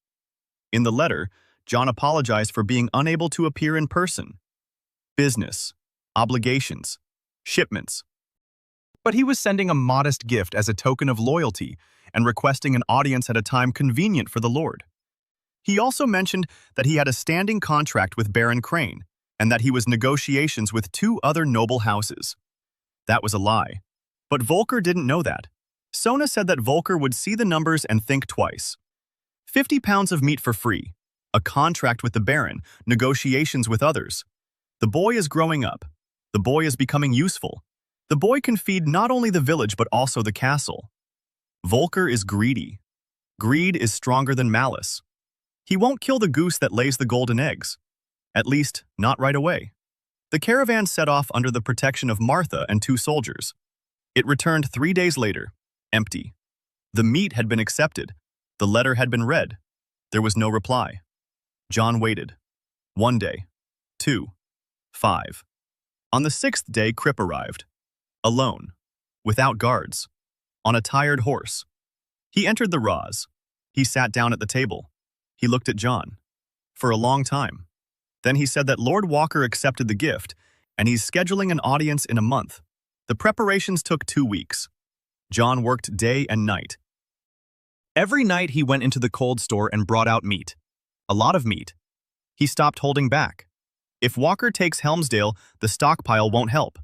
In the letter, John apologized for being unable to appear in person. Business, obligations, shipments. But he was sending a modest gift as a token of loyalty and requesting an audience at a time convenient for the Lord. He also mentioned that he had a standing contract with Baron Crane and that he was negotiations with 2 other noble houses. That was a lie. But Volker didn't know that. Sona said that Volker would see the numbers and think twice. 50 pounds of meat for free. A contract with the Baron, negotiations with others. The boy is growing up. The boy is becoming useful. The boy can feed not only the village but also the castle. Volker is greedy. Greed is stronger than malice. He won't kill the goose that lays the golden eggs. At least, not right away. The caravan set off under the protection of Martha and 2 soldiers. It returned 3 days later, empty. The meat had been accepted. The letter had been read. There was no reply. John waited. 1 day. 2. 5. On the 6th day, Kripp arrived. Alone. Without guards. On a tired horse. He entered the Raz. He sat down at the table. He looked at John. For a long time. Then he said that Lord Walker accepted the gift, and he's scheduling an audience in a month. The preparations took 2 weeks. John worked day and night. Every night he went into the cold store and brought out meat. A lot of meat. He stopped holding back. If Walker takes Helmsdale, the stockpile won't help.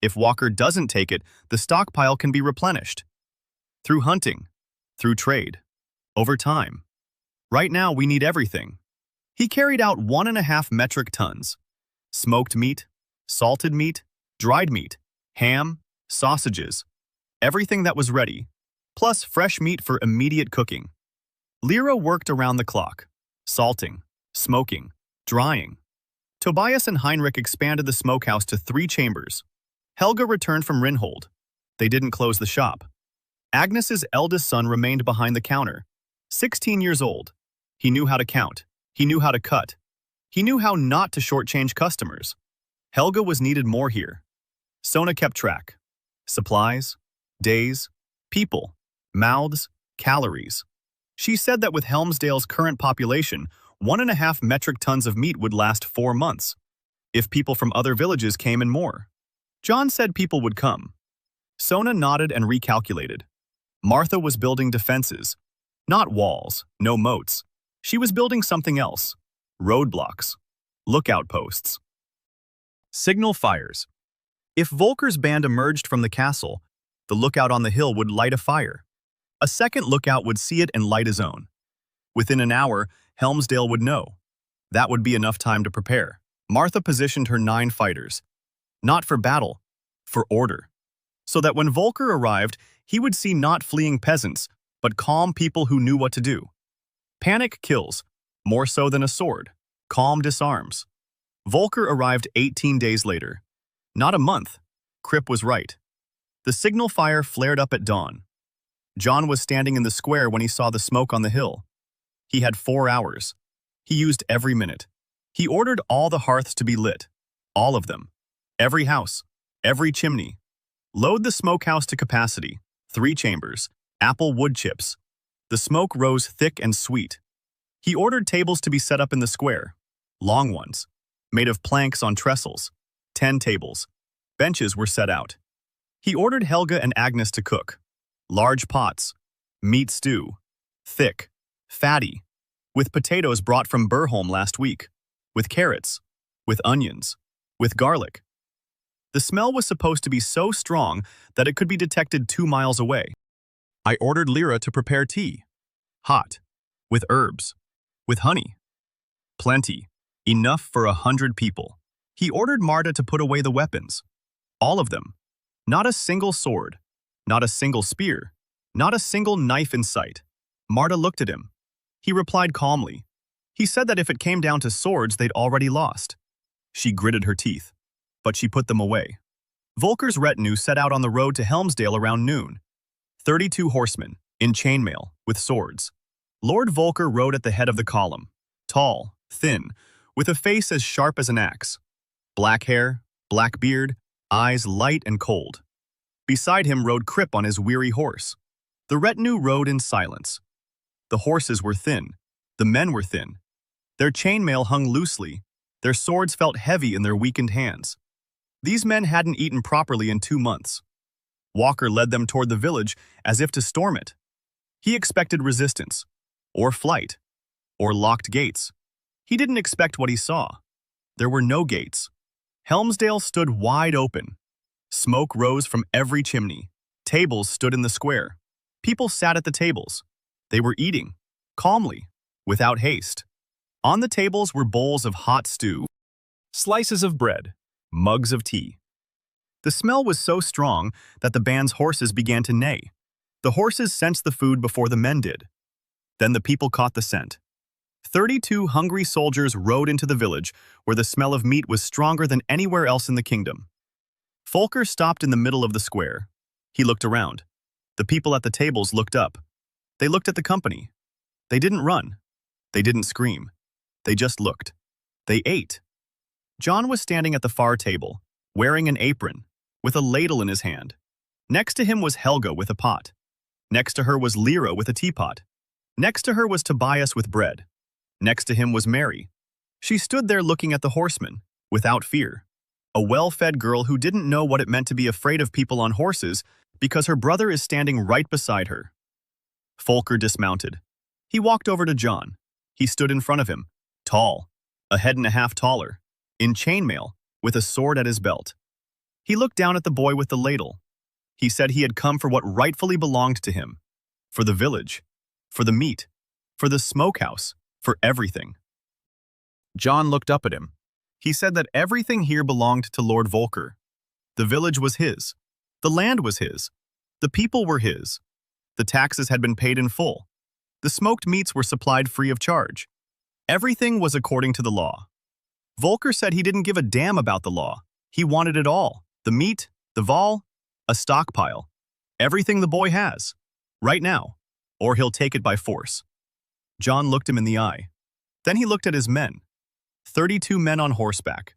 If Walker doesn't take it, the stockpile can be replenished. Through hunting, through trade, over time. Right now, we need everything. He carried out 1.5 metric tons. Smoked meat, salted meat, dried meat, ham, sausages, everything that was ready, plus fresh meat for immediate cooking. Lyra worked around the clock, salting, smoking, drying. Tobias and Heinrich expanded the smokehouse to 3 chambers. Helga returned from Rinhold. They didn't close the shop. Agnes's eldest son remained behind the counter. 16 years old. He knew how to count. He knew how to cut. He knew how not to shortchange customers. Helga was needed more here. Sona kept track. Supplies, days, people, mouths, calories. She said that with Helmsdale's current population, 1.5 metric tons of meat would last 4 months. If people from other villages came in more. John said people would come. Sona nodded and recalculated. Martha was building defenses. Not walls, no moats. She was building something else. Roadblocks. Lookout posts. Signal fires. If Volker's band emerged from the castle, the lookout on the hill would light a fire. A second lookout would see it and light his own. Within an hour, Helmsdale would know. That would be enough time to prepare. Martha positioned her 9 fighters. Not for battle, for order. So that when Volker arrived, he would see not fleeing peasants, but calm people who knew what to do. Panic kills, more so than a sword. Calm disarms. Volker arrived 18 days later. Not a month. Kripp was right. The signal fire flared up at dawn. John was standing in the square when he saw the smoke on the hill. He had 4 hours. He used every minute. He ordered all the hearths to be lit. All of them. Every house. Every chimney. Load the smokehouse to capacity. 3 chambers. Apple wood chips. The smoke rose thick and sweet. He ordered tables to be set up in the square. Long ones. Made of planks on trestles. 10 tables. Benches were set out. He ordered Helga and Agnes to cook. Large pots. Meat stew. Thick. Fatty. With potatoes brought from Burholm last week. With carrots. With onions. With garlic. The smell was supposed to be so strong that it could be detected 2 miles away. I ordered Lyra to prepare tea. Hot. With herbs. With honey. Plenty. Enough for 100 people. He ordered Marta to put away the weapons. All of them. Not a single sword. Not a single spear. Not a single knife in sight. Marta looked at him. He replied calmly. He said that if it came down to swords, they'd already lost. She gritted her teeth. But she put them away. Volker's retinue set out on the road to Helmsdale around noon. 32 horsemen, in chainmail, with swords. Lord Volker rode at the head of the column. Tall, thin, with a face as sharp as an axe. Black hair, black beard, eyes light and cold. Beside him rode Kripp on his weary horse. The retinue rode in silence. The horses were thin. The men were thin. Their chainmail hung loosely. Their swords felt heavy in their weakened hands. These men hadn't eaten properly in 2 months. Walker led them toward the village as if to storm it. He expected resistance, or flight, or locked gates. He didn't expect what he saw. There were no gates. Helmsdale stood wide open. Smoke rose from every chimney. Tables stood in the square. People sat at the tables. They were eating, calmly, without haste. On the tables were bowls of hot stew, slices of bread, mugs of tea. The smell was so strong that the band's horses began to neigh. The horses sensed the food before the men did. Then the people caught the scent. 32 hungry soldiers rode into the village, where the smell of meat was stronger than anywhere else in the kingdom. Volker stopped in the middle of the square. He looked around. The people at the tables looked up. They looked at the company. They didn't run. They didn't scream. They just looked. They ate. John was standing at the far table, wearing an apron, with a ladle in his hand. Next to him was Helga with a pot. Next to her was Lyra with a teapot. Next to her was Tobias with bread. Next to him was Mary. She stood there looking at the horsemen, without fear. a well-fed girl who didn't know what it meant to be afraid of people on horses because her brother is standing right beside her. Volker dismounted. He walked over to John. He stood in front of him, tall, a head and a half taller, in chainmail, with a sword at his belt. He looked down at the boy with the ladle. He said he had come for what rightfully belonged to him, for the village, for the meat, for the smokehouse, for everything. John looked up at him. He said that everything here belonged to Lord Volker. The village was his. The land was his. The people were his. The taxes had been paid in full. The smoked meats were supplied free of charge. Everything was according to the law. Volker said he didn't give a damn about the law. He wanted it all. The meat, the vol, a stockpile. Everything the boy has. Right now. Or he'll take it by force. John looked him in the eye. Then he looked at his men. 32 men on horseback.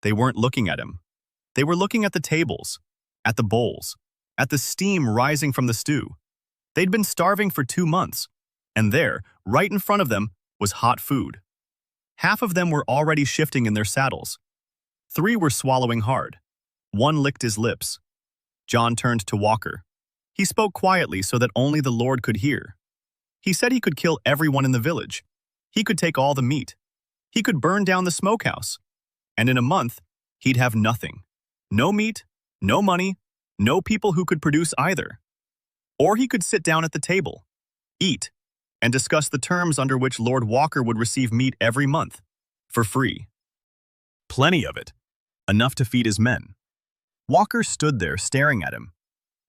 They weren't looking at him. They were looking at the tables, at the bowls, at the steam rising from the stew. They'd been starving for 2 months, and there, right in front of them, was hot food. Half of them were already shifting in their saddles. 3 were swallowing hard. 1 licked his lips. John turned to Walker. He spoke quietly so that only the Lord could hear. He said he could kill everyone in the village. He could take all the meat. He could burn down the smokehouse. And in a month, he'd have nothing. No meat, no money, no people who could produce either. Or he could sit down at the table, eat, and discuss the terms under which Lord Walker would receive meat every month, for free. Plenty of it. Enough to feed his men. Walker stood there staring at him.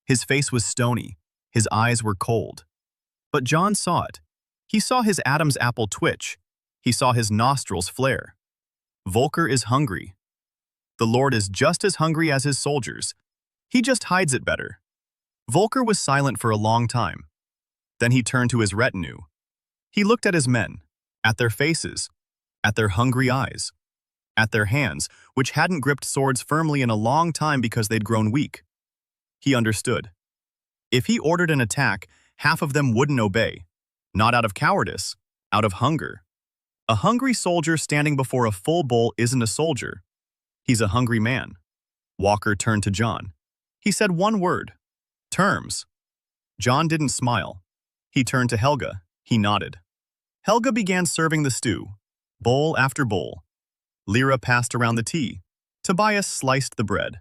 His face was stony. His eyes were cold. But John saw it. He saw his Adam's apple twitch. He saw his nostrils flare. Volker is hungry. The Lord is just as hungry as his soldiers. He just hides it better. Volker was silent for a long time. Then he turned to his retinue. He looked at his men, at their faces, at their hungry eyes, at their hands, which hadn't gripped swords firmly in a long time because they'd grown weak. He understood. If he ordered an attack, half of them wouldn't obey. Not out of cowardice, out of hunger. A hungry soldier standing before a full bowl isn't a soldier. He's a hungry man. Walker turned to John. He said one word. Terms. John didn't smile. He turned to Helga. He nodded. Helga began serving the stew, bowl after bowl. Lyra passed around the tea. Tobias sliced the bread.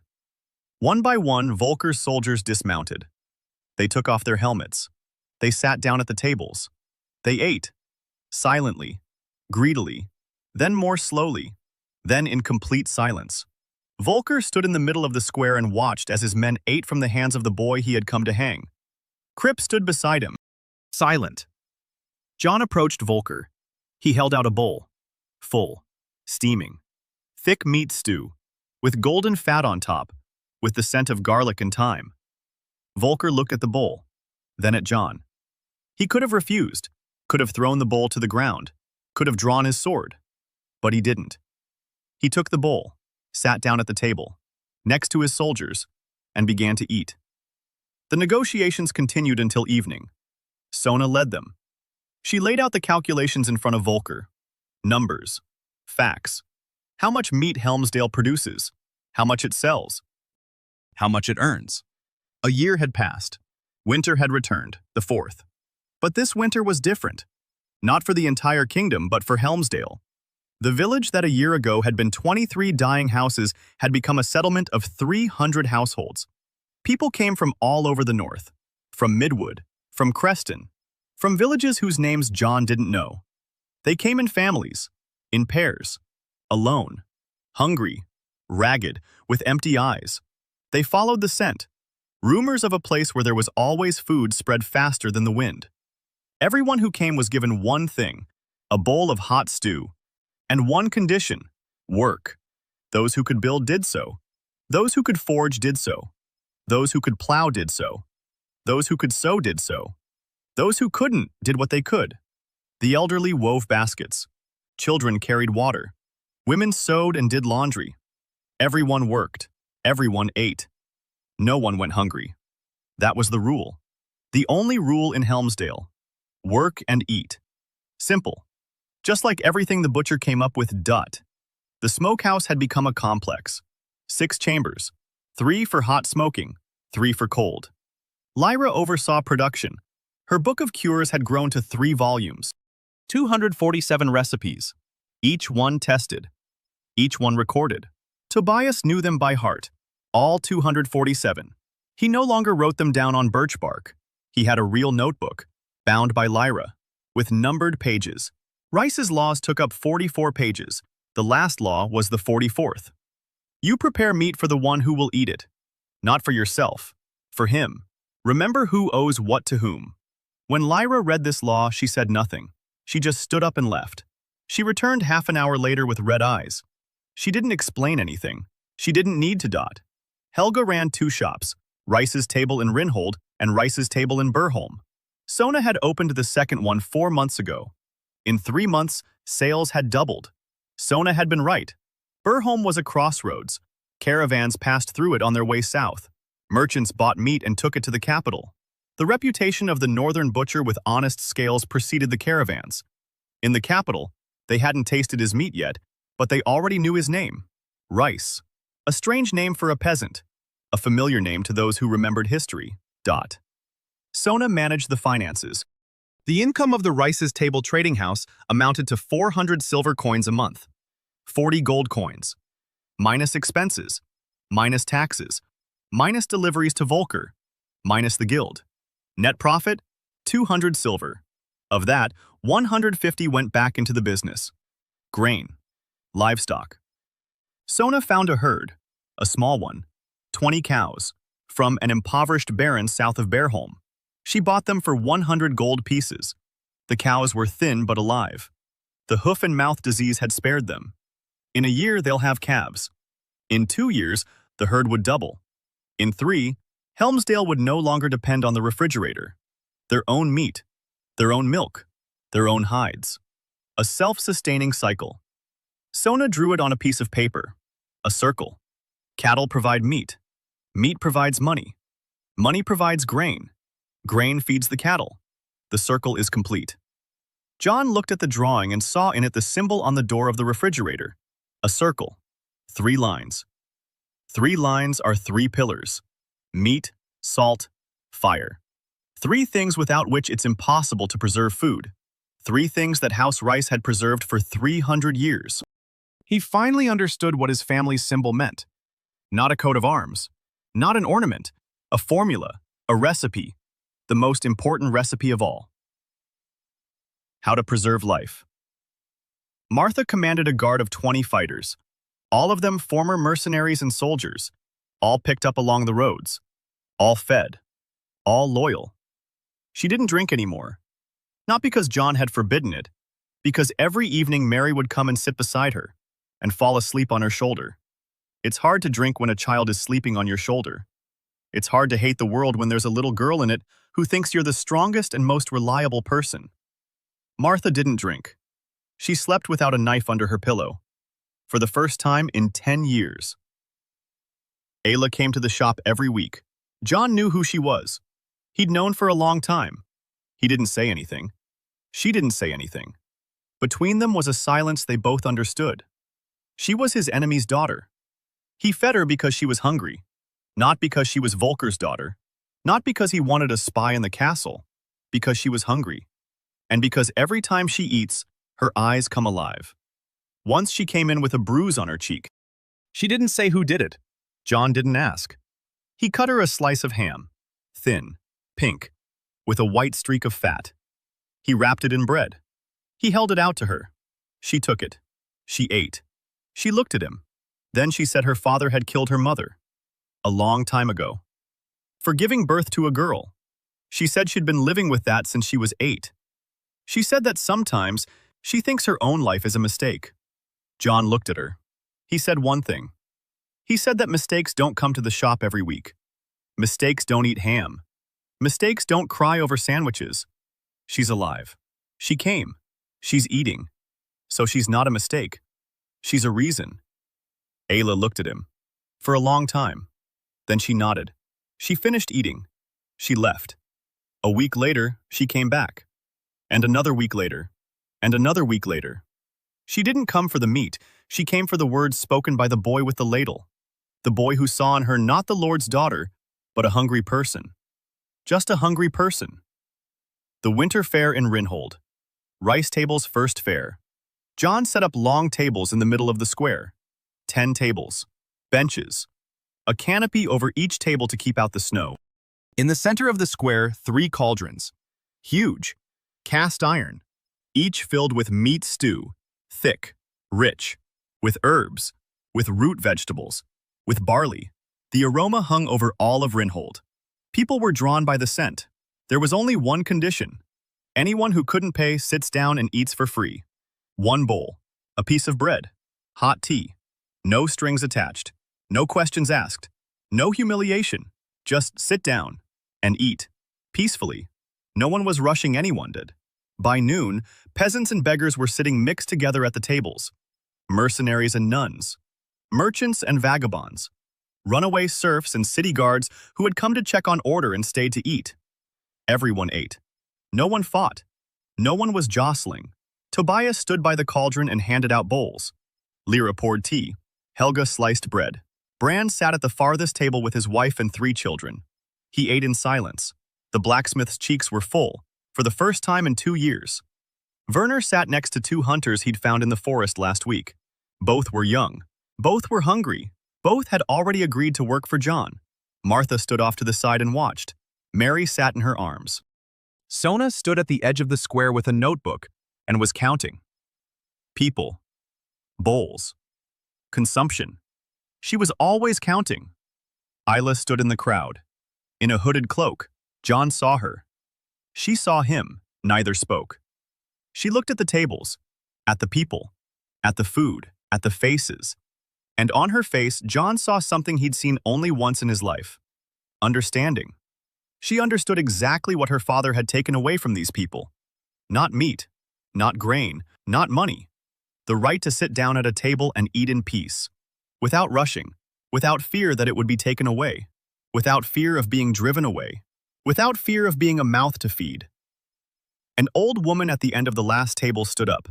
One by one, Volker's soldiers dismounted. They took off their helmets. They sat down at the tables. They ate. Silently. Greedily. Then more slowly. Then in complete silence. Volker stood in the middle of the square and watched as his men ate from the hands of the boy he had come to hang. Kripp stood beside him, silent. John approached Volker. He held out a bowl. Full. Steaming. Thick meat stew. With golden fat on top. With the scent of garlic and thyme. Volker looked at the bowl. Then at John. He could have refused. Could have thrown the bowl to the ground. Could have drawn his sword. But he didn't. He took the bowl, sat down at the table, next to his soldiers, and began to eat. The negotiations continued until evening. Sona led them. She laid out the calculations in front of Volker. Numbers. Facts. How much meat Helmsdale produces. How much it sells. How much it earns. A year had passed. Winter had returned, the 4th. But this winter was different. Not for the entire kingdom, but for Helmsdale. The village that a year ago had been 23 dying houses had become a settlement of 300 households. People came from all over the north. From Midwood, from Creston, from villages whose names John didn't know. They came in families, in pairs, alone, hungry, ragged, with empty eyes. They followed the scent. Rumors of a place where there was always food spread faster than the wind. Everyone who came was given one thing, a bowl of hot stew, and one condition, work. Those who could build did so. Those who could forge did so. Those who could plow did so. Those who could sew did so. Those who couldn't did what they could. The elderly wove baskets. Children carried water. Women sewed and did laundry. Everyone worked. Everyone ate. No one went hungry. That was the rule. The only rule in Helmsdale. Work and eat. Simple. Just like everything the butcher came up with. The smokehouse had become a complex. 6 chambers, 3 for hot smoking, 3 for cold. Lyra oversaw production. Her book of cures had grown to 3 volumes, 247 recipes, each one tested, each one recorded. Tobias knew them by heart, all 247. He no longer wrote them down on birch bark. He had a real notebook, bound by Lyra, with numbered pages. Rice's laws took up 44 pages. The last law was the 44th. You prepare meat for the one who will eat it. Not for yourself, for him. Remember who owes what to whom. When Lyra read this law, she said nothing. She just stood up and left. She returned half an hour later with red eyes. She didn't explain anything. She didn't need to dot. Helga ran 2 shops, Rice's table in Rinhold and Rice's table in Burholm. Sona had opened the second one 4 months ago. In 3 months, sales had doubled. Sona had been right. Burholm was a crossroads. Caravans passed through it on their way south. Merchants bought meat and took it to the capital. The reputation of the northern butcher with honest scales preceded the caravans. In the capital, they hadn't tasted his meat yet, but they already knew his name. Rice. A strange name for a peasant. A familiar name to those who remembered history. Sona managed the finances. The income of the Rice's Table trading house amounted to 400 silver coins a month, 40 gold coins, minus expenses, minus taxes, minus deliveries to Volker, minus the guild. Net profit, 200 silver. Of that, 150 went back into the business. Grain, livestock. Sona found a herd, a small one, 20 cows, from an impoverished baron south of Berholm. She bought them for 100 gold pieces. The cows were thin but alive. The hoof and mouth disease had spared them. In a year, they'll have calves. In 2 years, the herd would double. In 3, Helmsdale would no longer depend on the refrigerator. Their own meat, their own milk, their own hides. A self-sustaining cycle. Sona drew it on a piece of paper. A circle. Cattle provide meat. Meat provides money. Money provides grain. Grain feeds the cattle. The circle is complete. John looked at the drawing and saw in it the symbol on the door of the refrigerator. A circle. 3 lines. 3 lines are 3 pillars. Meat, salt, fire. 3 things without which it's impossible to preserve food. 3 things that House Rice had preserved for 300 years. He finally understood what his family's symbol meant. Not a coat of arms. Not an ornament. A formula. A recipe. The most important recipe of all. How to preserve life. Martha commanded a guard of 20 fighters, all of them former mercenaries and soldiers, all picked up along the roads, all fed, all loyal. She didn't drink anymore. Not because John had forbidden it, because every evening Mary would come and sit beside her and fall asleep on her shoulder. It's hard to drink when a child is sleeping on your shoulder. It's hard to hate the world when there's a little girl in it who thinks you're the strongest and most reliable person. Martha didn't drink. She slept without a knife under her pillow. For the first time in 10 years. Ayla came to the shop every week. John knew who she was. He'd known for a long time. He didn't say anything. She didn't say anything. Between them was a silence they both understood. She was his enemy's daughter. He fed her because she was hungry, not because she was Volker's daughter, not because he wanted a spy in the castle, because she was hungry, and because every time she eats, her eyes come alive. Once she came in with a bruise on her cheek. She didn't say who did it. John didn't ask. He cut her a slice of ham, thin, pink, with a white streak of fat. He wrapped it in bread. He held it out to her. She took it. She ate. She looked at him. Then she said her father had killed her mother. A long time ago. For giving birth to a girl. She said she'd been living with that since she was 8. She said that sometimes she thinks her own life is a mistake. John looked at her. He said one thing. He said that mistakes don't come to the shop every week. Mistakes don't eat ham. Mistakes don't cry over sandwiches. She's alive. She came. She's eating. So she's not a mistake. She's a reason. Ayla looked at him. For a long time. Then she nodded. She finished eating. She left. A week later, she came back. And another week later. And another week later. She didn't come for the meat. She came for the words spoken by the boy with the ladle. The boy who saw in her not the Lord's daughter, but a hungry person. Just a hungry person. The winter fair in Rinhold. Rice Table's first fair. John set up long tables in the middle of the square. 10 tables. Benches. A canopy over each table to keep out the snow. In the center of the square, 3 cauldrons. Huge. Cast iron. Each filled with meat stew. Thick. Rich. With herbs. With root vegetables. With barley. The aroma hung over all of Rinhold. People were drawn by the scent. There was only one condition. Anyone who couldn't pay sits down and eats for free. 1 bowl. A piece of bread. Hot tea. No strings attached. No questions asked. No humiliation. Just sit down and eat. Peacefully. No one was rushing anyone did. By noon, peasants and beggars were sitting mixed together at the tables. Mercenaries and nuns. Merchants and vagabonds. Runaway serfs and city guards who had come to check on order and stayed to eat. Everyone ate. No one fought. No one was jostling. Tobias stood by the cauldron and handed out bowls. Lyra poured tea. Helga sliced bread. Brand sat at the farthest table with his wife and 3 children. He ate in silence. The blacksmith's cheeks were full, for the first time in 2 years. Werner sat next to 2 hunters he'd found in the forest last week. Both were young. Both were hungry. Both had already agreed to work for John. Martha stood off to the side and watched. Mary sat in her arms. Sona stood at the edge of the square with a notebook and was counting. People. Bowls. Consumption. She was always counting. Isla stood in the crowd. In a hooded cloak, John saw her. She saw him, neither spoke. She looked at the tables, at the people, at the food, at the faces. And on her face, John saw something he'd seen only once in his life. Understanding. She understood exactly what her father had taken away from these people. Not meat, not grain, not money. The right to sit down at a table and eat in peace. Without rushing, without fear that it would be taken away. Without fear of being driven away. Without fear of being a mouth to feed. An old woman at the end of the last table stood up.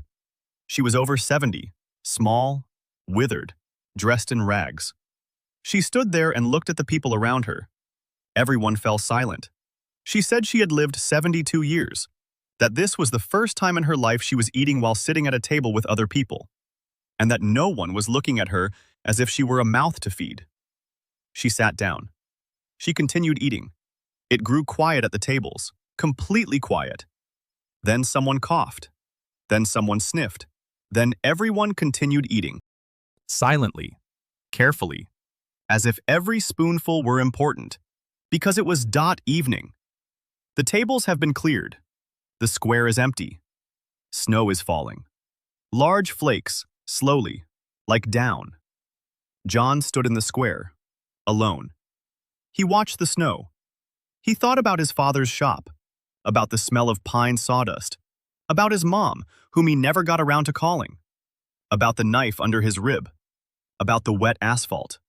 She was over 70, small, withered, dressed in rags. She stood there and looked at the people around her. Everyone fell silent. She said she had lived 72 years, that this was the first time in her life she was eating while sitting at a table with other people, and that no one was looking at her as if she were a mouth to feed. She sat down. She continued eating. It grew quiet at the tables, completely quiet. Then someone coughed. Then someone sniffed. Then everyone continued eating. Silently, carefully, as if every spoonful were important, because it was evening. The tables have been cleared. The square is empty. Snow is falling. Large flakes, slowly, like down. John stood in the square, alone. He watched the snow. He thought about his father's shop, about the smell of pine sawdust, about his mom, whom he never got around to calling, about the knife under his rib, about the wet asphalt,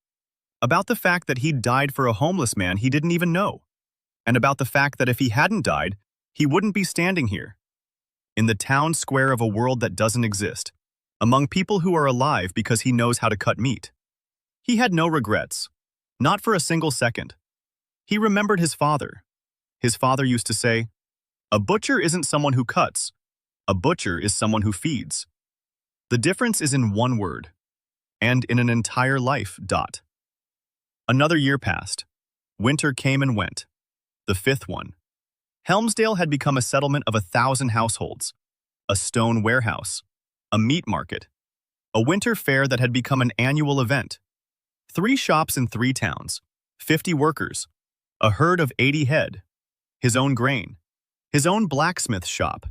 about the fact that he'd died for a homeless man he didn't even know, and about the fact that if he hadn't died, he wouldn't be standing here, in the town square of a world that doesn't exist, among people who are alive because he knows how to cut meat. He had no regrets, not for a single second. He remembered his father. His father used to say, "A butcher isn't someone who cuts. A butcher is someone who feeds." The difference is in one word, and in an entire life. Another year passed. Winter came and went. The 5th one. Helmsdale had become a settlement of 1,000 households, a stone warehouse, a meat market, a winter fair that had become an annual event. 3 shops in 3 towns, 50 workers, a herd of 80 head, his own grain, his own blacksmith shop,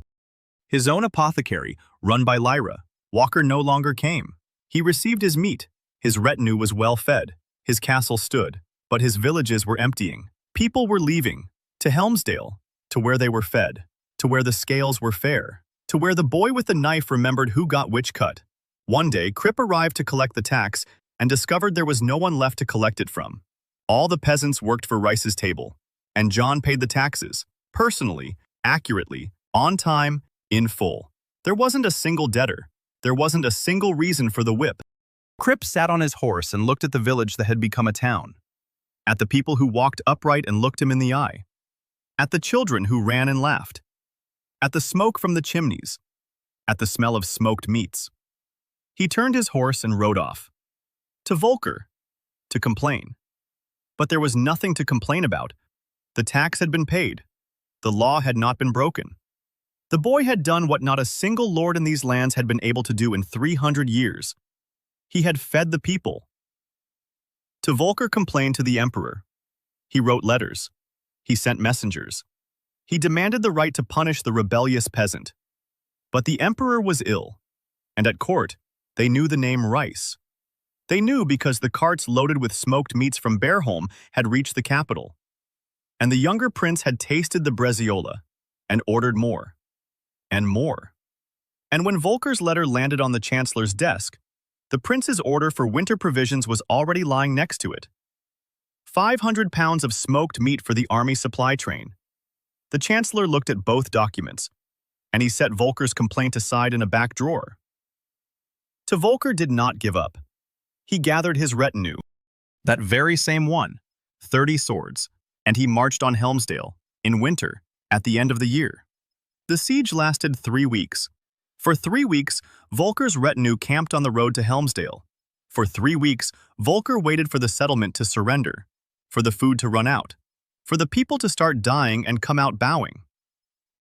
his own apothecary run by Lyra. Walker no longer came. He received his meat. His retinue was well fed. His castle stood, but his villages were emptying. People were leaving, to Helmsdale, to where they were fed, to where the scales were fair, to where the boy with the knife remembered who got which cut. One day, Kripp arrived to collect the tax and discovered there was no one left to collect it from. All the peasants worked for Rice's table, and John paid the taxes, personally, accurately, on time, in full. There wasn't a single debtor. There wasn't a single reason for the whip. Crip sat on his horse and looked at the village that had become a town, at the people who walked upright and looked him in the eye, at the children who ran and laughed, at the smoke from the chimneys, at the smell of smoked meats. He turned his horse and rode off. To Volker, to complain. But there was nothing to complain about. The tax had been paid. The law had not been broken. The boy had done what not a single lord in these lands had been able to do in 300 years. He had fed the people. To Volker complained to the emperor. He wrote letters. He sent messengers. He demanded the right to punish the rebellious peasant. But the emperor was ill, and at court, they knew the name Rice. They knew because the carts loaded with smoked meats from Bearholm had reached the capital. And the younger prince had tasted the bresaola and ordered more. And more. And when Volker's letter landed on the chancellor's desk, the prince's order for winter provisions was already lying next to it. 500 pounds of smoked meat for the army supply train. The chancellor looked at both documents, and he set Volker's complaint aside in a back drawer. To Volker did not give up. He gathered his retinue, that very same one, 30 swords, and he marched on Helmsdale, in winter, at the end of the year. The siege lasted 3 weeks. For 3 weeks, Volker's retinue camped on the road to Helmsdale. For 3 weeks, Volker waited for the settlement to surrender, for the food to run out, for the people to start dying and come out bowing.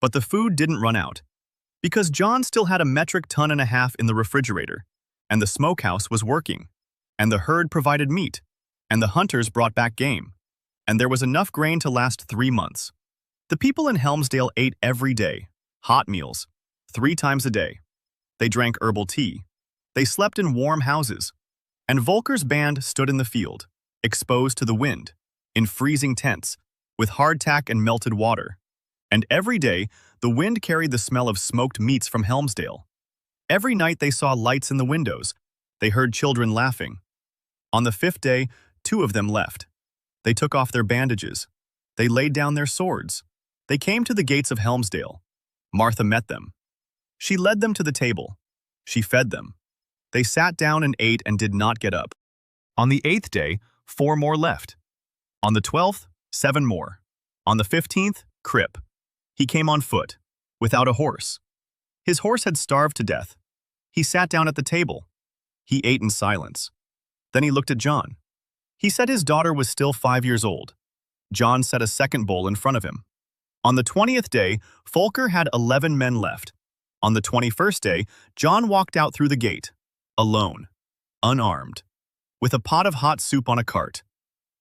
But the food didn't run out, because John still had a metric ton and a half in the refrigerator, and the smokehouse was working, and the herd provided meat, and the hunters brought back game, and there was enough grain to last 3 months. The people in Helmsdale ate every day, hot meals, 3 times a day. They drank herbal tea. They slept in warm houses. And Volker's band stood in the field, exposed to the wind, in freezing tents, with hardtack and melted water. And every day, the wind carried the smell of smoked meats from Helmsdale. Every night they saw lights in the windows. They heard children laughing. On the 5th day, 2 of them left. They took off their bandages. They laid down their swords. They came to the gates of Helmsdale. Martha met them. She led them to the table. She fed them. They sat down and ate and did not get up. On the 8th day, 4 more left. On the 12th, 7 more. On the 15th, Crip. He came on foot, without a horse. His horse had starved to death. He sat down at the table. He ate in silence. Then he looked at John. He said his daughter was still 5 years old. John set a second bowl in front of him. On the 20th day, Volker had 11 men left. On the 21st day, John walked out through the gate, alone, unarmed, with a pot of hot soup on a cart.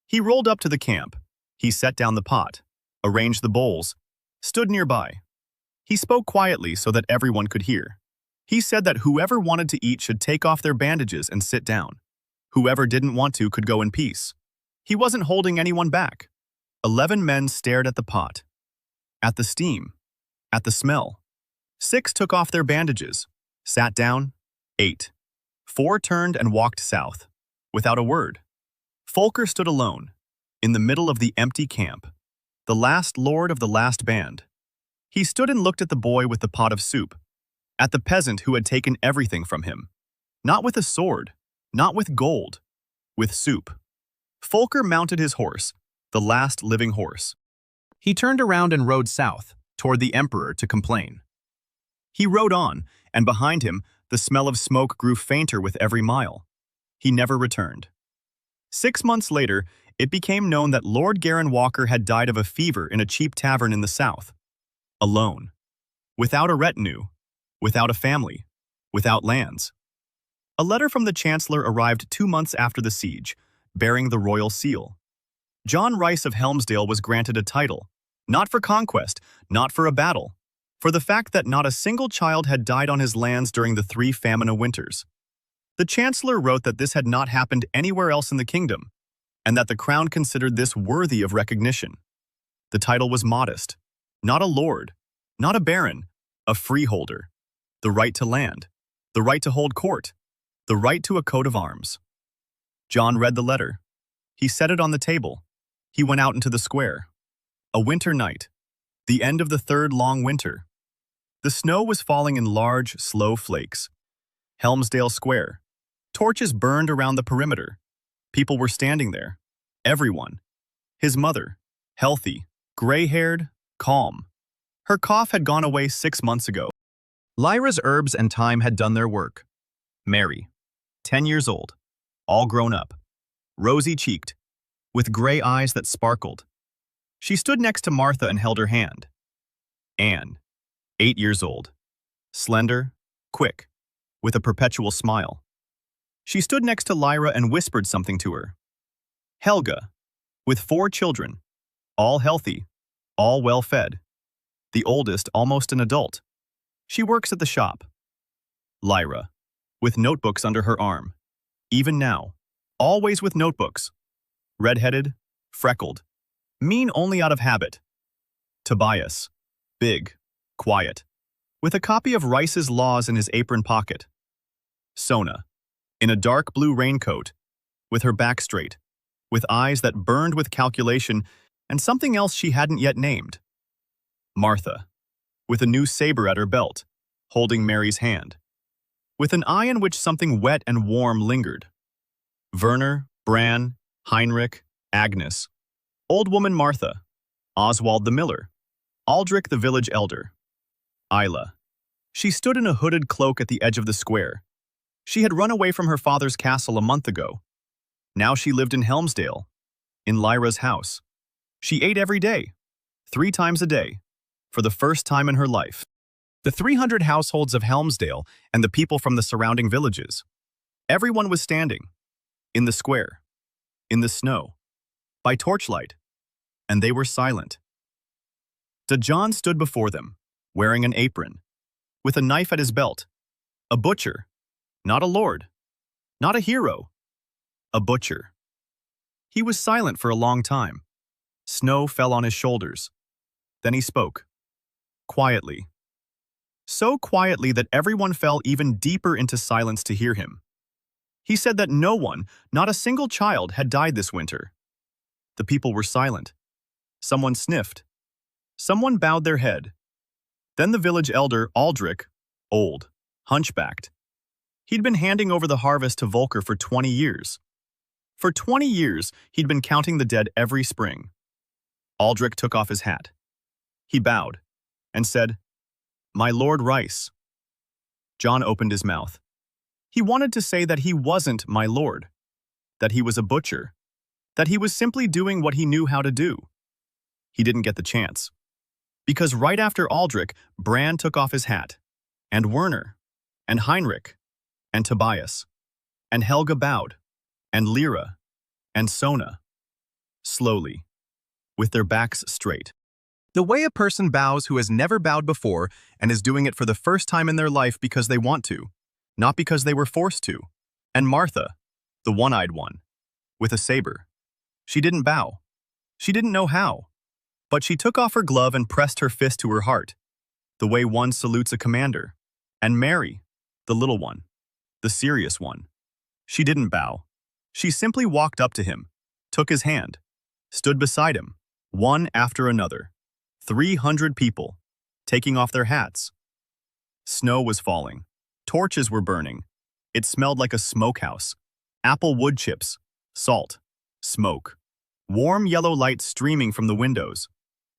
He rolled up to the camp. He set down the pot, arranged the bowls, stood nearby. He spoke quietly so that everyone could hear. He said that whoever wanted to eat should take off their bandages and sit down. Whoever didn't want to could go in peace. He wasn't holding anyone back. 11 men stared at the pot, at the steam, at the smell. 6 took off their bandages, sat down, ate. 4 turned and walked south, without a word. Volker stood alone, in the middle of the empty camp, the last lord of the last band. He stood and looked at the boy with the pot of soup, at the peasant who had taken everything from him. Not with a sword, not with gold, with soup. Volker mounted his horse, the last living horse. He turned around and rode south, toward the emperor to complain. He rode on, and behind him, the smell of smoke grew fainter with every mile. He never returned. 6 months later, it became known that Lord Garin Walker had died of a fever in a cheap tavern in the south. Alone. Without a retinue. Without a family. Without lands. A letter from the chancellor arrived 2 months after the siege, bearing the royal seal. John Rice of Helmsdale was granted a title, not for conquest, not for a battle, for the fact that not a single child had died on his lands during the 3 famine winters. The chancellor wrote that this had not happened anywhere else in the kingdom, and that the crown considered this worthy of recognition. The title was modest, not a lord, not a baron, a freeholder, the right to land, the right to hold court, the right to a coat of arms. John read the letter. He set it on the table. He went out into the square. A winter night, the end of the 3rd long winter. The snow was falling in large, slow flakes. Helmsdale Square, Torches burned around the perimeter. People were standing there. Everyone. His mother, healthy, gray-haired, calm. Her cough had gone away 6 months ago. Lyra's herbs and thyme had done their work. Mary, 10 years old, all grown up, rosy-cheeked, with gray eyes that sparkled. She stood next to Martha and held her hand. Anne, 8 years old, slender, quick, with a perpetual smile. She stood next to Lyra and whispered something to her. Helga, with 4 children, all healthy, all well-fed. The oldest almost an adult. She works at the shop. Lyra, with notebooks under her arm. Even now, always with notebooks. Red-headed, freckled, mean only out of habit. Tobias, big, quiet, with a copy of Rice's Laws in his apron pocket. Sona, in a dark blue raincoat, with her back straight, with eyes that burned with calculation and something else she hadn't yet named. Martha, with a new saber at her belt, holding Mary's hand, with an eye in which something wet and warm lingered. Werner, Bran, Heinrich, Agnes, old woman Martha, Oswald the miller, Aldrich the village elder. Isla. She stood in a hooded cloak at the edge of the square. She had run away from her father's castle a month ago. Now she lived in Helmsdale, in Lyra's house. She ate every day, 3 times a day, for the first time in her life. The 300 households of Helmsdale and the people from the surrounding villages. Everyone was standing, in the square, in the snow, by torchlight, and they were silent. John stood before them, wearing an apron, with a knife at his belt. A butcher, not a lord, not a hero, a butcher. He was silent for a long time. Snow fell on his shoulders. Then he spoke, quietly. So quietly that everyone fell even deeper into silence to hear him. He said that no one, not a single child, had died this winter. The people were silent. Someone sniffed. Someone bowed their head. Then the village elder, Aldrich, old, hunchbacked. He'd been handing over the harvest to Volker for 20 years. For 20 years, he'd been counting the dead every spring. Aldrich took off his hat. He bowed and said, "My Lord Rice." John opened his mouth. He wanted to say that he wasn't my lord, that he was a butcher, that he was simply doing what he knew how to do. He didn't get the chance. Because right after Aldrich, Bran took off his hat, and Werner, and Heinrich, and Tobias, and Helga bowed, and Lyra, and Sona, slowly, with their backs straight. The way a person bows who has never bowed before and is doing it for the first time in their life because they want to, not because they were forced to. And Martha, the one-eyed one, with a saber. She didn't bow. She didn't know how. But she took off her glove and pressed her fist to her heart, the way one salutes a commander. And Mary, the little one, the serious one. She didn't bow. She simply walked up to him, took his hand, stood beside him, one after another. 300 people, taking off their hats. Snow was falling. Torches were burning. It smelled like a smokehouse. Apple wood chips, salt, smoke. Warm yellow light streaming from the windows.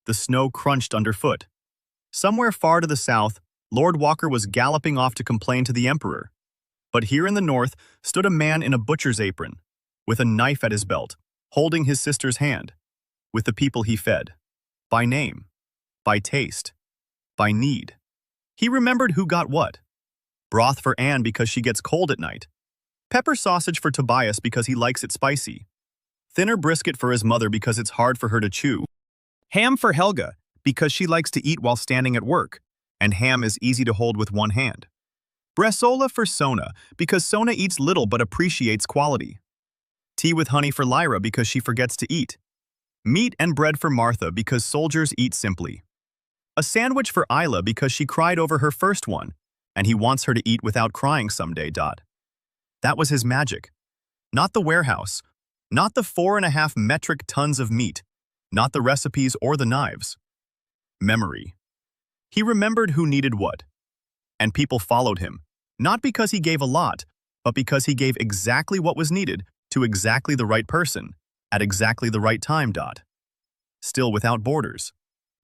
The snow crunched underfoot. Somewhere far to the south, Lord Walker was galloping off to complain to the Emperor. But here in the north stood a man in a butcher's apron, with a knife at his belt, holding his sister's hand, with the people he fed. By name, by taste, by need. He remembered who got what. Broth for Anne because she gets cold at night. Pepper sausage for Tobias because he likes it spicy. Thinner brisket for his mother because it's hard for her to chew. Ham for Helga because she likes to eat while standing at work, and ham is easy to hold with one hand. Bresaola for Sona because Sona eats little but appreciates quality. Tea with honey for Lyra because she forgets to eat. Meat and bread for Martha because soldiers eat simply. A sandwich for Isla because she cried over her first one, and he wants her to eat without crying someday. That was his magic. Not the warehouse, not the 4.5 metric tons of meat, not the recipes or the knives. Memory. He remembered who needed what. And people followed him, not because he gave a lot, but because he gave exactly what was needed to exactly the right person, at exactly the right time. Still without borders,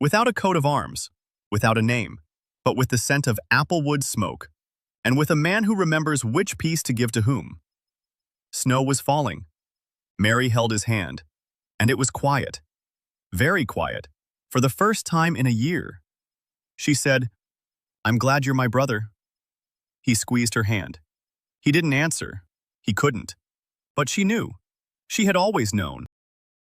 without a coat of arms, without a name, but with the scent of applewood smoke, and with a man who remembers which piece to give to whom. Snow was falling. Mary held his hand, and it was quiet, very quiet, for the first time in a year. She said, "I'm glad you're my brother." He squeezed her hand. He didn't answer. He couldn't. But she knew. She had always known.